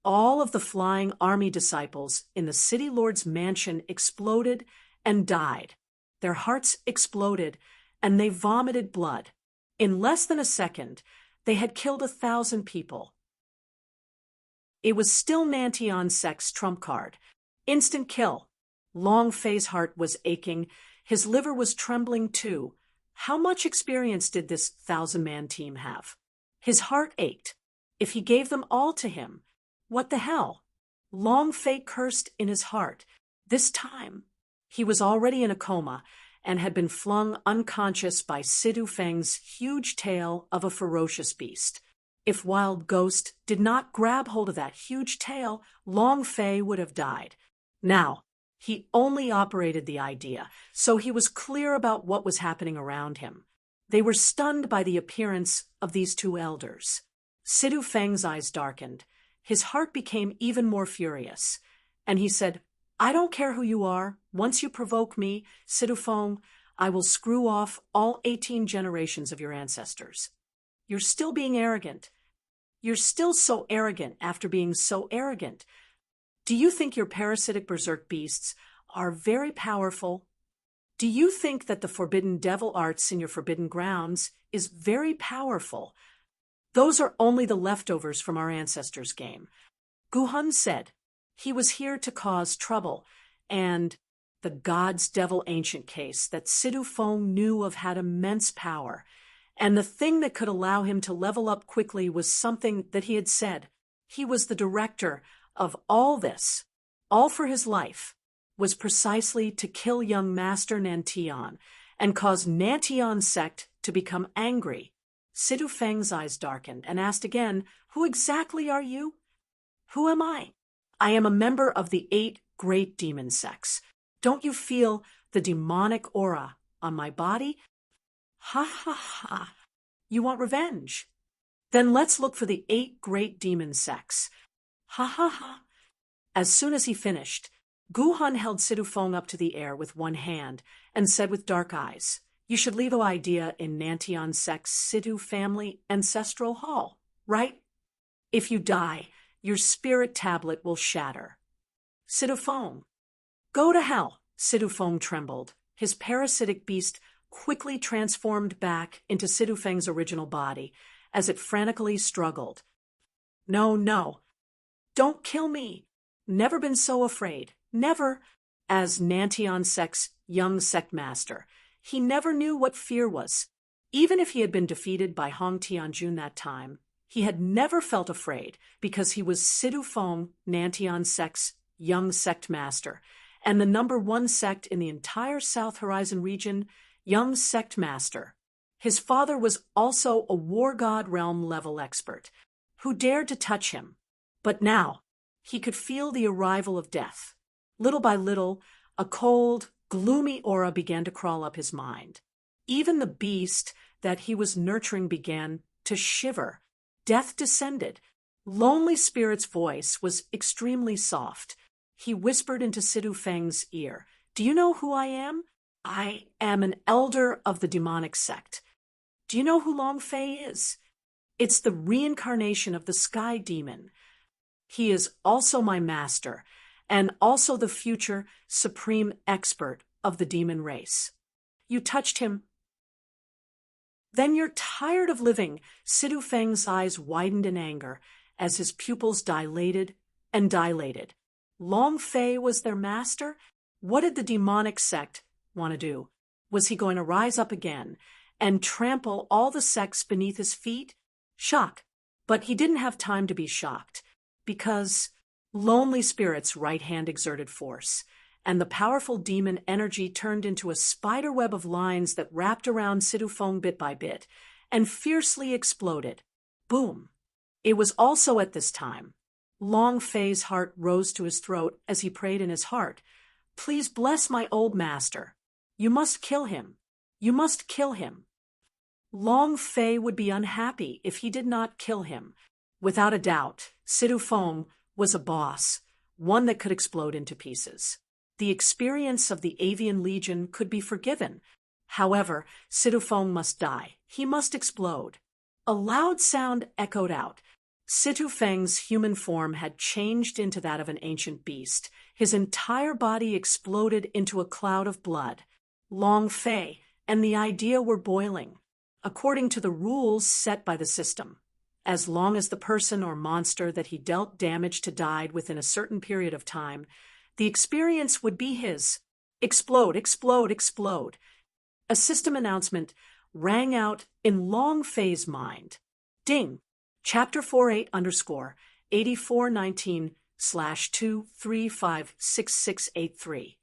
all of the flying army disciples in the city lord's mansion exploded and died. Their hearts exploded, and they vomited blood. In less than a second, they had killed 1,000 people. It was still Nantion Sec's trump card. Instant kill. Long Fei's heart was aching. His liver was trembling too. How much experience did this 1,000-man team have? His heart ached. If he gave them all to him, what the hell? Long Fei cursed in his heart. This time, he was already in a coma and had been flung unconscious by Sidufeng's huge tail of a ferocious beast. If Wild Ghost did not grab hold of that huge tail, Long Fei would have died. Now, he only operated the idea, so he was clear about what was happening around him. They were stunned by the appearance of these two elders. Sidufeng's eyes darkened. His heart became even more furious, and he said, "I don't care who you are. Once you provoke me, Sidufong, I will screw off all 18 generations of your ancestors. You're still being arrogant. You're still so arrogant after being so arrogant. Do you think your parasitic berserk beasts are very powerful? Do you think that the forbidden devil arts in your forbidden grounds is very powerful? Those are only the leftovers from our ancestors' game." Gu Hun said, "He was here to cause trouble, and the God's Devil Ancient case that Sidufong knew of had immense power, and the thing that could allow him to level up quickly was something that he had said. He was the director of all this, all for his life, was precisely to kill young Master Nantion and cause Nantion Sect to become angry." Sidufeng's eyes darkened and asked again, "Who exactly are you?" "Who am I? I am a member of the 8 great demon sects. Don't you feel the demonic aura on my body?" "Ha ha ha. You want revenge? Then let's look for the 8 great demon sects. Ha ha ha." As soon as he finished, Gu Hun held Sidufong up to the air with one hand and said with dark eyes, "You should leave the idea in Nantion Sec's Sidu family ancestral hall, right? If you die, your spirit tablet will shatter." "Sidufong." "Go to hell." Sidufong trembled. His parasitic beast quickly transformed back into Sidufeng's original body as it frantically struggled. "No, no. Don't kill me. Never been so afraid. Never." As Nantion Sec's young sect master. He never knew what fear was. Even if he had been defeated by Hong Tianjun that time, he had never felt afraid because he was Sidu Feng, Nantian sect's young sect master, and the #1 sect in the entire South Horizon region, young sect master. His father was also a war god realm level expert, who dared to touch him. But now, he could feel the arrival of death. Little by little, a cold, gloomy aura began to crawl up his mind. Even the beast that he was nurturing began to shiver. Death descended. Lonely Spirit's voice was extremely soft. He whispered into Sidu Feng's ear, "Do you know who I am? I am an elder of the demonic sect. Do you know who Long Fei is? It's the reincarnation of the sky demon. He is also my master, and also the future supreme expert of the demon race. You touched him. Then you're tired of living." Sidu Feng's eyes widened in anger as his pupils dilated and dilated. Long Fei was their master? What did the demonic sect want to do? Was he going to rise up again and trample all the sects beneath his feet? Shock. But he didn't have time to be shocked, because Lonely Spirit's right hand exerted force, and the powerful demon energy turned into a spider web of lines that wrapped around Sidu Feng bit by bit and fiercely exploded. Boom! It was also at this time Long Fei's heart rose to his throat as he prayed in his heart, "Please bless my old master. You must kill him. You must kill him." Long Fei would be unhappy if he did not kill him. Without a doubt, Sidu Feng was a boss, one that could explode into pieces. The experience of the Avian Legion could be forgiven. However, Sidu Feng must die. He must explode. A loud sound echoed out. Sidu Feng's human form had changed into that of an ancient beast. His entire body exploded into a cloud of blood. Long Fei and the idea were boiling. According to the rules set by the system, as long as the person or monster that he dealt damage to died within a certain period of time, the experience would be his. Explode, explode, explode. A system announcement rang out in Long Fei's mind. Ding! Chapter 48_8419/2356683.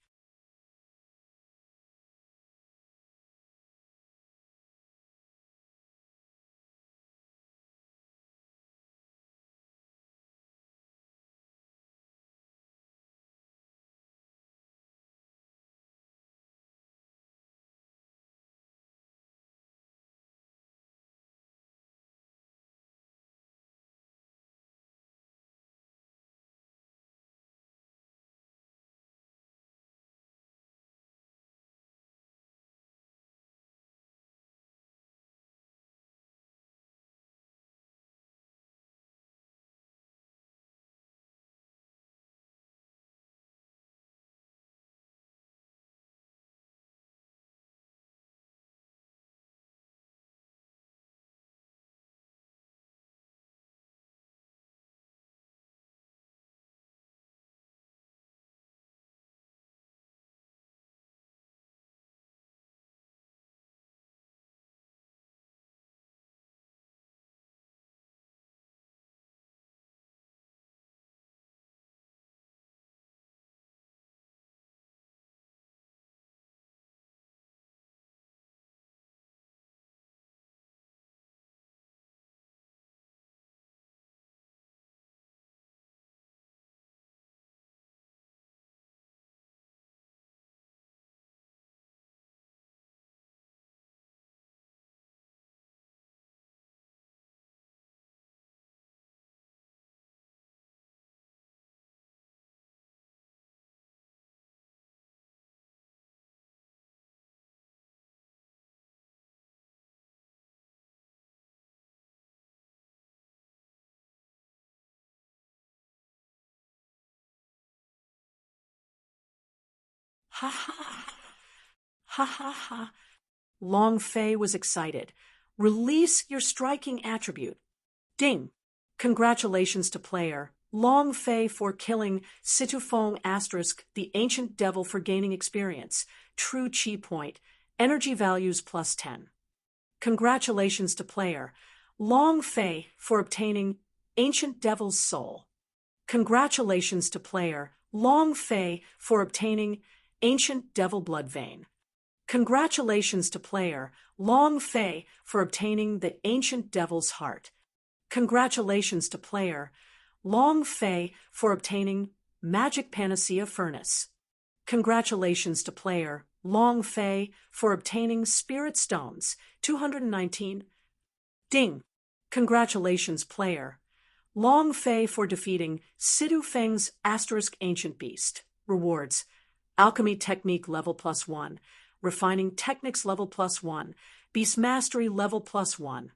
Ha ha ha! Ha ha ha! Long Fei was excited. Release your striking attribute. Ding! Congratulations to player Long Fei for killing Situfeng asterisk, the ancient devil for gaining experience. True chi point. Energy values plus 10. Congratulations to player Long Fei for obtaining ancient devil's soul. Congratulations to player Long Fei for obtaining ancient devil blood vein. Congratulations to player Long Fei for obtaining the ancient devil's heart. Congratulations to player Long Fei for obtaining magic panacea furnace. Congratulations to player Long Fei for obtaining spirit stones. 219. Ding. Congratulations player Long Fei for defeating Sidu Feng's asterisk ancient beast. Rewards. Alchemy technique level +1. Refining techniques level +1. Beast mastery level +1.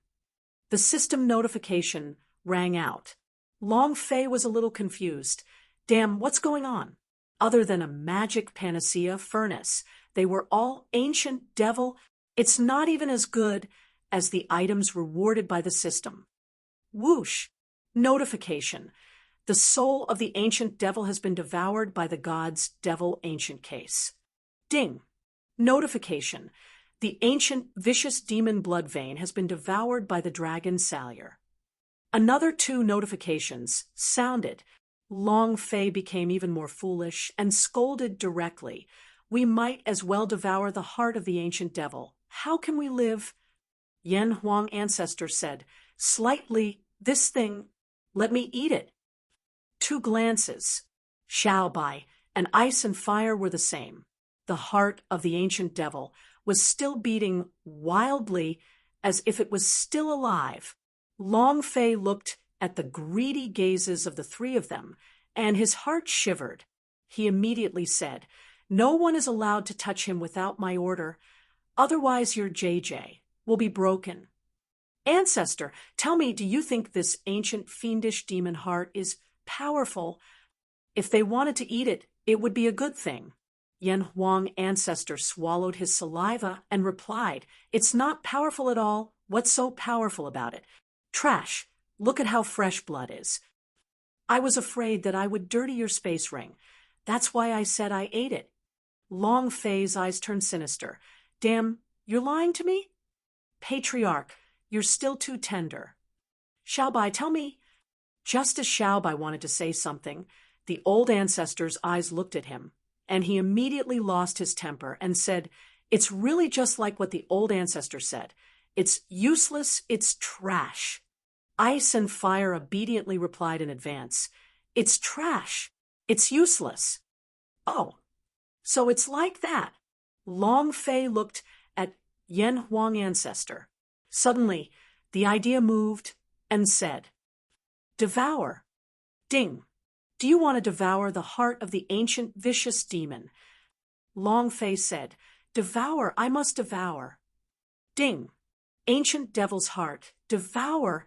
The system notification rang out. Long Fei was a little confused. Damn, what's going on? Other than a magic panacea furnace, they were all ancient devil. It's not even as good as the items rewarded by the system. Whoosh. Notification. The soul of the ancient devil has been devoured by the god's devil ancient case. Ding. Notification. The ancient vicious demon blood vein has been devoured by the dragon Salyer. Another 2 notifications sounded. Long Fei became even more foolish and scolded directly. We might as well devour the heart of the ancient devil. How can we live? Yen Huang ancestor said, slightly, this thing, let me eat it. 2 glances. Xiaobai and ice and fire were the same. The heart of the ancient devil was still beating wildly as if it was still alive. Long Fei looked at the greedy gazes of the 3 of them, and his heart shivered. He immediately said, no one is allowed to touch him without my order, otherwise your JJ will be broken. Ancestor, tell me, do you think this ancient fiendish demon heart is powerful? If they wanted to eat it, it would be a good thing. Yen Huang ancestor swallowed his saliva and replied, it's not powerful at all. What's so powerful about it? Trash. Look at how fresh blood is. I was afraid that I would dirty your space ring. That's why I said I ate it. Long Fei's eyes turned sinister. Damn, you're lying to me? Patriarch, you're still too tender. Xiaobai, tell me. Just as Xiaobai wanted to say something, the old ancestor's eyes looked at him, and he immediately lost his temper and said, it's really just like what the old ancestor said. It's useless, it's trash. Ice and fire obediently replied in advance. It's trash. It's useless. Oh, so it's like that. Long Fei looked at Yen Huang ancestor. Suddenly, the idea moved and said, devour. Ding. Do you want to devour the heart of the ancient vicious demon? Long Fei said, devour, I must devour. Ding. Ancient devil's heart, devour.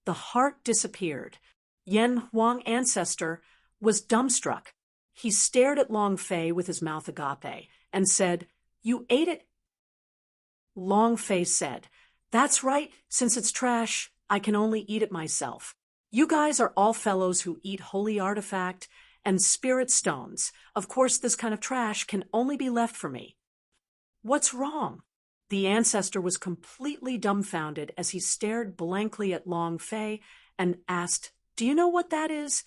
The heart disappeared. Yen Huang ancestor was dumbstruck. He stared at Long Fei with his mouth agape and said, you ate it? Long Fei said, that's right, since it's trash, I can only eat it myself. You guys are all fellows who eat holy artifact and spirit stones. Of course, this kind of trash can only be left for me. What's wrong? The ancestor was completely dumbfounded as he stared blankly at Long Fei and asked, do you know what that is?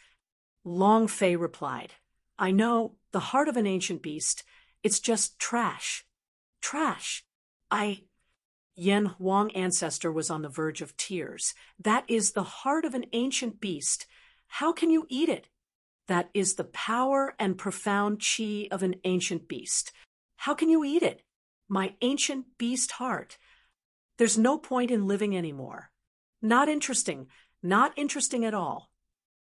Long Fei replied, I know, the heart of an ancient beast. It's just trash. Trash. Yen Huang ancestor was on the verge of tears. That is the heart of an ancient beast. How can you eat it? That is the power and profound chi of an ancient beast. How can you eat it? My ancient beast heart. There's no point in living anymore. Not interesting. Not interesting at all.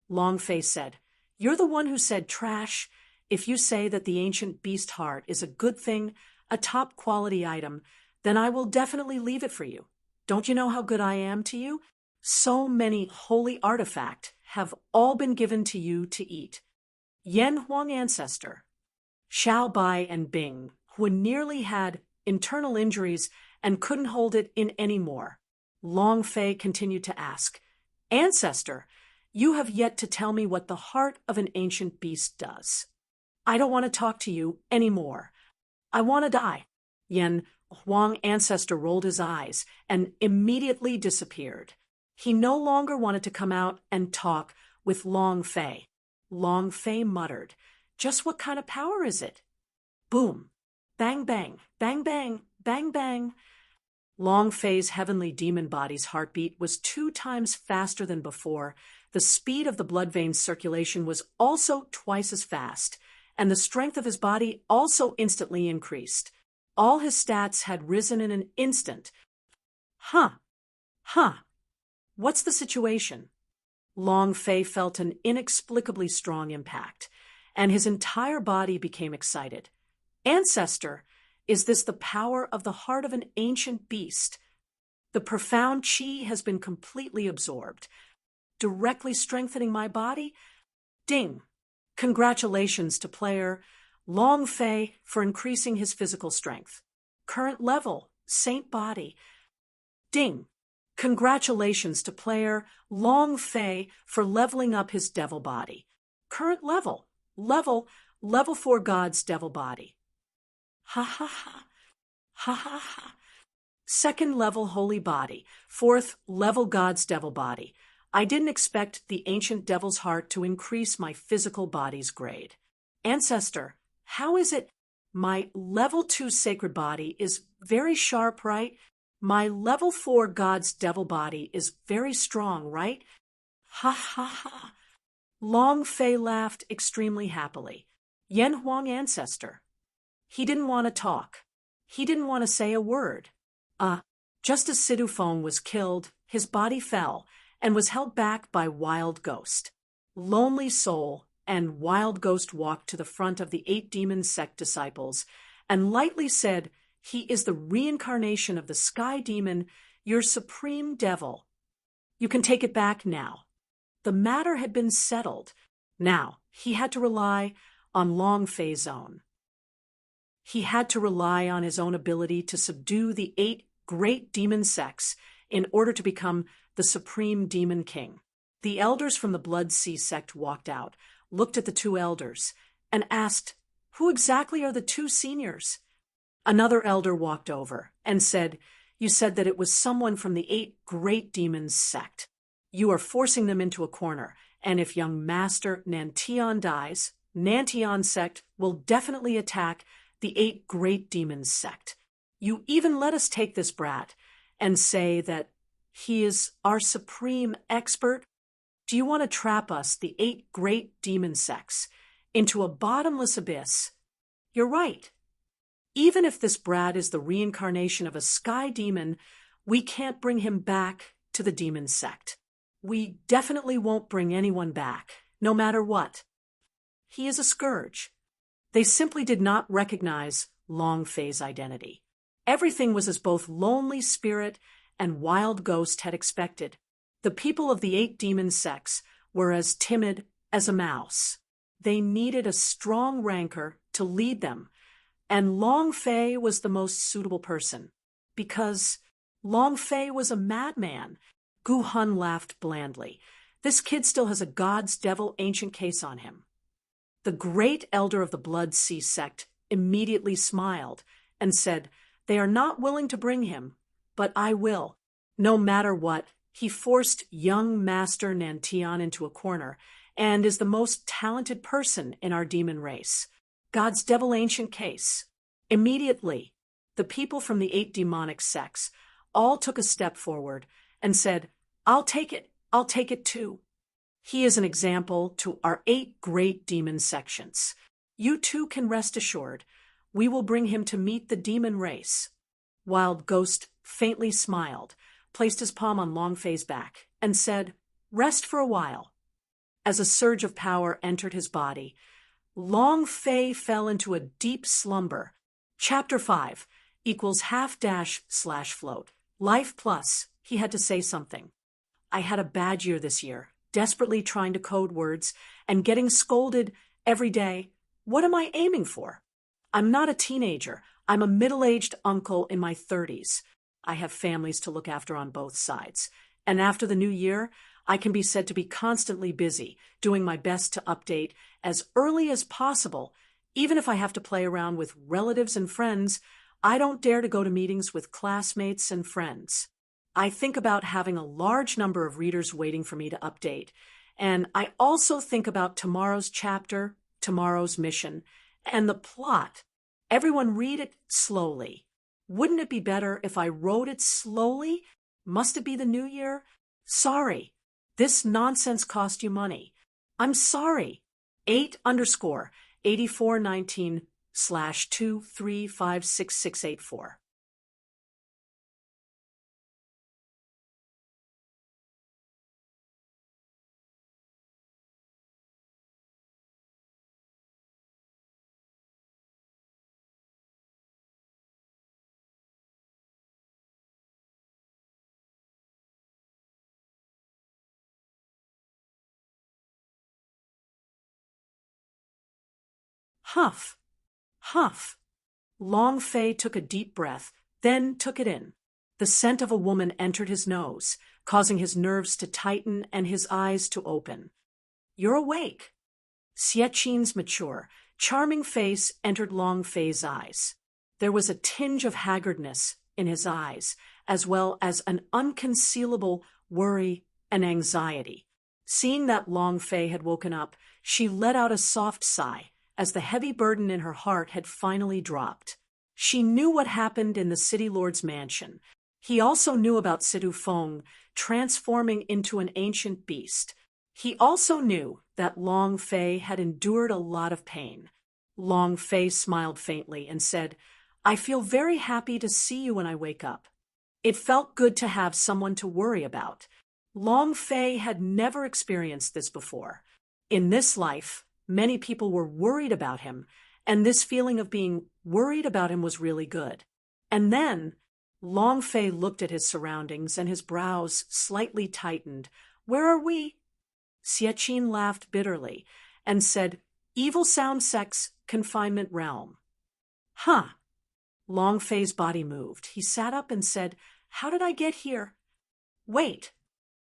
Long Fei said, you're the one who said trash. If you say that the ancient beast heart is a good thing, a top quality item, then I will definitely leave it for you. Don't you know how good I am to you? So many holy artifacts have all been given to you to eat. Yen Huang ancestor, Xiao Bai and Bing, who nearly had internal injuries and couldn't hold it in anymore. Long Fei continued to ask, Ancestor, You have yet to tell me what the heart of an ancient beast does. I don't want to talk to you anymore. I want to die. Yen Huang ancestor rolled his eyes and immediately disappeared. He no longer wanted to come out and talk with Long Fei. Long Fei muttered, "Just what kind of power is it?" Boom. Bang bang, bang bang, bang bang. Long Fei's heavenly demon body's heartbeat was 2 times faster than before. The speed of the blood veins circulation was also twice as fast, and the strength of his body also instantly increased. All his stats had risen in an instant. Huh. What's the situation? Long Fei felt an inexplicably strong impact, and his entire body became excited. Ancestor, is this the power of the heart of an ancient beast? The profound qi has been completely absorbed, directly strengthening my body. Ding! Congratulations to player Long Fei for increasing his physical strength. Current level, Saint Body. Ding! Congratulations to player Long Fei for leveling up his devil body. Current level, level 4 God's devil body. Ha ha ha. Ha ha ha. Second level holy body. 4th level God's devil body. I didn't expect the ancient devil's heart to increase my physical body's grade. Ancestor, how is it? My level 2 sacred body is very sharp, right? My level 4 God's devil body is very strong, right? Ha ha ha. Long Fei laughed extremely happily. Yen Huang ancestor. He didn't want to talk. He didn't want to say a word. Just as Sidu Feng was killed, his body fell and was held back by Wild Ghost. Lonely Soul and Wild Ghost walked to the front of the 8 demon sect disciples and lightly said, "He is the reincarnation of the sky demon, your supreme devil. You can take it back now." The matter had been settled. Now he had to rely on Long Fei's own. He had to rely on his own ability to subdue the 8 great demon sects in order to become the supreme demon king. The elders from the Blood Sea sect walked out, looked at the 2 elders, and asked, "Who exactly are the 2 seniors?" Another elder walked over and said, "You said that it was someone from the 8 great demons sect. You are forcing them into a corner, and if young Master Nantian dies, Nantian sect will definitely attack the 8 great demons sect. You even let us take this brat and say that he is our supreme expert. Do you want to trap us, the 8 great demon sects, into a bottomless abyss? You're right. Even if this brat is the reincarnation of a sky demon, we can't bring him back to the demon sect. We definitely won't bring anyone back, no matter what. He is a scourge." They simply did not recognize Long Fei's identity. Everything was as both Lonely Spirit and Wild Ghost had expected. The people of the 8 demon sects were as timid as a mouse. They needed a strong rancor to lead them, and Long Fei was the most suitable person, because Long Fei was a madman. Gu Hun laughed blandly. This kid still has a God's devil ancient case on him. The great elder of the Blood Sea sect immediately smiled and said, "They are not willing to bring him, but I will." No matter what, he forced young Master Nantian into a corner and is the most talented person in our demon race. God's devil ancient case. Immediately, the people from the 8 demonic sects all took a step forward and said, I'll take it too. He is an example to our 8 great demon sections. You too can rest assured. We will bring him to meet the demon race. Wild Ghost faintly smiled, placed his palm on Long Fei's back, and said, "Rest for a while." As a surge of power entered his body, Long Fei fell into a deep slumber. Chapter 5 equals //float. Life plus, he had to say something. I had a bad year this year, desperately trying to code words and getting scolded every day. What am I aiming for? I'm not a teenager. I'm a middle-aged uncle in my 30s. I have families to look after on both sides. And after the new year, I can be said to be constantly busy, doing my best to update as early as possible. Even if I have to play around with relatives and friends, I don't dare to go to meetings with classmates and friends. I think about having a large number of readers waiting for me to update. And I also think about tomorrow's chapter, tomorrow's mission, and the plot. Everyone read it slowly. Wouldn't it be better if I wrote it slowly? Must it be the new year? Sorry. This nonsense cost you money. I'm sorry. 8_8419/2356684. Huff. Huff. Long Fei took a deep breath, then took it in. The scent of a woman entered his nose, causing his nerves to tighten and his eyes to open. You're awake. Xiaqin's mature, charming face entered Long Fei's eyes. There was a tinge of haggardness in his eyes, as well as an unconcealable worry and anxiety. Seeing that Long Fei had woken up, she let out a soft sigh, as the heavy burden in her heart had finally dropped. She knew what happened in the city lord's mansion. He also knew about Sidu Feng transforming into an ancient beast. He also knew that Long Fei had endured a lot of pain. Long Fei smiled faintly and said, I feel very happy to see you when I wake up. It felt good to have someone to worry about. Long Fei had never experienced this before. In this life, many people were worried about him, and this feeling of being worried about him was really good. And then, Long Fei looked at his surroundings and his brows slightly tightened. Where are we? Xiaqin laughed bitterly and said, Evil Sound Sex Confinement Realm. Huh. Long Fei's body moved. He sat up and said, How did I get here? Wait.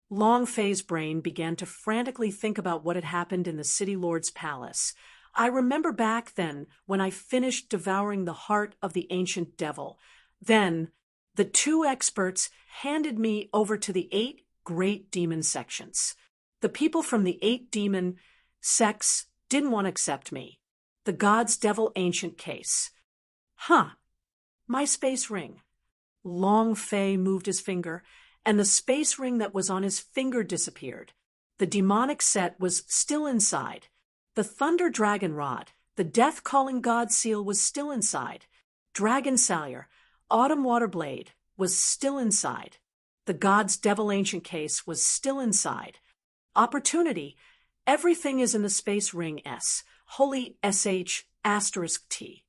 Long Fei's brain began to frantically think about what had happened in the city lord's palace. I remember back then when I finished devouring the heart of the ancient devil. Then, the two experts handed me over to the 8 great demon sections. The people from the 8 demon sects didn't want to accept me. The God's Devil Ancient case. Huh. My space ring. Long Fei moved his finger, and the space ring that was on his finger disappeared. The demonic set was still inside. The Thunder Dragon Rod, the Death-Calling God Seal, was still inside. Dragon Salyer, Autumn Water Blade, was still inside. The God's Devil Ancient case was still inside. Opportunity, everything is in the space ring S, Holy SH*T.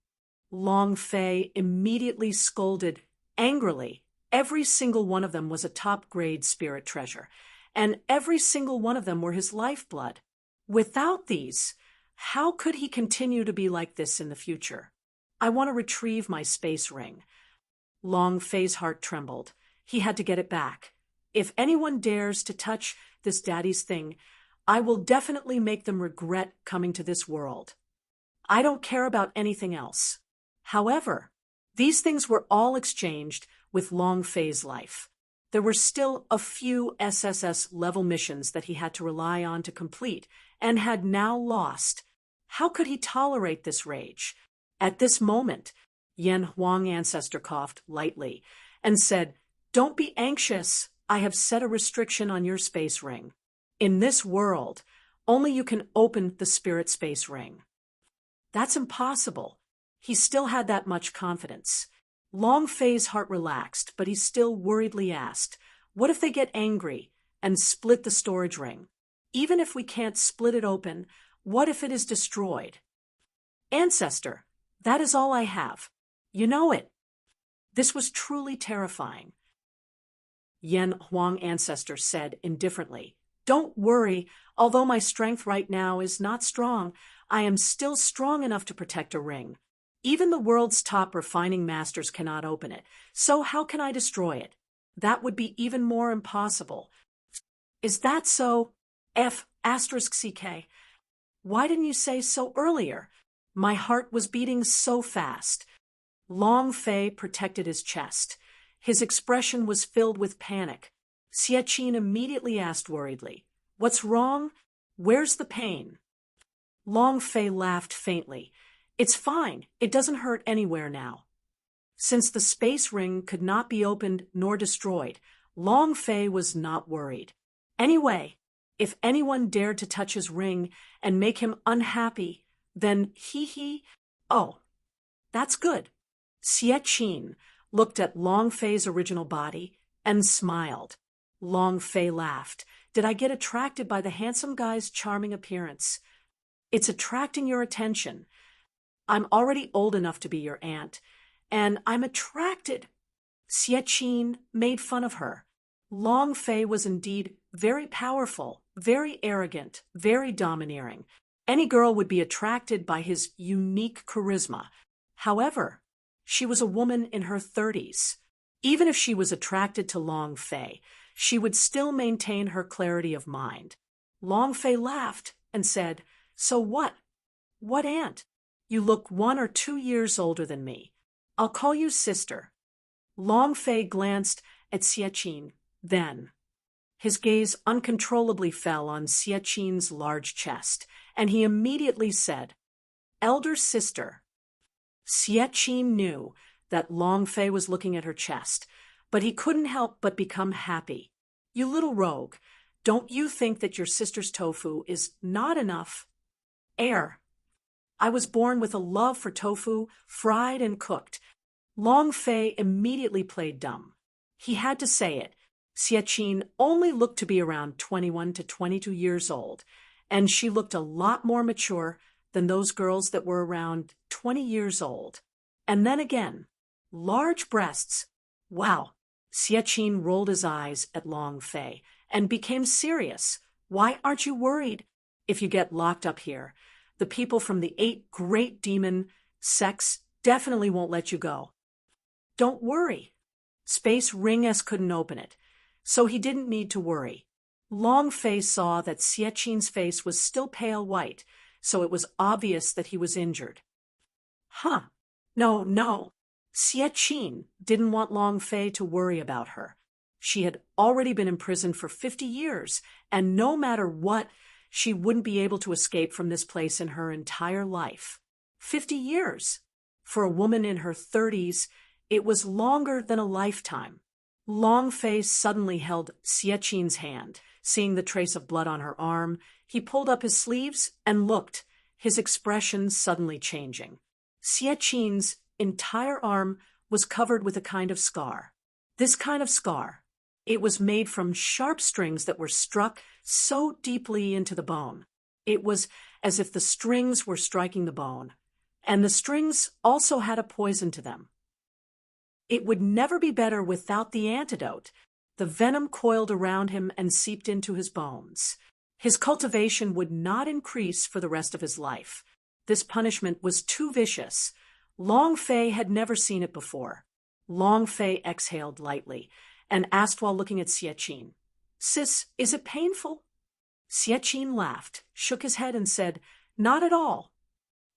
Long Fei immediately scolded angrily. Every single one of them was a top-grade spirit treasure, and every single one of them were his lifeblood. Without these, how could he continue to be like this in the future? I want to retrieve my space ring. Long Fei's heart trembled. He had to get it back. If anyone dares to touch this daddy's thing, I will definitely make them regret coming to this world. I don't care about anything else. However, these things were all exchanged with Long Fei's life. There were still a few SSS-level missions that he had to rely on to complete, and had now lost. How could he tolerate this rage? At this moment, Yan Huang Ancestor coughed lightly and said, Don't be anxious. I have set a restriction on your space ring. In this world, only you can open the spirit space ring. That's impossible. He still had that much confidence. Long Fei's heart relaxed, but he still worriedly asked, What if they get angry and split the storage ring? Even if we can't split it open, what if it is destroyed? Ancestor, that is all I have. You know it. This was truly terrifying. Yan Huang Ancestor said indifferently, Don't worry, although my strength right now is not strong, I am still strong enough to protect a ring. Even the world's top refining masters cannot open it, so how can I destroy it? That would be even more impossible. Is that so? F asterisk CK. Why didn't you say so earlier? My heart was beating so fast. Long Fei protected his chest. His expression was filled with panic. Xie immediately asked worriedly, "What's wrong? Where's the pain?" Long Fei laughed faintly. "It's fine. It doesn't hurt anywhere now." Since the space ring could not be opened nor destroyed, Long Fei was not worried. Anyway, if anyone dared to touch his ring and make him unhappy, then oh, that's good. Xie looked at Long Fei's original body and smiled. Long Fei laughed. "Did I get attracted by the handsome guy's charming appearance? It's attracting your attention. I'm already old enough to be your aunt, and I'm attracted." Xie made fun of her. Long Fei was indeed very powerful, very arrogant, very domineering. Any girl would be attracted by his unique charisma. However, she was a woman in her 30s. Even if she was attracted to Long Fei, she would still maintain her clarity of mind. Long Fei laughed and said, "So what? What, aunt? You look 1 or 2 years older than me. I'll call you sister." Long Fei glanced at Xie. Then his gaze uncontrollably fell on Xie large chest, and he immediately said, "Elder sister." Xie knew that Long Fei was looking at her chest, but he couldn't help but become happy. "You little rogue, don't you think that your sister's tofu is not enough?" "Air. I was born with a love for tofu, fried and cooked." Long Fei immediately played dumb. He had to say it. Xie only looked to be around 21 to 22 years old, and she looked a lot more mature than those girls that were around 20 years old. And then again, large breasts. Wow. Xie rolled his eyes at Long Fei and became serious. "Why aren't you worried? If you get locked up here, the people from the 8 great demon sects definitely won't let you go." "Don't worry." Space Ring S couldn't open it, so he didn't need to worry. Long Fei saw that Xie face was still pale white, so it was obvious that he was injured. "Huh. No. Xie didn't want Long Fei to worry about her. She had already been imprisoned for 50 years, and no matter what, she wouldn't be able to escape from this place in her entire life. 50 years. For a woman in her 30s, it was longer than a lifetime. Long Fei suddenly held Xie hand. Seeing the trace of blood on her arm, he pulled up his sleeves and looked, his expression suddenly changing. Xie entire arm was covered with a kind of scar. This kind of scar, it was made from sharp strings that were struck so deeply into the bone. It was as if the strings were striking the bone, and the strings also had a poison to them. It would never be better without the antidote. The venom coiled around him and seeped into his bones. His cultivation would not increase for the rest of his life. This punishment was too vicious. Long Fei had never seen it before. Long Fei exhaled lightly and asked while looking at Xie, "Sis, is it painful?" Xie laughed, shook his head and said, "Not at all."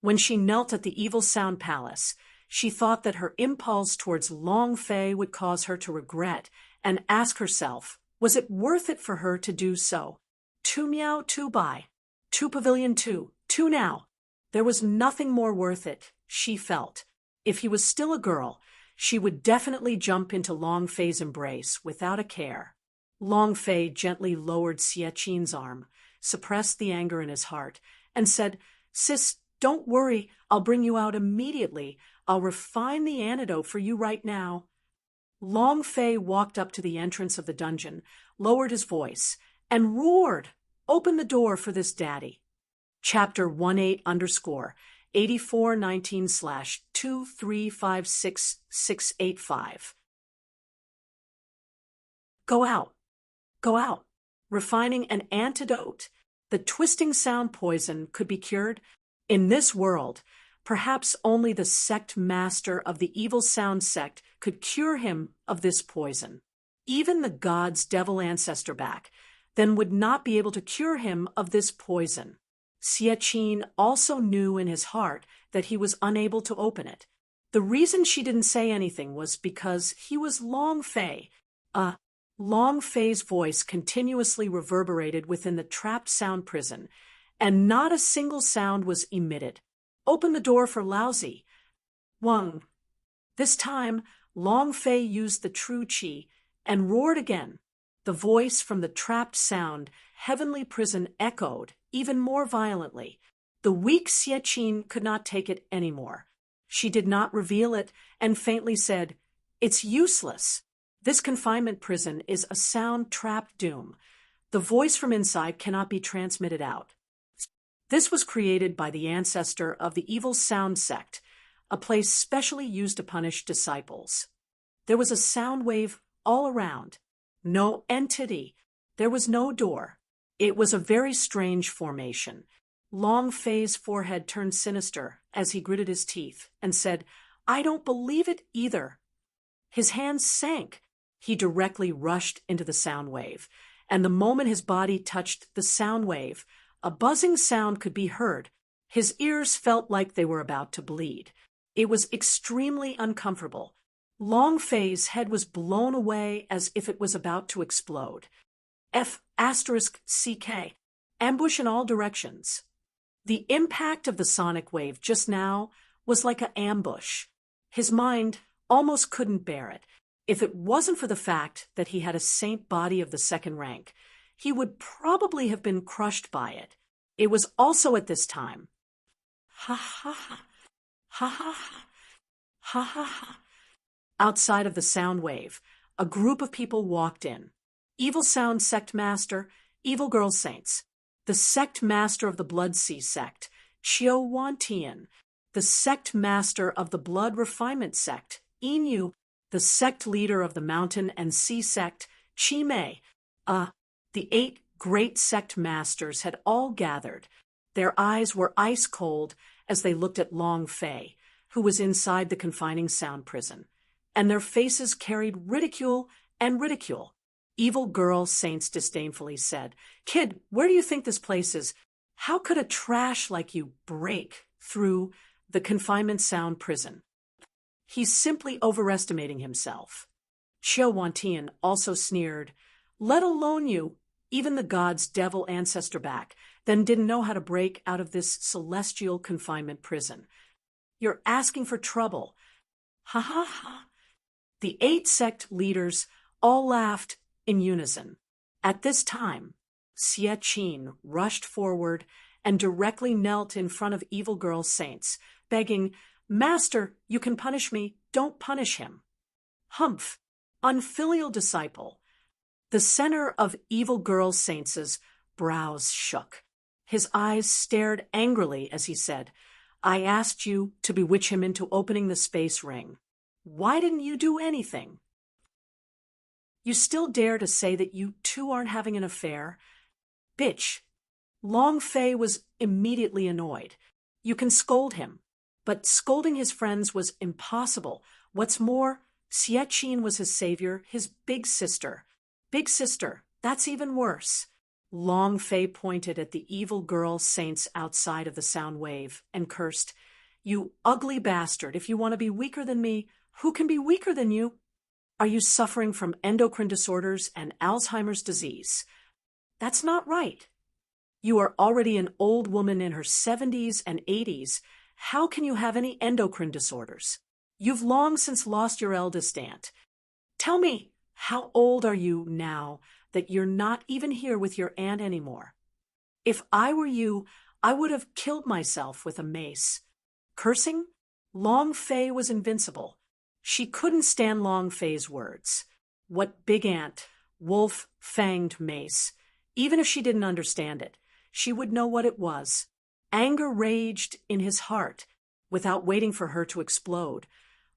When she knelt at the Evil Sound Palace, she thought that her impulse towards Long Fei would cause her to regret and ask herself, was it worth it for her to do so? 2 meow, 2 buy. 2 pavilion 2, 2 now. There was nothing more worth it, she felt. If he was still a girl, she would definitely jump into Long Fei's embrace without a care. Long Fei gently lowered Xie arm, suppressed the anger in his heart, and said, "Sis, don't worry, I'll bring you out immediately. I'll refine the antidote for you right now." Long Fei walked up to the entrance of the dungeon, lowered his voice, and roared, "Open the door for this daddy." Chapter 18_8419/2356685. Go out. Go out. Refining an antidote. The twisting sound poison could be cured. In this world, perhaps only the sect master of the evil sound sect could cure him of this poison. Even the god's devil ancestor back, then would not be able to cure him of this poison. Xie also knew in his heart that he was unable to open it. The reason she didn't say anything was because he was Long Fei. Long Fei's voice continuously reverberated within the trapped sound prison, and not a single sound was emitted. Open the door for Laozi. Wang. This time, Long Fei used the true qi and roared again. The voice from the trapped sound, heavenly prison echoed even more violently. The weak Xie could not take it anymore. She did not reveal it and faintly said, "It's useless. This confinement prison is a sound-trapped doom. The voice from inside cannot be transmitted out." This was created by the ancestor of the evil sound sect, a place specially used to punish disciples. There was a sound wave all around. No entity. There was no door. It was a very strange formation. Long Fei's forehead turned sinister as he gritted his teeth and said, "I don't believe it either." His hands sank. He directly rushed into the sound wave, and the moment his body touched the sound wave, a buzzing sound could be heard. His ears felt like they were about to bleed. It was extremely uncomfortable. Long Fei's head was blown away as if it was about to explode. F***CK. Ambush in all directions. The impact of the sonic wave just now was like an ambush. His mind almost couldn't bear it. If it wasn't for the fact that he had a saint body of the second rank, he would probably have been crushed by it. It was also at this time. Ha ha ha. Ha ha ha. Ha ha ha. Outside of the sound wave, a group of people walked in. Evil Sound Sect Master, Evil Girl Saints. The Sect Master of the Blood Sea Sect, Qiu Wantian. The Sect Master of the Blood Refinement Sect, Inu. The Sect Leader of the Mountain and Sea Sect, Qi Mei. The 8 great sect masters had all gathered. Their eyes were ice cold as they looked at Long Fei, who was inside the confining sound prison, and their faces carried ridicule and ridicule. Evil Girl Saints disdainfully said, "Kid, where do you think this place is? How could a trash like you break through the confinement sound prison? He's simply overestimating himself." Qiu Wantian also sneered, "Let alone you, even the god's devil ancestor back, then didn't know how to break out of this celestial confinement prison. You're asking for trouble." Ha ha ha. The 8 sect leaders all laughed in unison. At this time, Xie rushed forward and directly knelt in front of Evil Girl Saints, begging, "Master, you can punish me, don't punish him." Humph, unfilial disciple. The center of Evil Girl Saints' brows shook. His eyes stared angrily as he said, "I asked you to bewitch him into opening the space ring. Why didn't you do anything? You still dare to say that you two aren't having an affair? Bitch." Long Fei was immediately annoyed. You can scold him, but scolding his friends was impossible. What's more, Xie was his savior, his big sister. Big sister, that's even worse. Long Fei pointed at the Evil Girl Saints outside of the sound wave and cursed, "You ugly bastard, if you want to be weaker than me, who can be weaker than you? Are you suffering from endocrine disorders and Alzheimer's disease? That's not right. You are already an old woman in her 70s and 80s. How can you have any endocrine disorders? You've long since lost your eldest aunt. Tell me, how old are you now that you're not even here with your aunt anymore? If I were you, I would have killed myself with a mace." Cursing, Long Fei was invincible. She couldn't stand Long Fei's words. What big aunt, wolf-fanged mace. Even if she didn't understand it, she would know what it was. Anger raged in his heart without waiting for her to explode.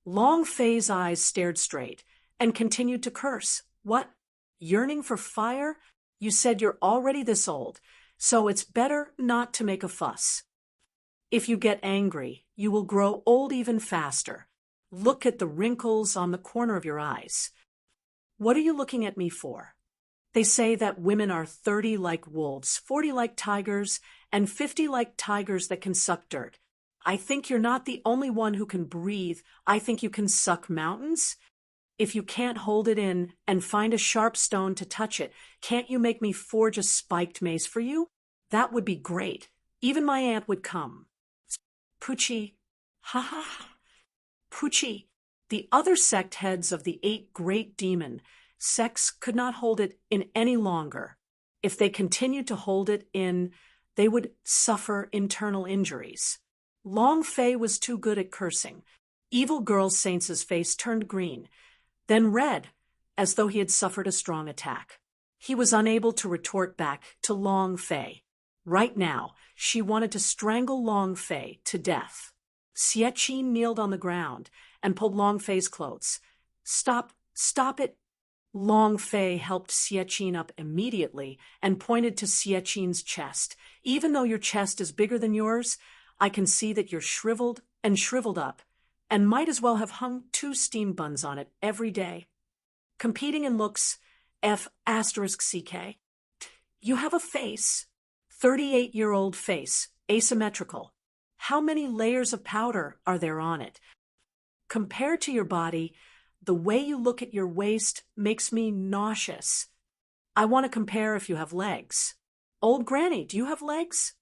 Long Fei's eyes stared straight and continued to curse. What? Yearning for fire? You said you're already this old, so it's better not to make a fuss. If you get angry, you will grow old even faster. Look at the wrinkles on the corner of your eyes. What are you looking at me for? They say that women are 30 like wolves, 40 like tigers, and 50 like tigers that can suck dirt. I think you're not the only one who can breathe. I think you can suck mountains. If you can't hold it in and find a sharp stone to touch it, can't you make me forge a spiked mace for you? That would be great. Even my aunt would come. Poochie. Ha ha ha. Poochie. The other sect heads of the 8 great demon sects could not hold it in any longer. If they continued to hold it in, they would suffer internal injuries. Long Fei was too good at cursing. Evil Girl Saints' face turned green, then red, as though he had suffered a strong attack. He was unable to retort back to Long Fei. Right now, she wanted to strangle Long Fei to death. Xie kneeled on the ground and pulled Long Fei's clothes. Stop it. Long Fei helped Xie up immediately and pointed to Xie's chest. Even though your chest is bigger than yours, I can see that you're shriveled and shriveled up, and might as well have hung 2 steam buns on it every day. Competing in looks, F***CK. You have a face, 38-year-old face, asymmetrical. How many layers of powder are there on it? Compared to your body, the way you look at your waist makes me nauseous. I want to compare if you have legs. Old Granny, do you have legs?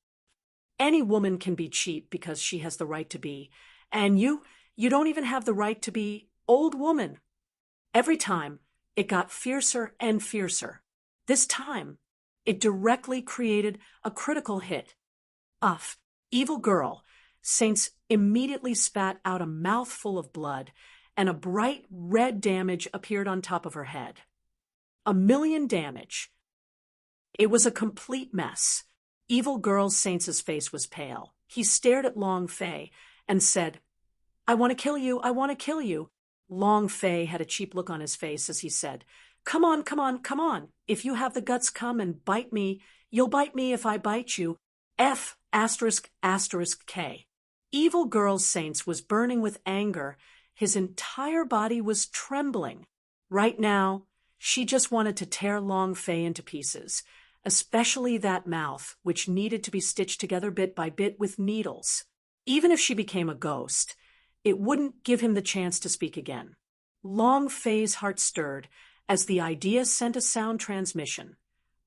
Any woman can be cheap because she has the right to be, and you don't even have the right to be old woman. Every time, it got fiercer and fiercer. This time, it directly created a critical hit. Evil Girl Saints immediately spat out a mouthful of blood, and a bright red damage appeared on top of her head. 1,000,000 damage. It was a complete mess. Evil Girl Saints' face was pale. He stared at Long Fei and said, I want to kill you, I want to kill you. Long Fei had a cheap look on his face as he said, Come on, come on, come on. If you have the guts, come and bite me. You'll bite me if I bite you. F***K. Evil Girl Saints was burning with anger. His entire body was trembling. Right now, she just wanted to tear Long Fei into pieces, especially that mouth, which needed to be stitched together bit by bit with needles. Even if she became a ghost, it wouldn't give him the chance to speak again. Long Fei's heart stirred as the idea sent a sound transmission.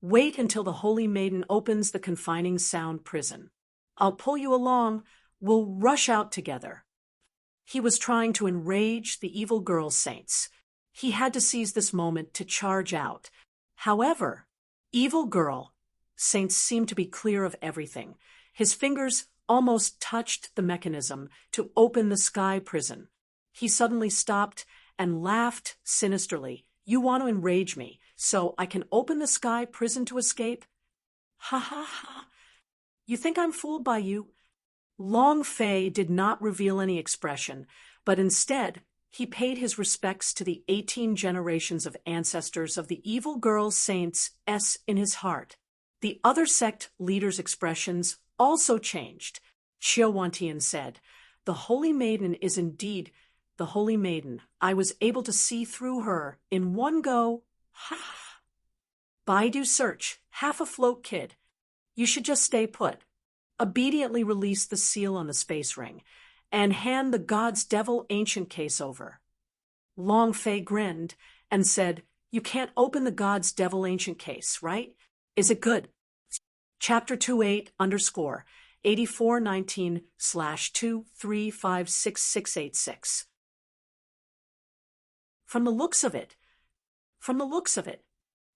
Wait until the Holy Maiden opens the confining sound prison. I'll pull you along. We'll rush out together. He was trying to enrage the Evil Girl Saints. He had to seize this moment to charge out. However, Evil Girl Saints seemed to be clear of everything. His fingers almost touched the mechanism to open the sky prison. He suddenly stopped and laughed sinisterly. You want to enrage me, so I can open the sky prison to escape? Ha ha ha. You think I'm fooled by you? Long Fei did not reveal any expression, but instead, he paid his respects to the 18 generations of ancestors of the Evil Girl Saints in his heart. The other sect leaders' expressions also changed. Xiao Wantian said, The Holy Maiden is indeed the Holy Maiden. I was able to see through her in one go. Ha! Baidu search, half afloat kid. You should just stay put. Obediently release the seal on the space ring and hand the God's Devil ancient case over. Long Fei grinned and said, You can't open the God's Devil ancient case, right? Is it good? Chapter 28_8419/2356686. From the looks of it,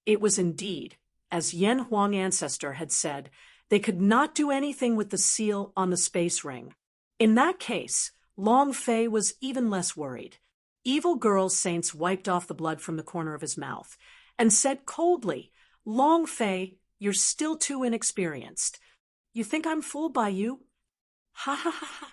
it was indeed, as Yen Huang Ancestor had said, they could not do anything with the seal on the space ring. In that case, Long Fei was even less worried. Evil Girl Saints wiped off the blood from the corner of his mouth and said coldly, Long Fei, you're still too inexperienced. You think I'm fooled by you? Ha ha ha ha.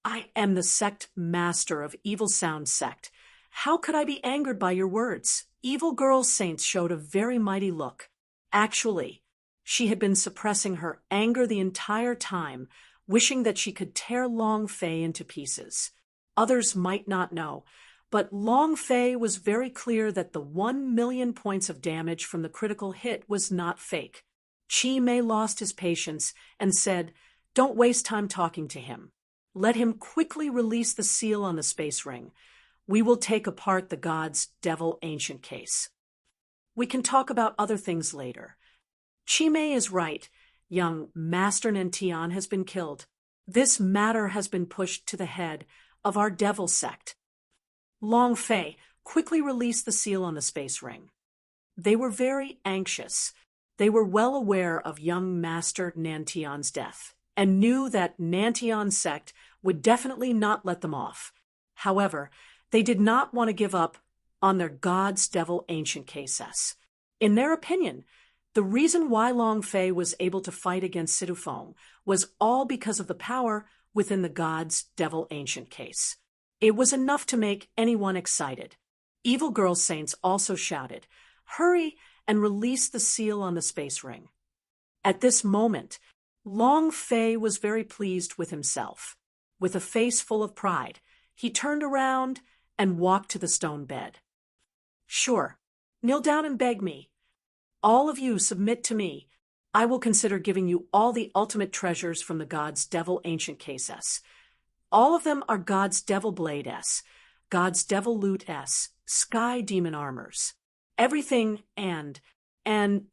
I am the sect master of Evil Sound Sect. How could I be angered by your words? Evil Girl Saints showed a very mighty look. Actually, she had been suppressing her anger the entire time, wishing that she could tear Long Fei into pieces. Others might not know, But Long Fei was very clear that the 1,000,000 points of damage from the critical hit was not fake. Chi Mei lost his patience and said, "Don't waste time talking to him. Let him quickly release the seal on the space ring. We will take apart the god's devil ancient case. We can talk about other things later." Chi Mei is right. Young Master Nantian has been killed. This matter has been pushed to the head of our devil sect. Long Fei quickly released the seal on the space ring. They were very anxious. They were well aware of young Master Nantian's death and knew that Nantian's sect would definitely not let them off. However, they did not want to give up on their god's devil ancient cases. In their opinion, the reason why Long Fei was able to fight against Sidufeng was all because of the power within the god's devil ancient case. It was enough to make anyone excited. Evil Girl Saints also shouted, "Hurry and release the seal on the space ring." At this moment, Long Fei was very pleased with himself. With a face full of pride, he turned around and walked to the stone bed. "Sure, kneel down and beg me. All of you submit to me. I will consider giving you all the ultimate treasures from the god's devil ancient cases. All of them are God's Devil Blade S, God's Devil Loot S, Sky Demon Armors. Everything and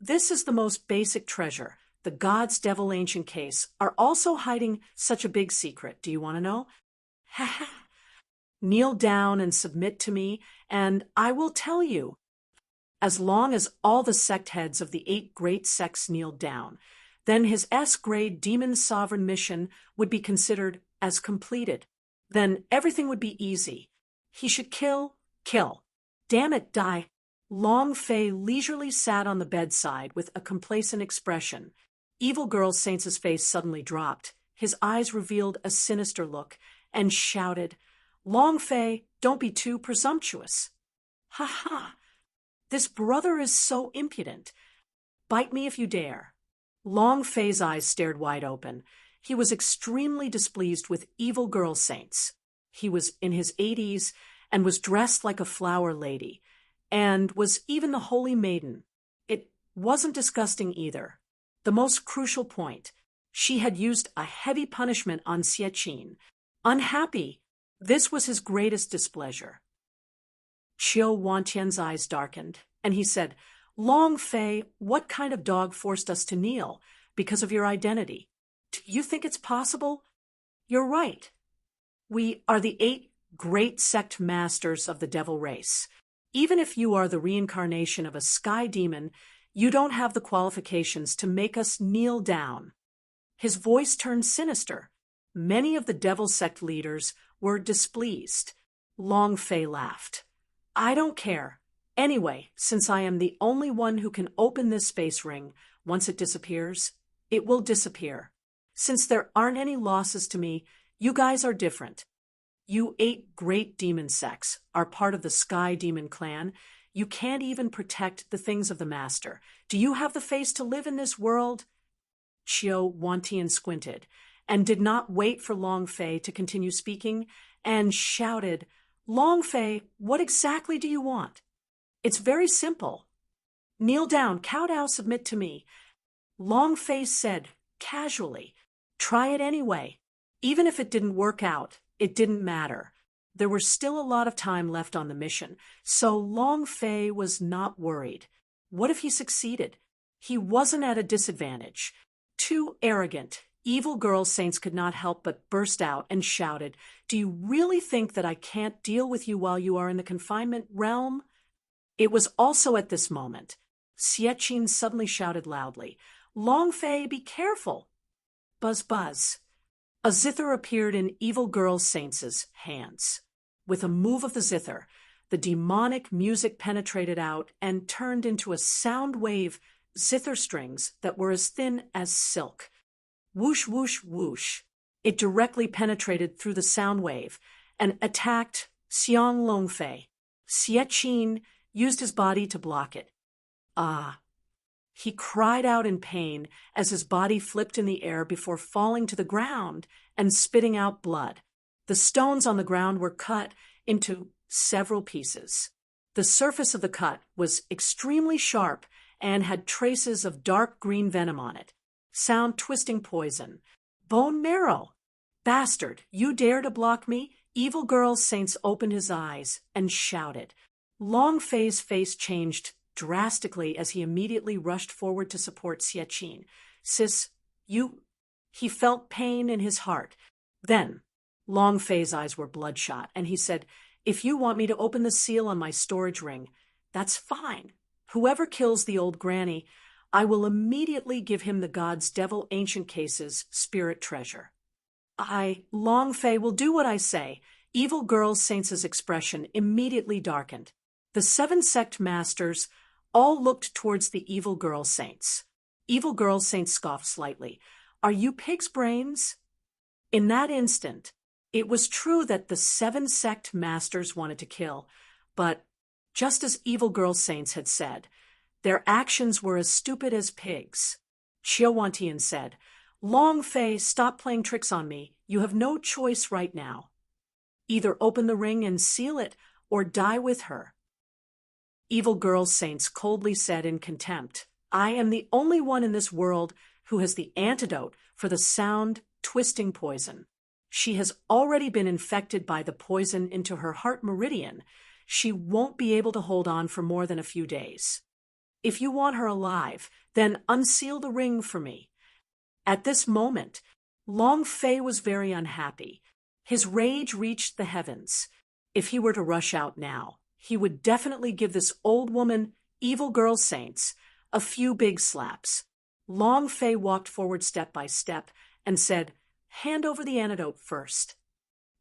this is the most basic treasure. The God's Devil Ancient Case are also hiding such a big secret. Do you want to know? Ha ha. Kneel down and submit to me, and I will tell you." As long as all the sect heads of the 8 great sects kneeled down, then his S-grade demon sovereign mission would be considered as completed. Then everything would be easy. He should kill. Damn it, die. Long Fei leisurely sat on the bedside with a complacent expression. Evil Girl Saints' face suddenly dropped. His eyes revealed a sinister look and shouted, "Long Fei, don't be too presumptuous." "Ha ha. This brother is so impudent. Bite me if you dare." Long Fei's eyes stared wide open. He was extremely displeased with Evil Girl Saints. He was in his 80s and was dressed like a flower lady, and was even the Holy Maiden. It wasn't disgusting either. The most crucial point, she had used a heavy punishment on Xie. Unhappy, this was his greatest displeasure. Qiu Wantian's eyes darkened, and he said, "Long Fei, what kind of dog forced us to kneel because of your identity? Do you think it's possible?" "You're right. We are the 8 great sect masters of the devil race. Even if you are the reincarnation of a sky demon, you don't have the qualifications to make us kneel down." His voice turned sinister. Many of the devil sect leaders were displeased. Long Fei laughed. "I don't care. Anyway, since I am the only one who can open this space ring, once it disappears, it will disappear. Since there aren't any losses to me, you guys are different. You 8 great demon sects are part of the Sky Demon clan. You can't even protect the things of the Master. Do you have the face to live in this world?" Qiu Wantian squinted and did not wait for Long Fei to continue speaking and shouted, "Long Fei, what exactly do you want?" "It's very simple. Kneel down, kowtow, submit to me." Long Fei said casually, "Try it anyway." Even if it didn't work out, it didn't matter. There was still a lot of time left on the mission, so Long Fei was not worried. What if he succeeded? He wasn't at a disadvantage. Too arrogant, Evil Girl Saints could not help but burst out and shouted, "Do you really think that I can't deal with you while you are in the confinement realm?" It was also at this moment. Xie suddenly shouted loudly, "Long Fei, be careful!" Buzz buzz. A zither appeared in Evil Girl Saints' hands. With a move of the zither, the demonic music penetrated out and turned into a sound wave zither strings that were as thin as silk. Whoosh, whoosh, whoosh. It directly penetrated through the sound wave and attacked Xiang Longfei. Xie used his body to block it. Ah! He cried out in pain as his body flipped in the air before falling to the ground and spitting out blood. The stones on the ground were cut into several pieces. The surface of the cut was extremely sharp and had traces of dark green venom on it. Sound twisting poison. Bone marrow. Bastard, you dare to block me? Evil Girl Saints opened his eyes and shouted. Long Fei's face changed drastically as he immediately rushed forward to support Xie. Sis, you... He felt pain in his heart. Then, Long Fei's eyes were bloodshot, and he said, if you want me to open the seal on my storage ring, that's fine. Whoever kills the old granny, I will immediately give him the god's devil ancient case's spirit treasure. Long Fei, will do what I say. Evil Girl Saints' expression immediately darkened. The 7 sect masters all looked towards the Evil Girl Saints. Evil Girl Saints scoffed slightly. Are you pig's brains? In that instant, it was true that the 7 sect masters wanted to kill, but just as Evil Girl Saints had said, their actions were as stupid as pigs. Xiao Wantian said, Long Fei, stop playing tricks on me. You have no choice right now. Either open the ring and seal it, or die with her. Evil Girl Saints coldly said in contempt, I am the only one in this world who has the antidote for the sound, twisting poison. She has already been infected by the poison into her heart meridian. She won't be able to hold on for more than a few days. If you want her alive, then unseal the ring for me. At this moment, Long Fei was very unhappy. His rage reached the heavens. If he were to rush out now, he would definitely give this old woman, Evil Girl Saints, a few big slaps. Long Fei walked forward step by step and said, hand over the antidote first.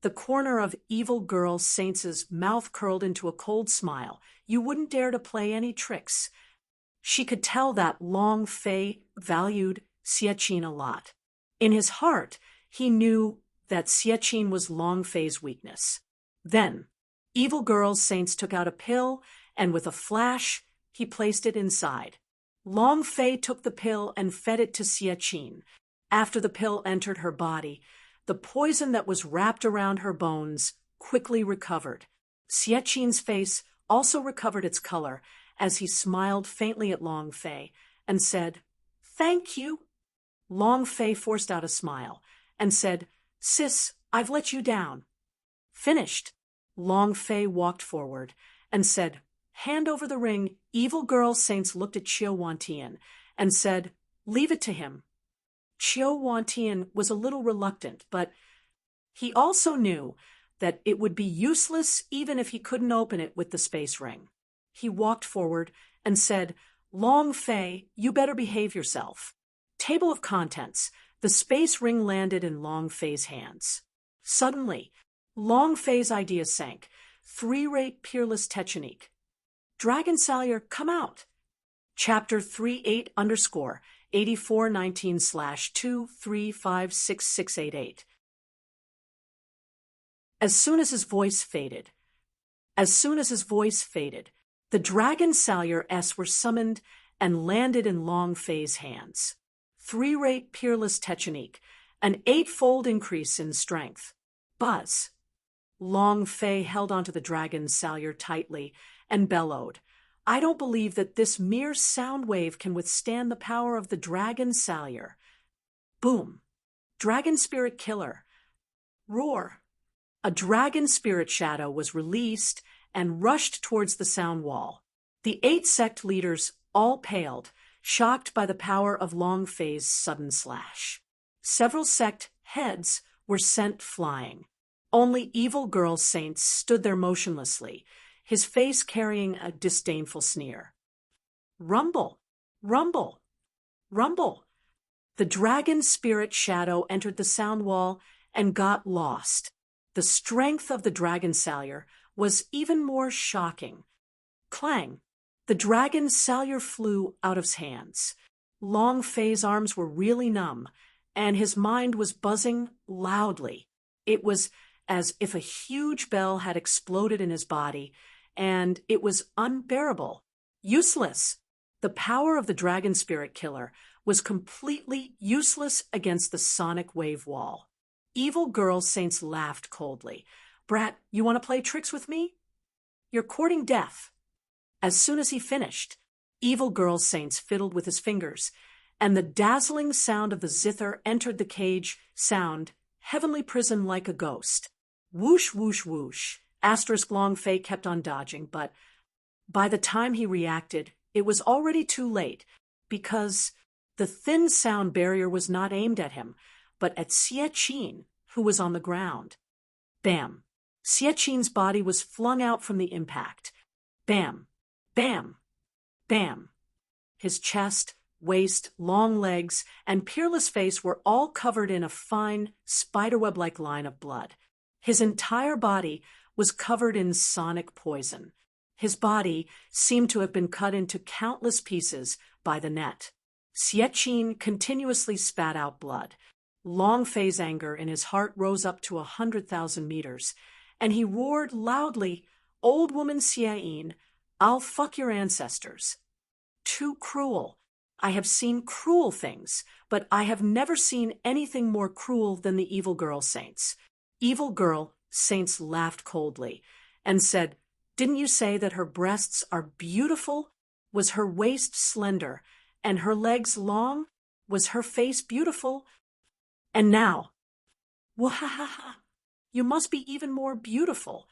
The corner of Evil Girl Saints' mouth curled into a cold smile. You wouldn't dare to play any tricks. She could tell that Long Fei valued Xie a lot. In his heart, he knew that Xie was Long Fei's weakness. Then, Evil Girl Saints took out a pill, and with a flash, he placed it inside. Long Fei took the pill and fed it to Xie. After the pill entered her body, the poison that was wrapped around her bones quickly recovered. Xie face also recovered its color as he smiled faintly at Long Fei and said, Thank you. Long Fei forced out a smile and said, Sis, I've let you down. Finished. Long Fei walked forward and said, Hand over the ring. Evil Girl Saints looked at Xiao Wantian and said, Leave it to him. Xiao Wantian was a little reluctant, but he also knew that it would be useless even if he couldn't open it with the space ring. He walked forward and said, Long Fei, you better behave yourself. Table of contents. The space ring landed in Long Fei's hands. Suddenly, Long Fei's idea sank. 3-rate peerless technique. Dragon Salyer, come out. Chapter 38_8419/2356688. As soon as his voice faded, the Dragon Salyer S were summoned and landed in Long Fei's hands. 3-rate peerless technique, an 8-fold increase in strength. Buzz. Long Fei held onto the Dragon Salyer tightly and bellowed, I don't believe that this mere sound wave can withstand the power of the Dragon Salyer. Boom. Dragon Spirit Killer. Roar. A dragon spirit shadow was released and rushed towards the sound wall. The 8 sect leaders all paled, shocked by the power of Long Fei's sudden slash. Several sect heads were sent flying. Only Evil Girl Saints stood there motionlessly, his face carrying a disdainful sneer. Rumble! Rumble! Rumble! The dragon spirit shadow entered the sound wall and got lost. The strength of the Dragon Salyer was even more shocking. Clang! The Dragon Salyer flew out of his hands. Long Fei's arms were really numb, and his mind was buzzing loudly. It was as if a huge bell had exploded in his body, and it was unbearable. Useless. The power of the Dragon Spirit Killer was completely useless against the sonic wave wall. Evil Girl Saints laughed coldly. Brat, you want to play tricks with me? You're courting death." As soon as he finished, Evil Girl Saints fiddled with his fingers, and the dazzling sound of the zither entered the cage, sound, heavenly prison like a ghost. Whoosh, whoosh, whoosh. Asterisk Long Fei kept on dodging, but by the time he reacted, it was already too late, because the thin sound barrier was not aimed at him, but at Xie Qin, who was on the ground. Bam! Xie Qin's body was flung out from the impact. Bam! Bam! Bam! His chest, waist, long legs, and peerless face were all covered in a fine, spiderweb-like line of blood. His entire body was covered in sonic poison. His body seemed to have been cut into countless pieces by the net. Xie Qin continuously spat out blood. Long Fei's anger in his heart rose up to 100,000 meters, and he roared loudly, "Old woman Xie Yin, I'll fuck your ancestors." Too cruel. I have seen cruel things, but I have never seen anything more cruel than the Evil Girl Saints. Evil Girl Saints laughed coldly and said, "Didn't you say that her breasts are beautiful? Was her waist slender, and her legs long? Was her face beautiful? And now, wahaha, you must be even more beautiful.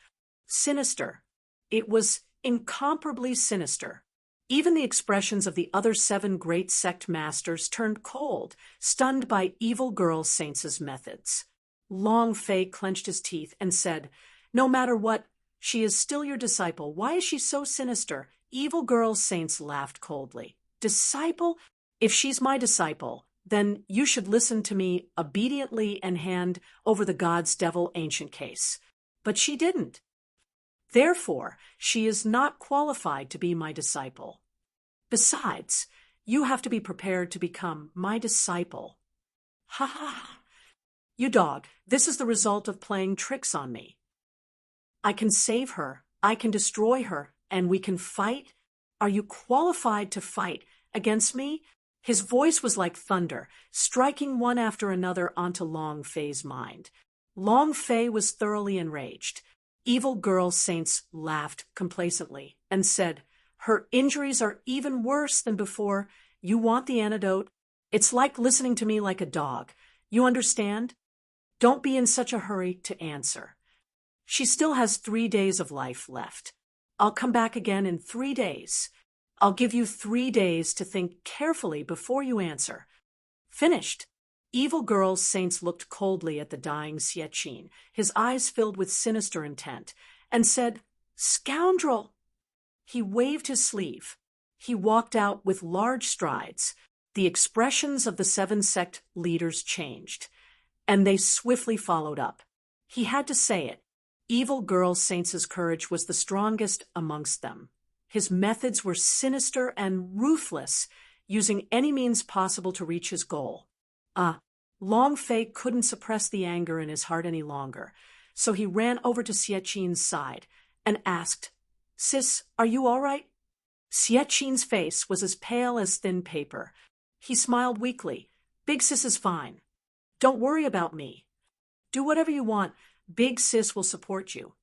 Sinister." It was incomparably sinister. Even the expressions of the other 7 great sect masters turned cold, stunned by Evil Girl Saints' methods. Long Fei clenched his teeth and said, "No matter what, she is still your disciple. Why is she so sinister?" Evil Girl Saints laughed coldly. "Disciple? If she's my disciple, then you should listen to me obediently and hand over the God's Devil ancient case." But she didn't. Therefore, she is not qualified to be my disciple. Besides, you have to be prepared to become my disciple. Ha ha ha. You dog, this is the result of playing tricks on me. I can save her, I can destroy her, and we can fight? Are you qualified to fight against me? His voice was like thunder, striking one after another onto Long Fei's mind. Long Fei was thoroughly enraged. Evil Girl Saints laughed complacently and said, "Her injuries are even worse than before. You want the antidote? It's like listening to me like a dog. You understand? Don't be in such a hurry to answer. She still has 3 days of life left. I'll come back again in 3 days. I'll give you 3 days to think carefully before you answer." Finished. Evil Girl Saints looked coldly at the dying Xie Qin, his eyes filled with sinister intent, and said, "Scoundrel!" He waved his sleeve. He walked out with large strides. The expressions of the 7 sect leaders changed, and they swiftly followed up. He had to say it. Evil Girl Saints' courage was the strongest amongst them. His methods were sinister and ruthless, using any means possible to reach his goal. Long Fei couldn't suppress the anger in his heart any longer, so he ran over to Xie Qin's side and asked, "Sis, are you all right?" Xie Qin's face was as pale as thin paper. He smiled weakly. "Big Sis is fine. Don't worry about me. Do whatever you want. Big Sis will support you."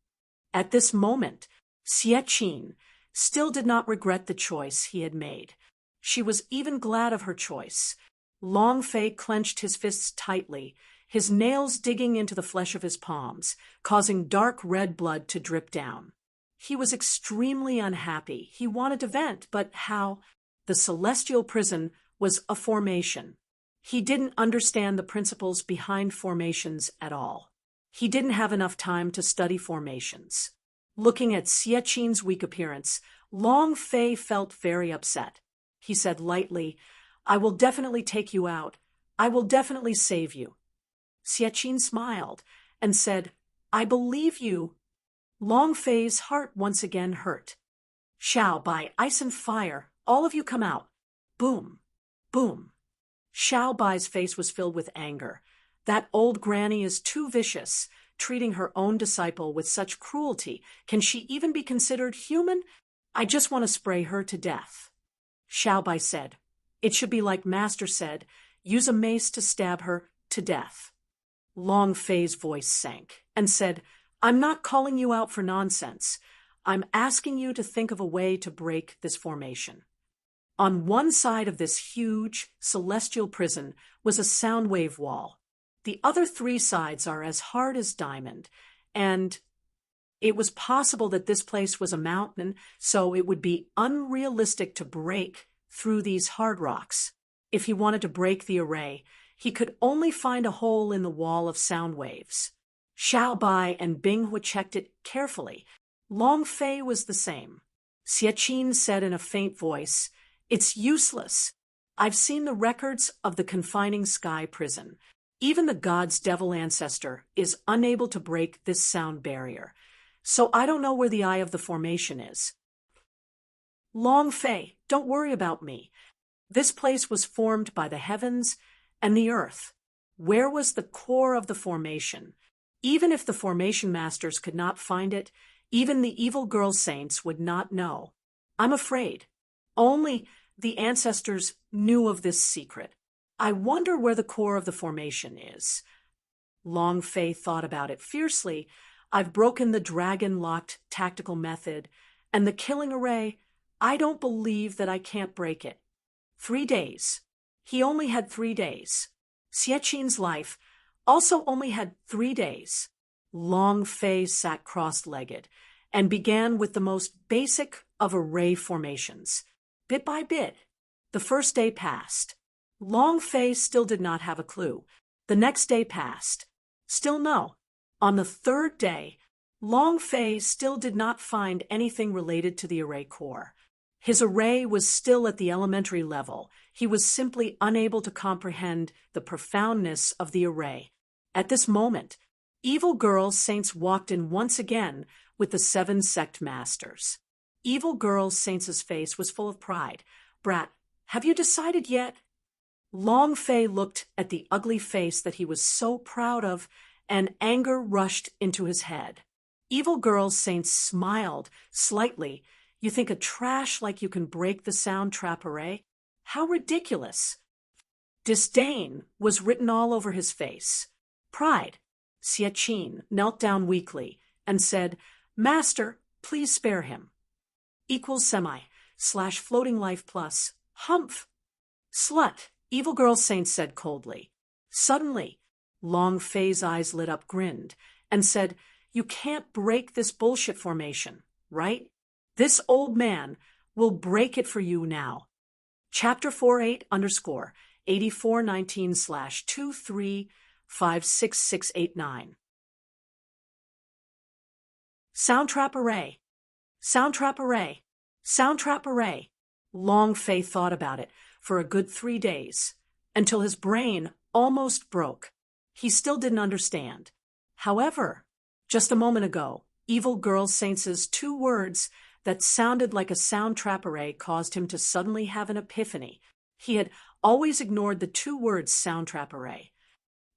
At this moment, Xie Qin still did not regret the choice he had made. She was even glad of her choice. Long Fei clenched his fists tightly, his nails digging into the flesh of his palms, causing dark red blood to drip down. He was extremely unhappy. He wanted to vent, but how? The celestial prison was a formation. He didn't understand the principles behind formations at all. He didn't have enough time to study formations. Looking at Xie Qin's weak appearance, Long Fei felt very upset. He said lightly, "I will definitely take you out. I will definitely save you." Xie Qin smiled and said, "I believe you." Long Fei's heart once again hurt. "Shao, by ice and fire, all of you come out." Boom, boom. Shao Bai's face was filled with anger. That old granny is too vicious, treating her own disciple with such cruelty. Can she even be considered human? I just want to spray her to death. Shao Bai said, "It should be like Master said, use a mace to stab her to death." Long Fei's voice sank and said, "I'm not calling you out for nonsense. I'm asking you to think of a way to break this formation. On one side of this huge, celestial prison was a sound wave wall. The other three sides are as hard as diamond, and it was possible that this place was a mountain, so it would be unrealistic to break through these hard rocks. If he wanted to break the array, he could only find a hole in the wall of sound waves. Xiao Bai and Bing Hu checked it carefully. Long Fei was the same. Xie Qin said in a faint voice, "It's useless. I've seen the records of the confining sky prison. Even the god's devil ancestor is unable to break this sound barrier. So I don't know where the eye of the formation is." Long Fei, don't worry about me. This place was formed by the heavens and the earth. Where was the core of the formation? Even if the formation masters could not find it, even the evil girl saints would not know. I'm afraid. Only the ancestors knew of this secret. I wonder where the core of the formation is. Long Fei thought about it fiercely. I've broken the dragon-locked tactical method, and the killing array, I don't believe that I can't break it. 3 days. He only had 3 days. Xie Qin's life also only had 3 days. Long Fei sat cross-legged and began with the most basic of array formations. Bit by bit, the first day passed. Long Fei still did not have a clue. The next day passed. Still no. On the third day, Long Fei still did not find anything related to the array core. His array was still at the elementary level. He was simply unable to comprehend the profoundness of the array. At this moment, evil girl Saints walked in once again with the 7 sect masters. Evil girl Saints' face was full of pride. "Brat, have you decided yet?" Long Fei looked at the ugly face that he was so proud of, and anger rushed into his head. Evil girl Saints smiled slightly. "You think a trash like you can break the sound trap array? How ridiculous!" Disdain was written all over his face. Pride. Xie Qin knelt down weakly and said, "Master, please spare him." Equals semi/floating life plus. Humph. Slut, evil girl Saint said coldly. Suddenly, Long Fei's eyes lit up, grinned, and said, "You can't break this bullshit formation, right? This old man will break it for you now." Chapter 48_8419/2356689. Soundtrap array. Soundtrap array. Soundtrap array. Long Fei thought about it for a good 3 days, until his brain almost broke. He still didn't understand. However, just a moment ago, evil girl Saints' 2 words that sounded like a sound trap array caused him to suddenly have an epiphany. He had always ignored the 2 words sound trap array.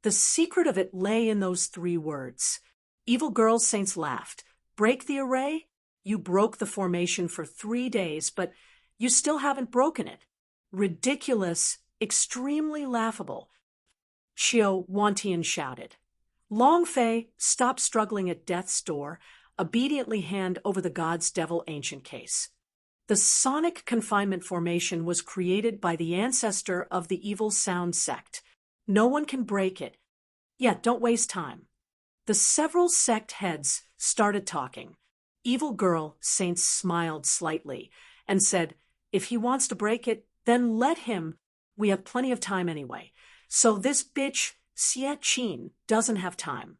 The secret of it lay in those 3 words. Evil girl Saints laughed. "Break the array? You broke the formation for 3 days, but you still haven't broken it. Ridiculous, extremely laughable." Xiao Wantian shouted. Long Fei stopped struggling at death's door, obediently hand over the god's devil ancient case. The sonic confinement formation was created by the ancestor of the evil sound sect. No one can break it. Yet, don't waste time. The several sect heads started talking. Evil girl Saints smiled slightly and said, "If he wants to break it, then let him. We have plenty of time anyway. So this bitch, Xie Qin, doesn't have time."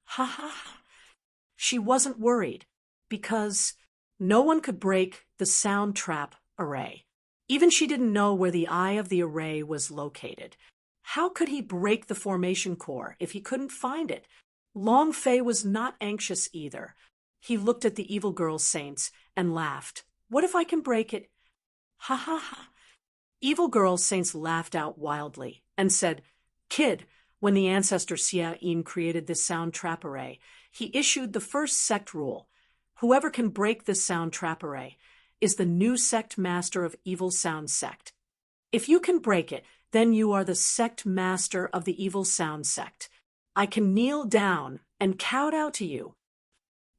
Ha ha ha. She wasn't worried, because no one could break the sound trap array. Even she didn't know where the eye of the array was located. How could he break the formation core if he couldn't find it? Long Fei was not anxious either. He looked at the evil girl Saints and laughed. "What if I can break it?" Ha ha ha. Evil girl Saints laughed out wildly and said, "Kid, when the ancestor Xie Yin created this sound trap array, he issued the first sect rule. Whoever can break this sound trap array is the new sect master of evil sound sect. If you can break it, then you are the sect master of the evil sound sect. I can kneel down and kowtow to you."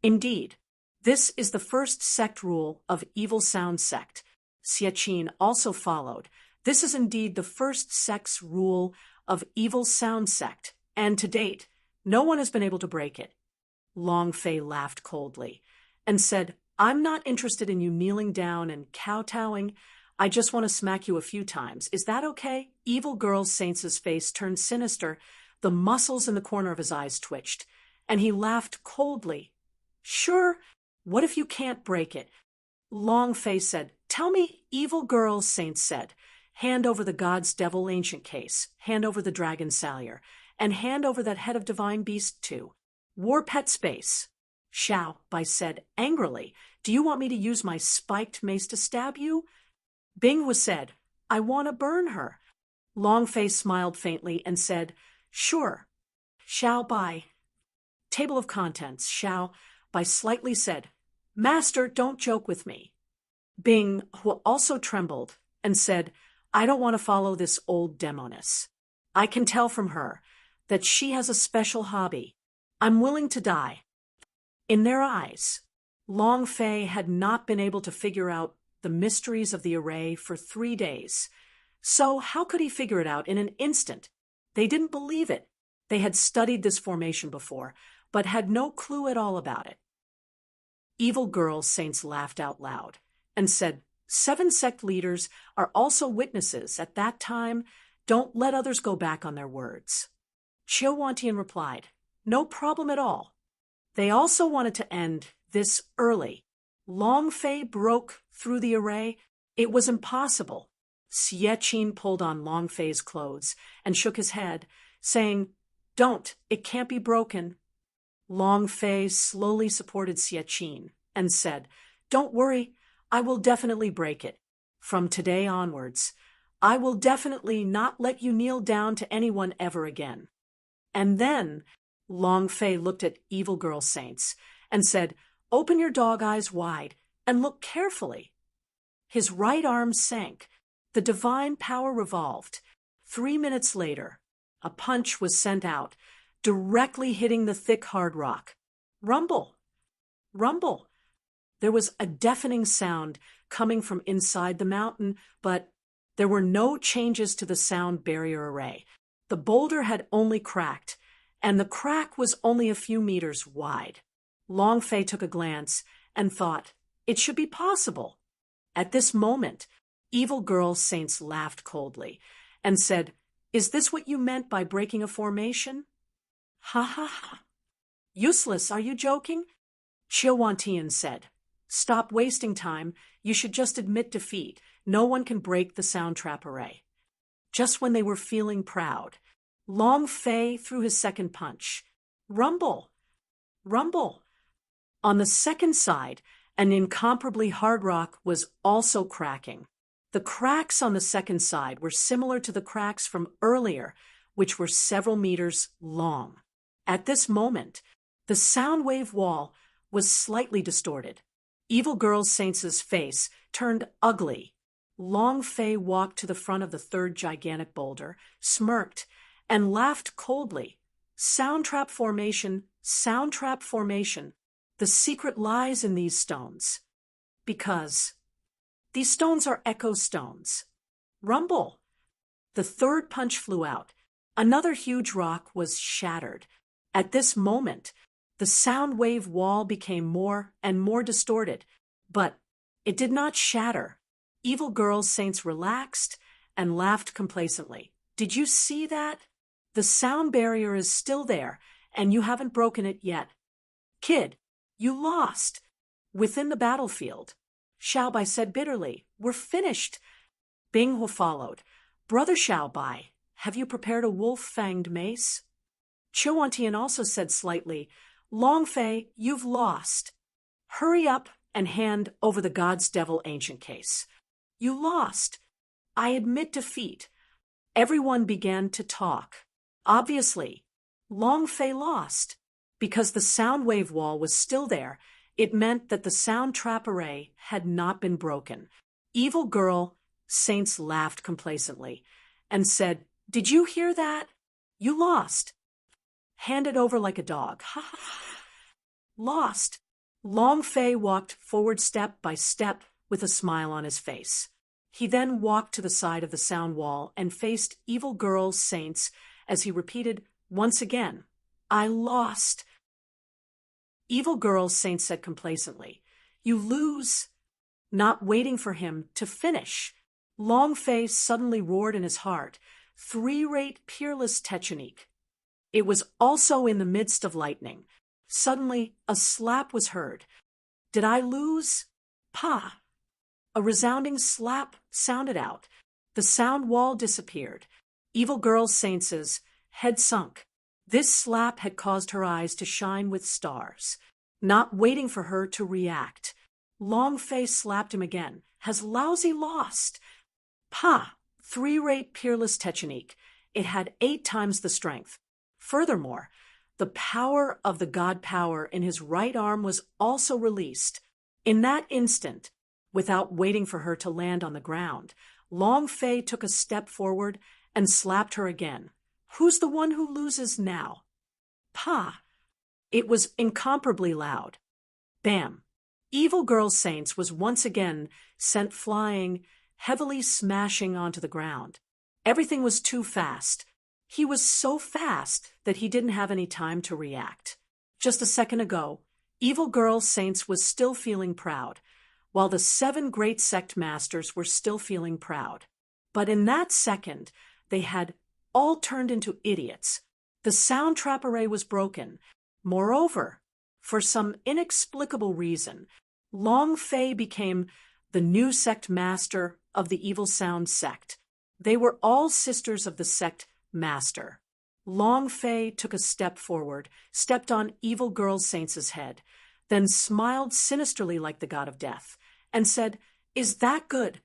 Indeed, This is the first sect rule of Evil Sound Sect. Xiaqin also followed. This is indeed the first sect's rule of Evil Sound Sect, and to date, no one has been able to break it. Long Fei laughed coldly and said, I'm not interested in you kneeling down and kowtowing. I just want to smack you a few times. Is that okay? Evil Girl Saints' face turned sinister. The muscles in the corner of his eyes twitched, and he laughed coldly. Sure, what if you can't break it? Long Fei said, Tell me, Evil Girl Saints said, hand over the God's Devil Ancient case, hand over the Dragon Sallier, and hand over that head of Divine Beast too. War Pet Space. Xiao Bai said angrily, Do you want me to use my spiked mace to stab you? Bing Hua said, I want to burn her. Long Fei smiled faintly and said, Sure. Xiao Bai. Table of contents. Xiao Bai slightly said, Master, don't joke with me. Bing Hua also trembled and said, I don't want to follow this old demoness. I can tell from her that she has a special hobby. I'm willing to die. In their eyes, Long Fei had not been able to figure out the mysteries of the array for 3 days. So how could he figure it out in an instant? They didn't believe it. They had studied this formation before, but had no clue at all about it. Evil Girl Saints laughed out loud and said, 7 sect leaders are also witnesses at that time. Don't let others go back on their words. Qiu Wantian replied, No problem at all. They also wanted to end this early. Long Fei broke through the array. It was impossible. Xiaqin pulled on Long Fei's clothes and shook his head, saying, Don't, it can't be broken. Long Fei slowly supported Xiaqin and said, Don't worry, I will definitely break it. From today onwards, I will definitely not let you kneel down to anyone ever again. And then Long Fei looked at Evil Girl Saints and said, Open your dog eyes wide and look carefully. His right arm sank. The divine power revolved. 3 minutes later, a punch was sent out, directly hitting the thick hard rock. Rumble! Rumble! There was a deafening sound coming from inside the mountain, but there were no changes to the sound barrier array. The boulder had only cracked, and the crack was only a few meters wide. Long Fei took a glance and thought, it should be possible. At this moment, Evil Girl Saints laughed coldly and said, Is this what you meant by breaking a formation? Ha ha ha. Useless, are you joking? Qiu Wantian said, Stop wasting time. You should just admit defeat. No one can break the sound trap array. Just when they were feeling proud, Long Fei threw his second punch. Rumble! Rumble! On the second side, an incomparably hard rock was also cracking. The cracks on the second side were similar to the cracks from earlier, which were several meters long. At this moment, the sound wave wall was slightly distorted. Evil Girl Saints' face turned ugly. Long Fei walked to the front of the third gigantic boulder, smirked, and laughed coldly. Sound trap formation, sound trap formation. The secret lies in these stones. Because these stones are echo stones. Rumble! The third punch flew out. Another huge rock was shattered. At this moment, the sound wave wall became more and more distorted, but it did not shatter. Evil Girl Saints relaxed and laughed complacently. Did you see that? The sound barrier is still there, and you haven't broken it yet. Kid, you lost. Within the battlefield, Xiao Bai said bitterly, We're finished. Bing Hua followed. Brother Xiao Bai, have you prepared a wolf-fanged mace? Qiu Wantian also said slightly, Long Fei, you've lost. Hurry up and hand over the God's Devil Ancient case. You lost. I admit defeat. Everyone began to talk. Obviously, Long Fei lost. Because the sound wave wall was still there, it meant that the sound trap array had not been broken. Evil Girl Saints laughed complacently and said, Did you hear that? You lost. Hand it over like a dog. Ha ha ha. Lost. Long Fei walked forward step by step with a smile on his face. He then walked to the side of the sound wall and faced evil girls' saints as he repeated once again, "I lost." Evil girls' saint said complacently, "You lose." Not waiting for him to finish, Long Fei suddenly roared in his heart, "Three-rate peerless technique." It was also in the midst of lightning. Suddenly, a slap was heard. "Did I lose?" "Pa!" A resounding slap sounded out. The sound wall disappeared. Evil girl Saints' head sunk. This slap had caused her eyes to shine with stars. Not waiting for her to react, Long Fei slapped him again. "Has lousy lost?" "Pa! Three-rate peerless technique." It had 8 times the strength. Furthermore, the power of the god power in his right arm was also released. In that instant, without waiting for her to land on the ground, Long Fei took a step forward and slapped her again. "Who's the one who loses now?" "Pa!" It was incomparably loud. Bam! Evil Girl Saints was once again sent flying, heavily smashing onto the ground. Everything was too fast. He was so fast that he didn't have any time to react. Just a second ago, Evil Girl Saints was still feeling proud, while the 7 great sect masters were still feeling proud. But in that second, they had all turned into idiots. The sound trap array was broken. Moreover, for some inexplicable reason, Long Fei became the new sect master of the evil sound sect. They were all sisters of the sect master. Long Fei took a step forward, stepped on Evil Girl Saints' head, then smiled sinisterly like the god of death, and said, "Is that good?"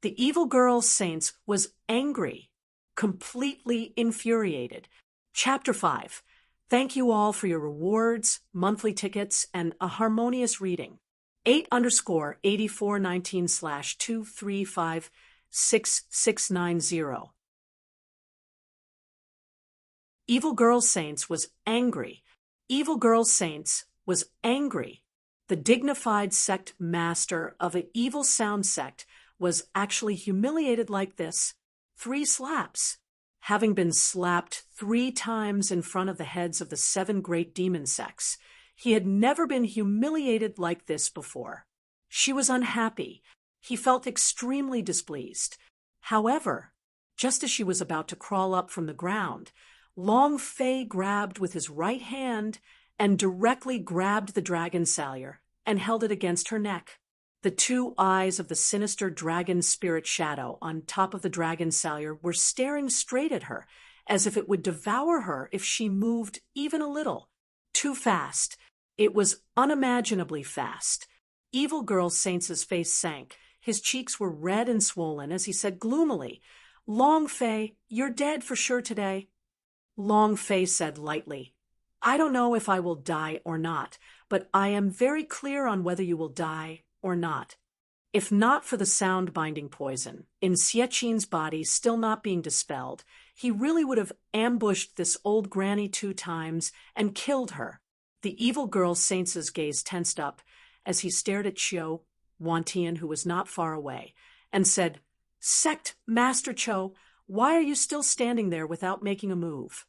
The Evil Girl Saints was angry, completely infuriated. Chapter 5. Thank you all for your rewards, monthly tickets, and a harmonious reading. 8_8419/2356690. Evil Girl Saints was angry. Evil Girl Saints was angry. The dignified sect master of an evil sound sect was actually humiliated like this. 3 slaps. Having been slapped 3 times in front of the heads of the 7 great demon sects, he had never been humiliated like this before. She was unhappy. He felt extremely displeased. However, just as she was about to crawl up from the ground, Long Fei grabbed with his right hand and directly grabbed the dragon salyer and held it against her neck. The 2 eyes of the sinister dragon spirit shadow on top of the dragon salyer were staring straight at her, as if it would devour her if she moved even a little. Too fast. It was unimaginably fast. Evil Girl Saints' face sank. His cheeks were red and swollen as he said gloomily, "Long Fei, you're dead for sure today." Long Fei said lightly, "I don't know if I will die or not, but I am very clear on whether you will die or not. If not for the sound-binding poison in Xie body still not being dispelled, he really would have ambushed this old granny 2 times and killed her." The Evil Girl Saints' gaze tensed up as he stared at Qiu Wantian, who was not far away, and said, "Sect Master Cho, why are you still standing there without making a move?"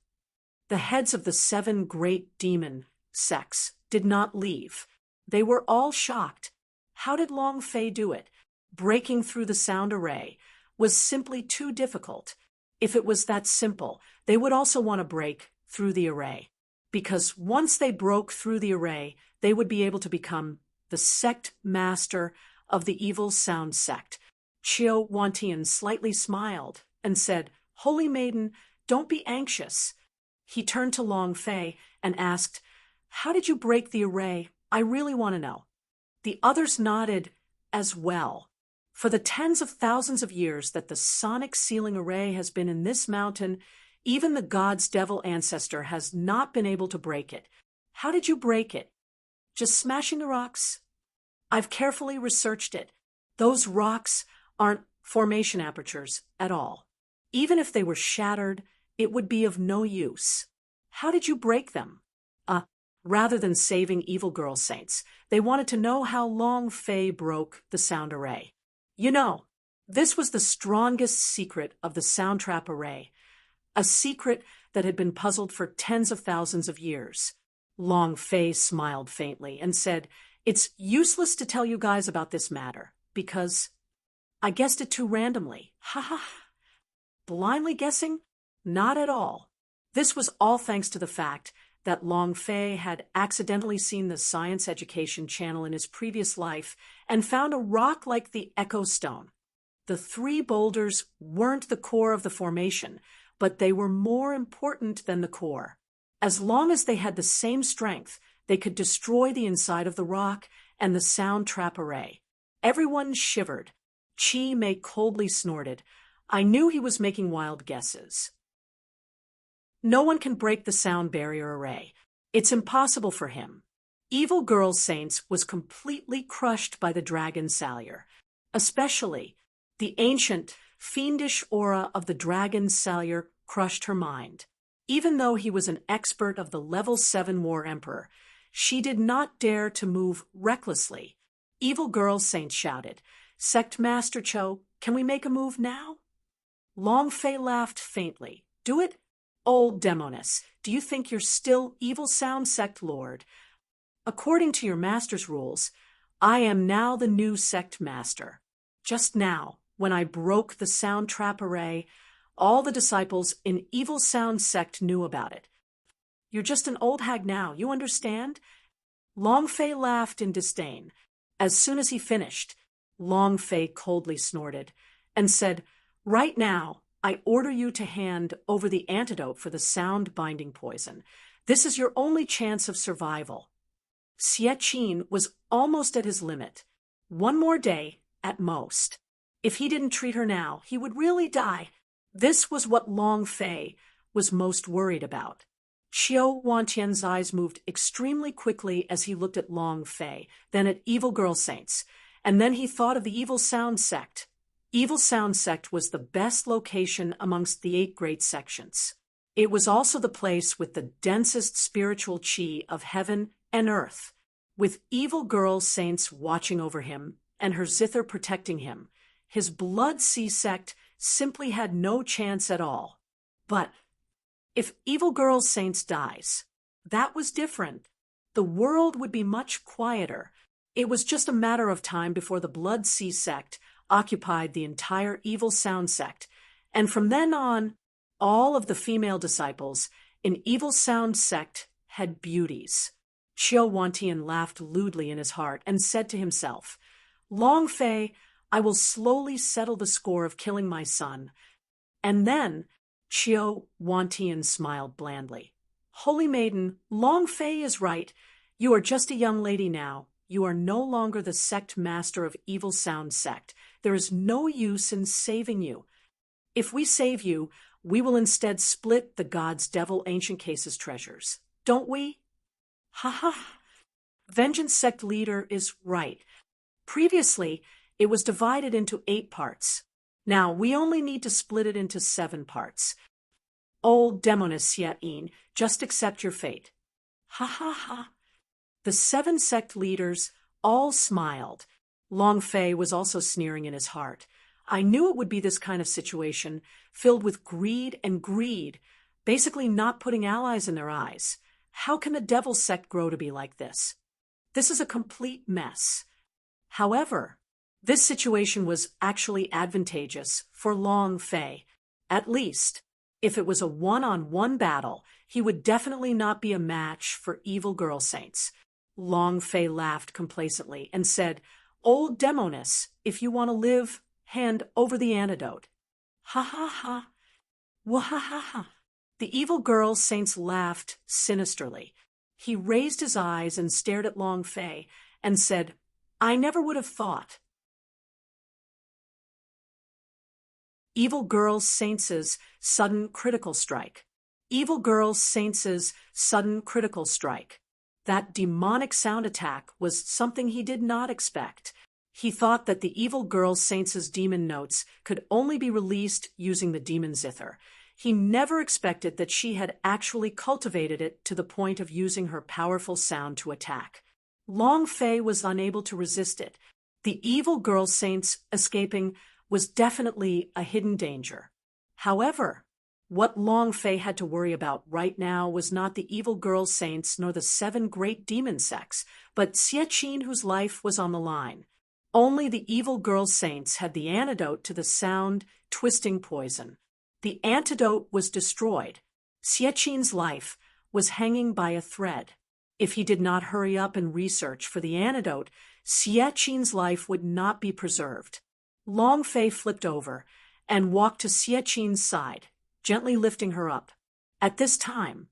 The heads of the 7 great demon sects did not leave. They were all shocked. How did Long Fei do it? Breaking through the sound array was simply too difficult. If it was that simple, they would also want to break through the array, because once they broke through the array, they would be able to become the sect master of the evil sound sect. Qiu Wantian slightly smiled and said, "Holy Maiden, don't be anxious." He turned to Long Fei and asked, "How did you break the array? I really want to know." The others nodded as well. For the tens of thousands of years that the sonic sealing array has been in this mountain, even the god's devil ancestor has not been able to break it. How did you break it? Just smashing the rocks? I've carefully researched it. Those rocks aren't formation apertures at all. Even if they were shattered, it would be of no use. How did you break them? Rather than saving evil girl saints, they wanted to know how Long Fei broke the sound array. You know, this was the strongest secret of the sound trap array, a secret that had been puzzled for tens of thousands of years. Long Fei smiled faintly and said, "It's useless to tell you guys about this matter, because I guessed it too randomly. Ha ha ha. Blindly guessing? Not at all. This was all thanks to the fact that Long Fei had accidentally seen the science education channel in his previous life and found a rock like the Echo Stone. The three boulders weren't the core of the formation, but they were more important than the core. As long as they had the same strength, they could destroy the inside of the rock and the sound trap array. Everyone shivered. Chi Mei coldly snorted. I knew he was making wild guesses. No one can break the sound barrier array. It's impossible for him. Evil Girl Saints was completely crushed by the dragon Salyer, especially the ancient, fiendish aura of the dragon Salyer crushed her mind. Even though he was an expert of the Level 7 War Emperor, she did not dare to move recklessly. Evil Girl Saint shouted, Sect Master Cho, can we make a move now? Long Fei laughed faintly. Do it? Old Demoness, do you think you're still Evil Sound Sect Lord? According to your master's rules, I am now the new sect master. Just now, when I broke the sound trap array, all the disciples in Evil Sound Sect knew about it. You're just an old hag now, you understand? Long Fei laughed in disdain. As soon as he finished, Long Fei coldly snorted and said, Right now, I order you to hand over the antidote for the sound binding poison. This is your only chance of survival. Xie Qin was almost at his limit. One more day, at most. If he didn't treat her now, he would really die. This was what Long Fei was most worried about. Qiu Wantian's eyes moved extremely quickly as he looked at Long Fei, then at Evil Girl Saints, and then he thought of the Evil Sound Sect. Evil Sound Sect was the best location amongst the 8 great sections. It was also the place with the densest spiritual chi of heaven and earth, with Evil Girl Saints watching over him and her zither protecting him. His Blood Sea Sect simply had no chance at all. But if Evil Girl Saints dies, that was different. The world would be much quieter. It was just a matter of time before the Blood Sea Sect occupied the entire Evil Sound Sect, and from then on, all of the female disciples in Evil Sound Sect had beauties. Qiu Wantian laughed lewdly in his heart and said to himself, Long Fei, I will slowly settle the score of killing my son. And then Qiu Wantian smiled blandly. Holy Maiden, Long Fei is right. You are just a young lady now. You are no longer the sect master of Evil Sound Sect. There is no use in saving you. If we save you, we will instead split the God's Devil Ancient Cases treasures. Don't we? Ha ha. Vengeance Sect leader is right. Previously, it was divided into 8 parts. Now, we only need to split it into 7 parts. Old Demoness Xie, just accept your fate. Ha ha ha. The 7 sect leaders all smiled. Long Fei was also sneering in his heart. I knew it would be this kind of situation, filled with greed, basically not putting allies in their eyes. How can the devil sect grow to be like this? This is a complete mess. However, this situation was actually advantageous for Long Fei. At least, if it was a one-on-one battle, he would definitely not be a match for Evil Girl Saints. Long Fei laughed complacently and said, Old Demoness, if you want to live, hand over the antidote. Ha ha ha. Wahahaha. The Evil Girl Saints laughed sinisterly. He raised his eyes and stared at Long Fei and said, I never would have thought. Evil Girl Saints' sudden critical strike. Evil Girl Saints' sudden critical strike. That demonic sound attack was something he did not expect. He thought that the Evil Girl Saints' demon notes could only be released using the demon zither. He never expected that she had actually cultivated it to the point of using her powerful sound to attack. Long Fei was unable to resist it. The evil girl saint's escaping was definitely a hidden danger. However, what Long Fei had to worry about right now was not the evil girl saints nor the 7 great demon sects, but Xie Qin, whose life was on the line. Only the evil girl saints had the antidote to the sound-twisting poison. The antidote was destroyed. Xie Qin's life was hanging by a thread. If he did not hurry up and research for the antidote, Xie Qin's life would not be preserved. Long Fei flipped over and walked to Xie Qin's side, gently lifting her up. At this time,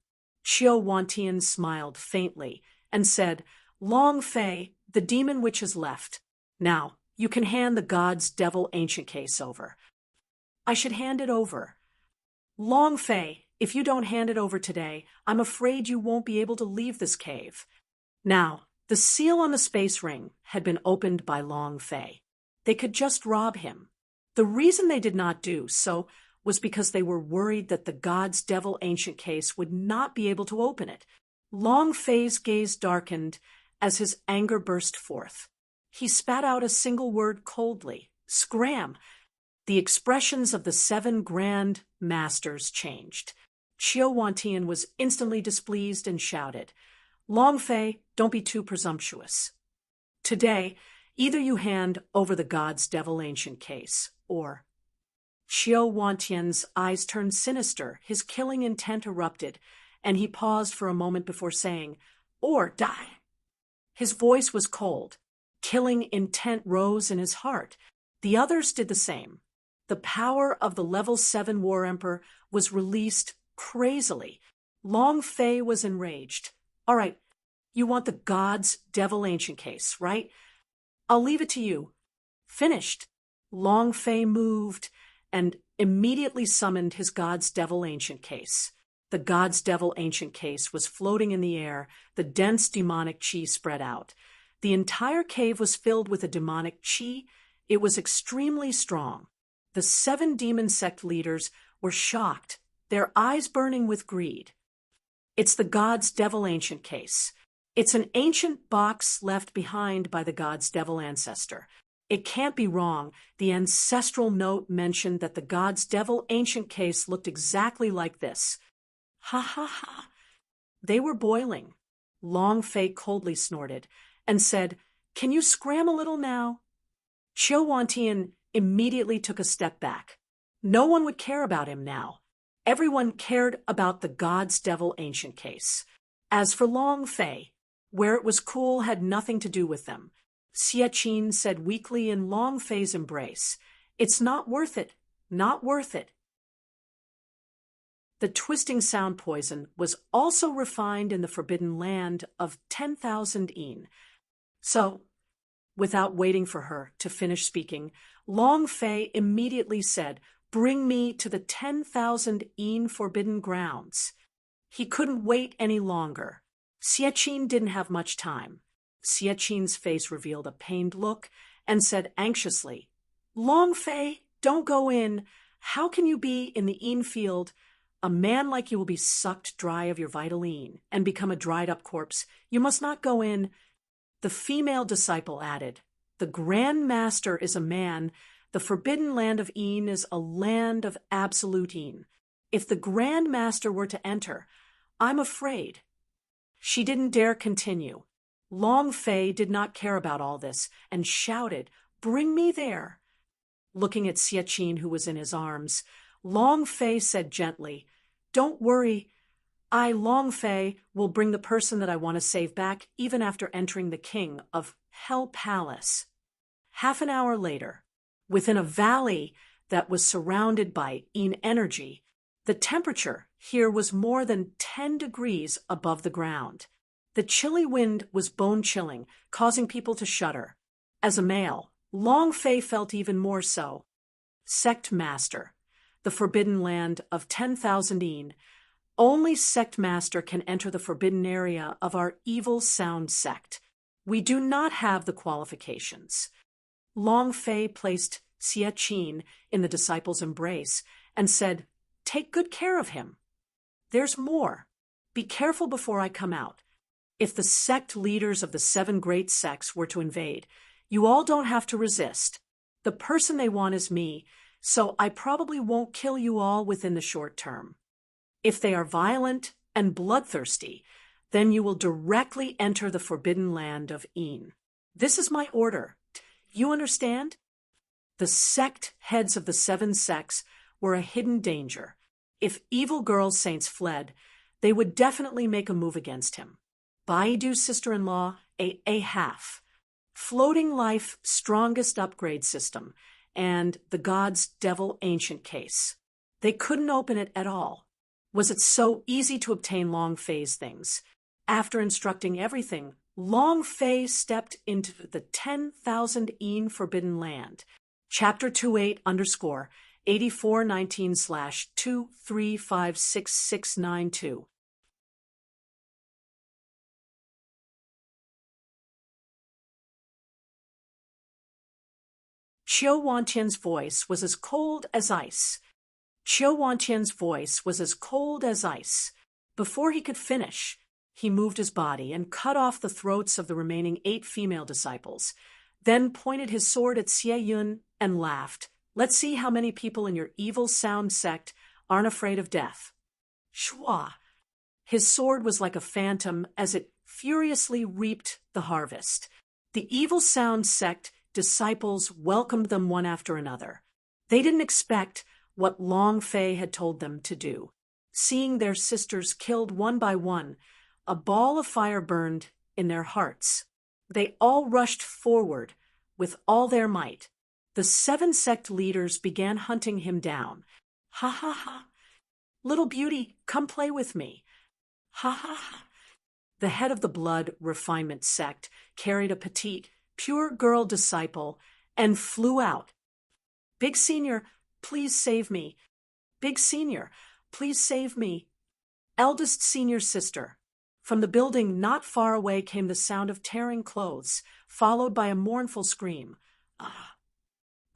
Qiu Wantian smiled faintly and said, "Long Fei, the demon witch has left. Now, you can hand the God's Devil ancient case over." "I should hand it over." "Long Fei, if you don't hand it over today, I'm afraid you won't be able to leave this cave." Now, the seal on the space ring had been opened by Long Fei. They could just rob him. The reason they did not do so was because they were worried that the God's Devil ancient case would not be able to open it. Long Fei's gaze darkened as his anger burst forth. He spat out a single word coldly, "Scram." The expressions of the 7 grand masters changed. Qiu Wantian was instantly displeased and shouted, "Long Fei, don't be too presumptuous. Today, either you hand over the God's Devil ancient case, or—" Qiu Wantian's eyes turned sinister, his killing intent erupted, and he paused for a moment before saying, "Or die." His voice was cold. Killing intent rose in his heart. The others did the same. The power of the level 7 War Emperor was released crazily. Long Fei was enraged. "All right, you want the God's Devil ancient case, right? I'll leave it to you." Finished. Long Fei moved and immediately summoned his God's Devil ancient case. The God's Devil ancient case was floating in the air, the dense demonic qi spread out. The entire cave was filled with a demonic qi. It was extremely strong. The 7 demon sect leaders were shocked, their eyes burning with greed. "It's the God's Devil ancient case. It's an ancient box left behind by the God's Devil ancestor. It can't be wrong. The ancestral note mentioned that the God's Devil ancient case looked exactly like this." "Ha ha ha." They were boiling. Long Fei coldly snorted and said, "Can you scram a little now?" Qiu Wantian immediately took a step back. No one would care about him now. Everyone cared about the God's Devil ancient case. As for Long Fei, where it was cool had nothing to do with them. Xie Qin said weakly in Long Fei's embrace, "It's not worth it, not worth it." The twisting sound poison was also refined in the forbidden land of 10,000 yin. So, without waiting for her to finish speaking, Long Fei immediately said, "Bring me to the 10,000 yin forbidden grounds." He couldn't wait any longer. Xie Qin didn't have much time. Xie Qin's face revealed a pained look and said anxiously, "Long Fei, don't go in. How can you be in the yin field? A man like you will be sucked dry of your vital yin and become a dried-up corpse. You must not go in." The female disciple added, "The Grand Master is a man. The forbidden land of yin is a land of absolute yin. If the Grand Master were to enter, I'm afraid." She didn't dare continue. Long Fei did not care about all this and shouted, "Bring me there." Looking at Xie Qin, who was in his arms, Long Fei said gently, "Don't worry. I, Long Fei, will bring the person that I want to save back even after entering the king of Hell Palace." Half an hour later, within a valley that was surrounded by yin energy, the temperature here was more than 10 degrees above the ground. The chilly wind was bone-chilling, causing people to shudder. As a male, Long Fei felt even more so. Sect Master, the forbidden land of 10,000 yin. Only Sect Master can enter the forbidden area of our evil sound sect. We do not have the qualifications. Long Fei placed Xie Qin in the disciple's embrace and said, take good care of him. There's more. Be careful before I come out. If the sect leaders of the 7 great sects were to invade, you all don't have to resist. The person they want is me, so I probably won't kill you all within the short term. If they are violent and bloodthirsty, then you will directly enter the forbidden land of Een. This is my order. You understand? The sect heads of the 7 sects were a hidden danger. If evil girl saints fled, they would definitely make a move against him. Baidu's sister-in-law, a half. Floating life strongest upgrade system, and the god's devil ancient case. They couldn't open it at all. Was it so easy to obtain Long Fei's things? After instructing everything, Long Fei stepped into the 10,000 Een forbidden land. Chapter 28_8419/2356692. Qiu Wantian's voice was as cold as ice. Qiu Wantian's voice was as cold as ice. Before he could finish, he moved his body and cut off the throats of the remaining 8 female disciples, then pointed his sword at Xie Yun and laughed. Let's see how many people in your evil sound sect aren't afraid of death. Shua. His sword was like a phantom as it furiously reaped the harvest. The evil sound sect disciples welcomed them one after another. They didn't expect what Long Fei had told them to do. Seeing their sisters killed one by one, a ball of fire burned in their hearts. They all rushed forward with all their might. The 7 sect leaders began hunting him down. Ha ha ha. Little beauty, come play with me. Ha ha ha. The head of the blood refinement sect carried a petite, pure girl disciple and flew out. Big Senior, please save me. Big Senior, please save me. Eldest Senior sister. From the building not far away came the sound of tearing clothes, followed by a mournful scream.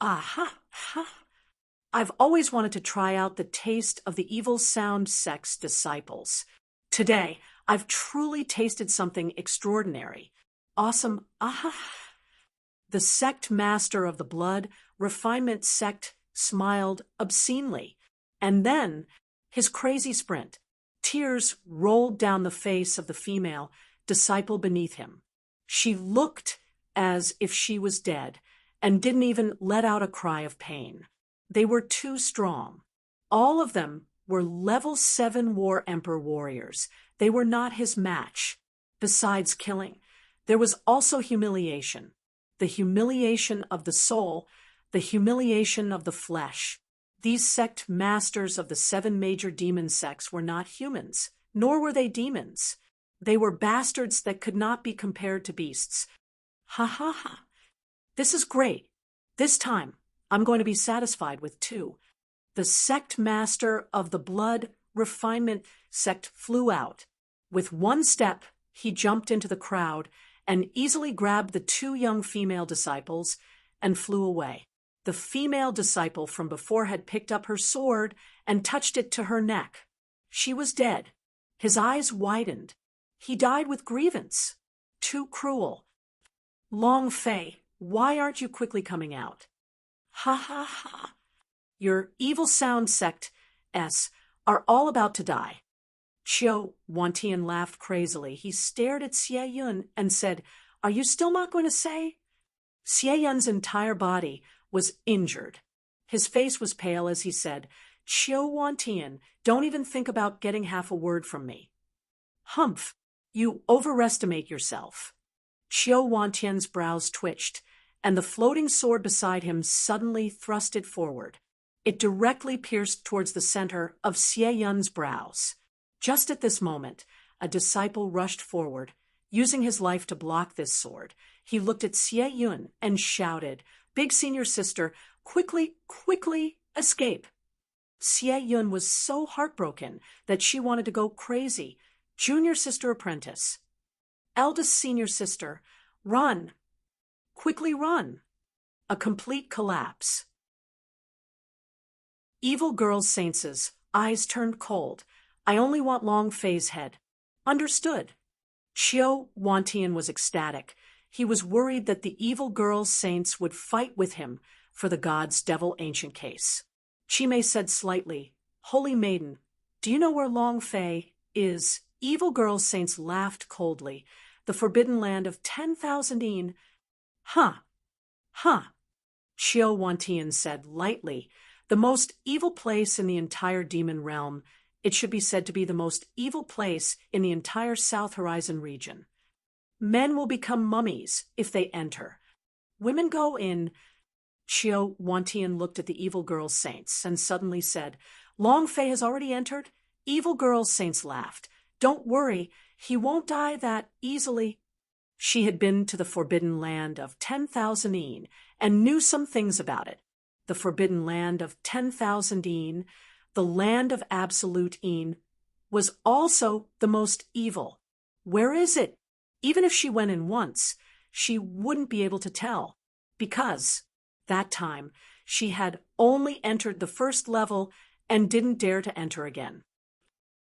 Ah, ha, ha. I've always wanted to try out the taste of the evil sound sect's disciples. Today, I've truly tasted something extraordinary. Awesome, ah. The sect master of the blood refinement sect smiled obscenely, and then his crazy sprint. Tears rolled down the face of the female disciple beneath him. She looked as if she was dead and didn't even let out a cry of pain. They were too strong. All of them were level 7 War Emperor warriors. They were not his match. Besides killing, there was also humiliation. The humiliation of the soul, the humiliation of the flesh. These sect masters of the 7 major demon sects were not humans, nor were they demons. They were bastards that could not be compared to beasts. Ha ha ha. This is great. This time, I'm going to be satisfied with 2. The sect master of the blood refinement sect flew out. With one step, he jumped into the crowd and easily grabbed the 2 young female disciples and flew away. The female disciple from before had picked up her sword and touched it to her neck. She was dead. His eyes widened. He died with grievance. Too cruel. Long Fei, why aren't you quickly coming out? Ha ha ha. Your evil sound sect, S, are all about to die. Qiu Wantian laughed crazily. He stared at Xie Yun and said, Are you still not going to say? Xie Yun's entire body was injured. His face was pale as he said, Qiu Wantian, don't even think about getting half a word from me. Humph, you overestimate yourself. Qiu Wantian's brows twitched, and the floating sword beside him suddenly thrusted forward. It directly pierced towards the center of Xie Yun's brows. Just at this moment, a disciple rushed forward, using his life to block this sword. He looked at Xie Yun and shouted, Big Senior Sister, quickly, quickly, escape. Xie Yun was so heartbroken that she wanted to go crazy. Junior Sister Apprentice. Eldest Senior Sister, run. Quickly run. A complete collapse. Evil girl saintses eyes turned cold. I only want Long Fei's head. Understood. Xiao Wantian was ecstatic. He was worried that the evil girl saints would fight with him for the god's devil ancient case. Chimei said slightly, Holy Maiden, do you know where Long Fei is? Evil girl saints laughed coldly. The forbidden land of 10,000 yin. Huh. Xiao Wantian said lightly, the most evil place in the entire demon realm. It should be said to be the most evil place in the entire South Horizon region. Men will become mummies if they enter. Women go in. Xiao Wantian looked at the evil girl saints and suddenly said, Long Fei has already entered? Evil girl saints laughed. Don't worry, he won't die that easily. She had been to the forbidden land of 10,000 yin and knew some things about it. The forbidden land of 10,000 yin, the land of absolute yin, was also the most evil. Where is it? Even if she went in once, she wouldn't be able to tell, because, that time, she had only entered the first level and didn't dare to enter again.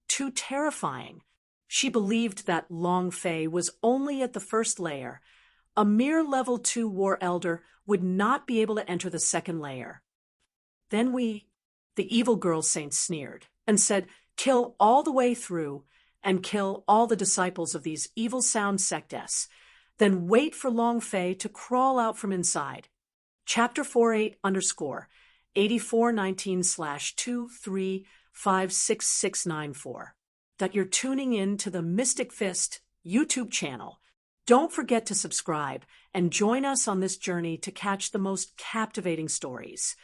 Too terrifying. She believed that Long Fei was only at the first layer. A mere level 2 war elder would not be able to enter the second layer. Then the evil girl saint sneered and said, kill all the way through and kill all the disciples of these evil sound sectes. Then wait for Long Fei to crawl out from inside. Chapter 48_8419/2356694. That you're tuning in to the Mystic Fist YouTube channel. Don't forget to subscribe and join us on this journey to catch the most captivating stories.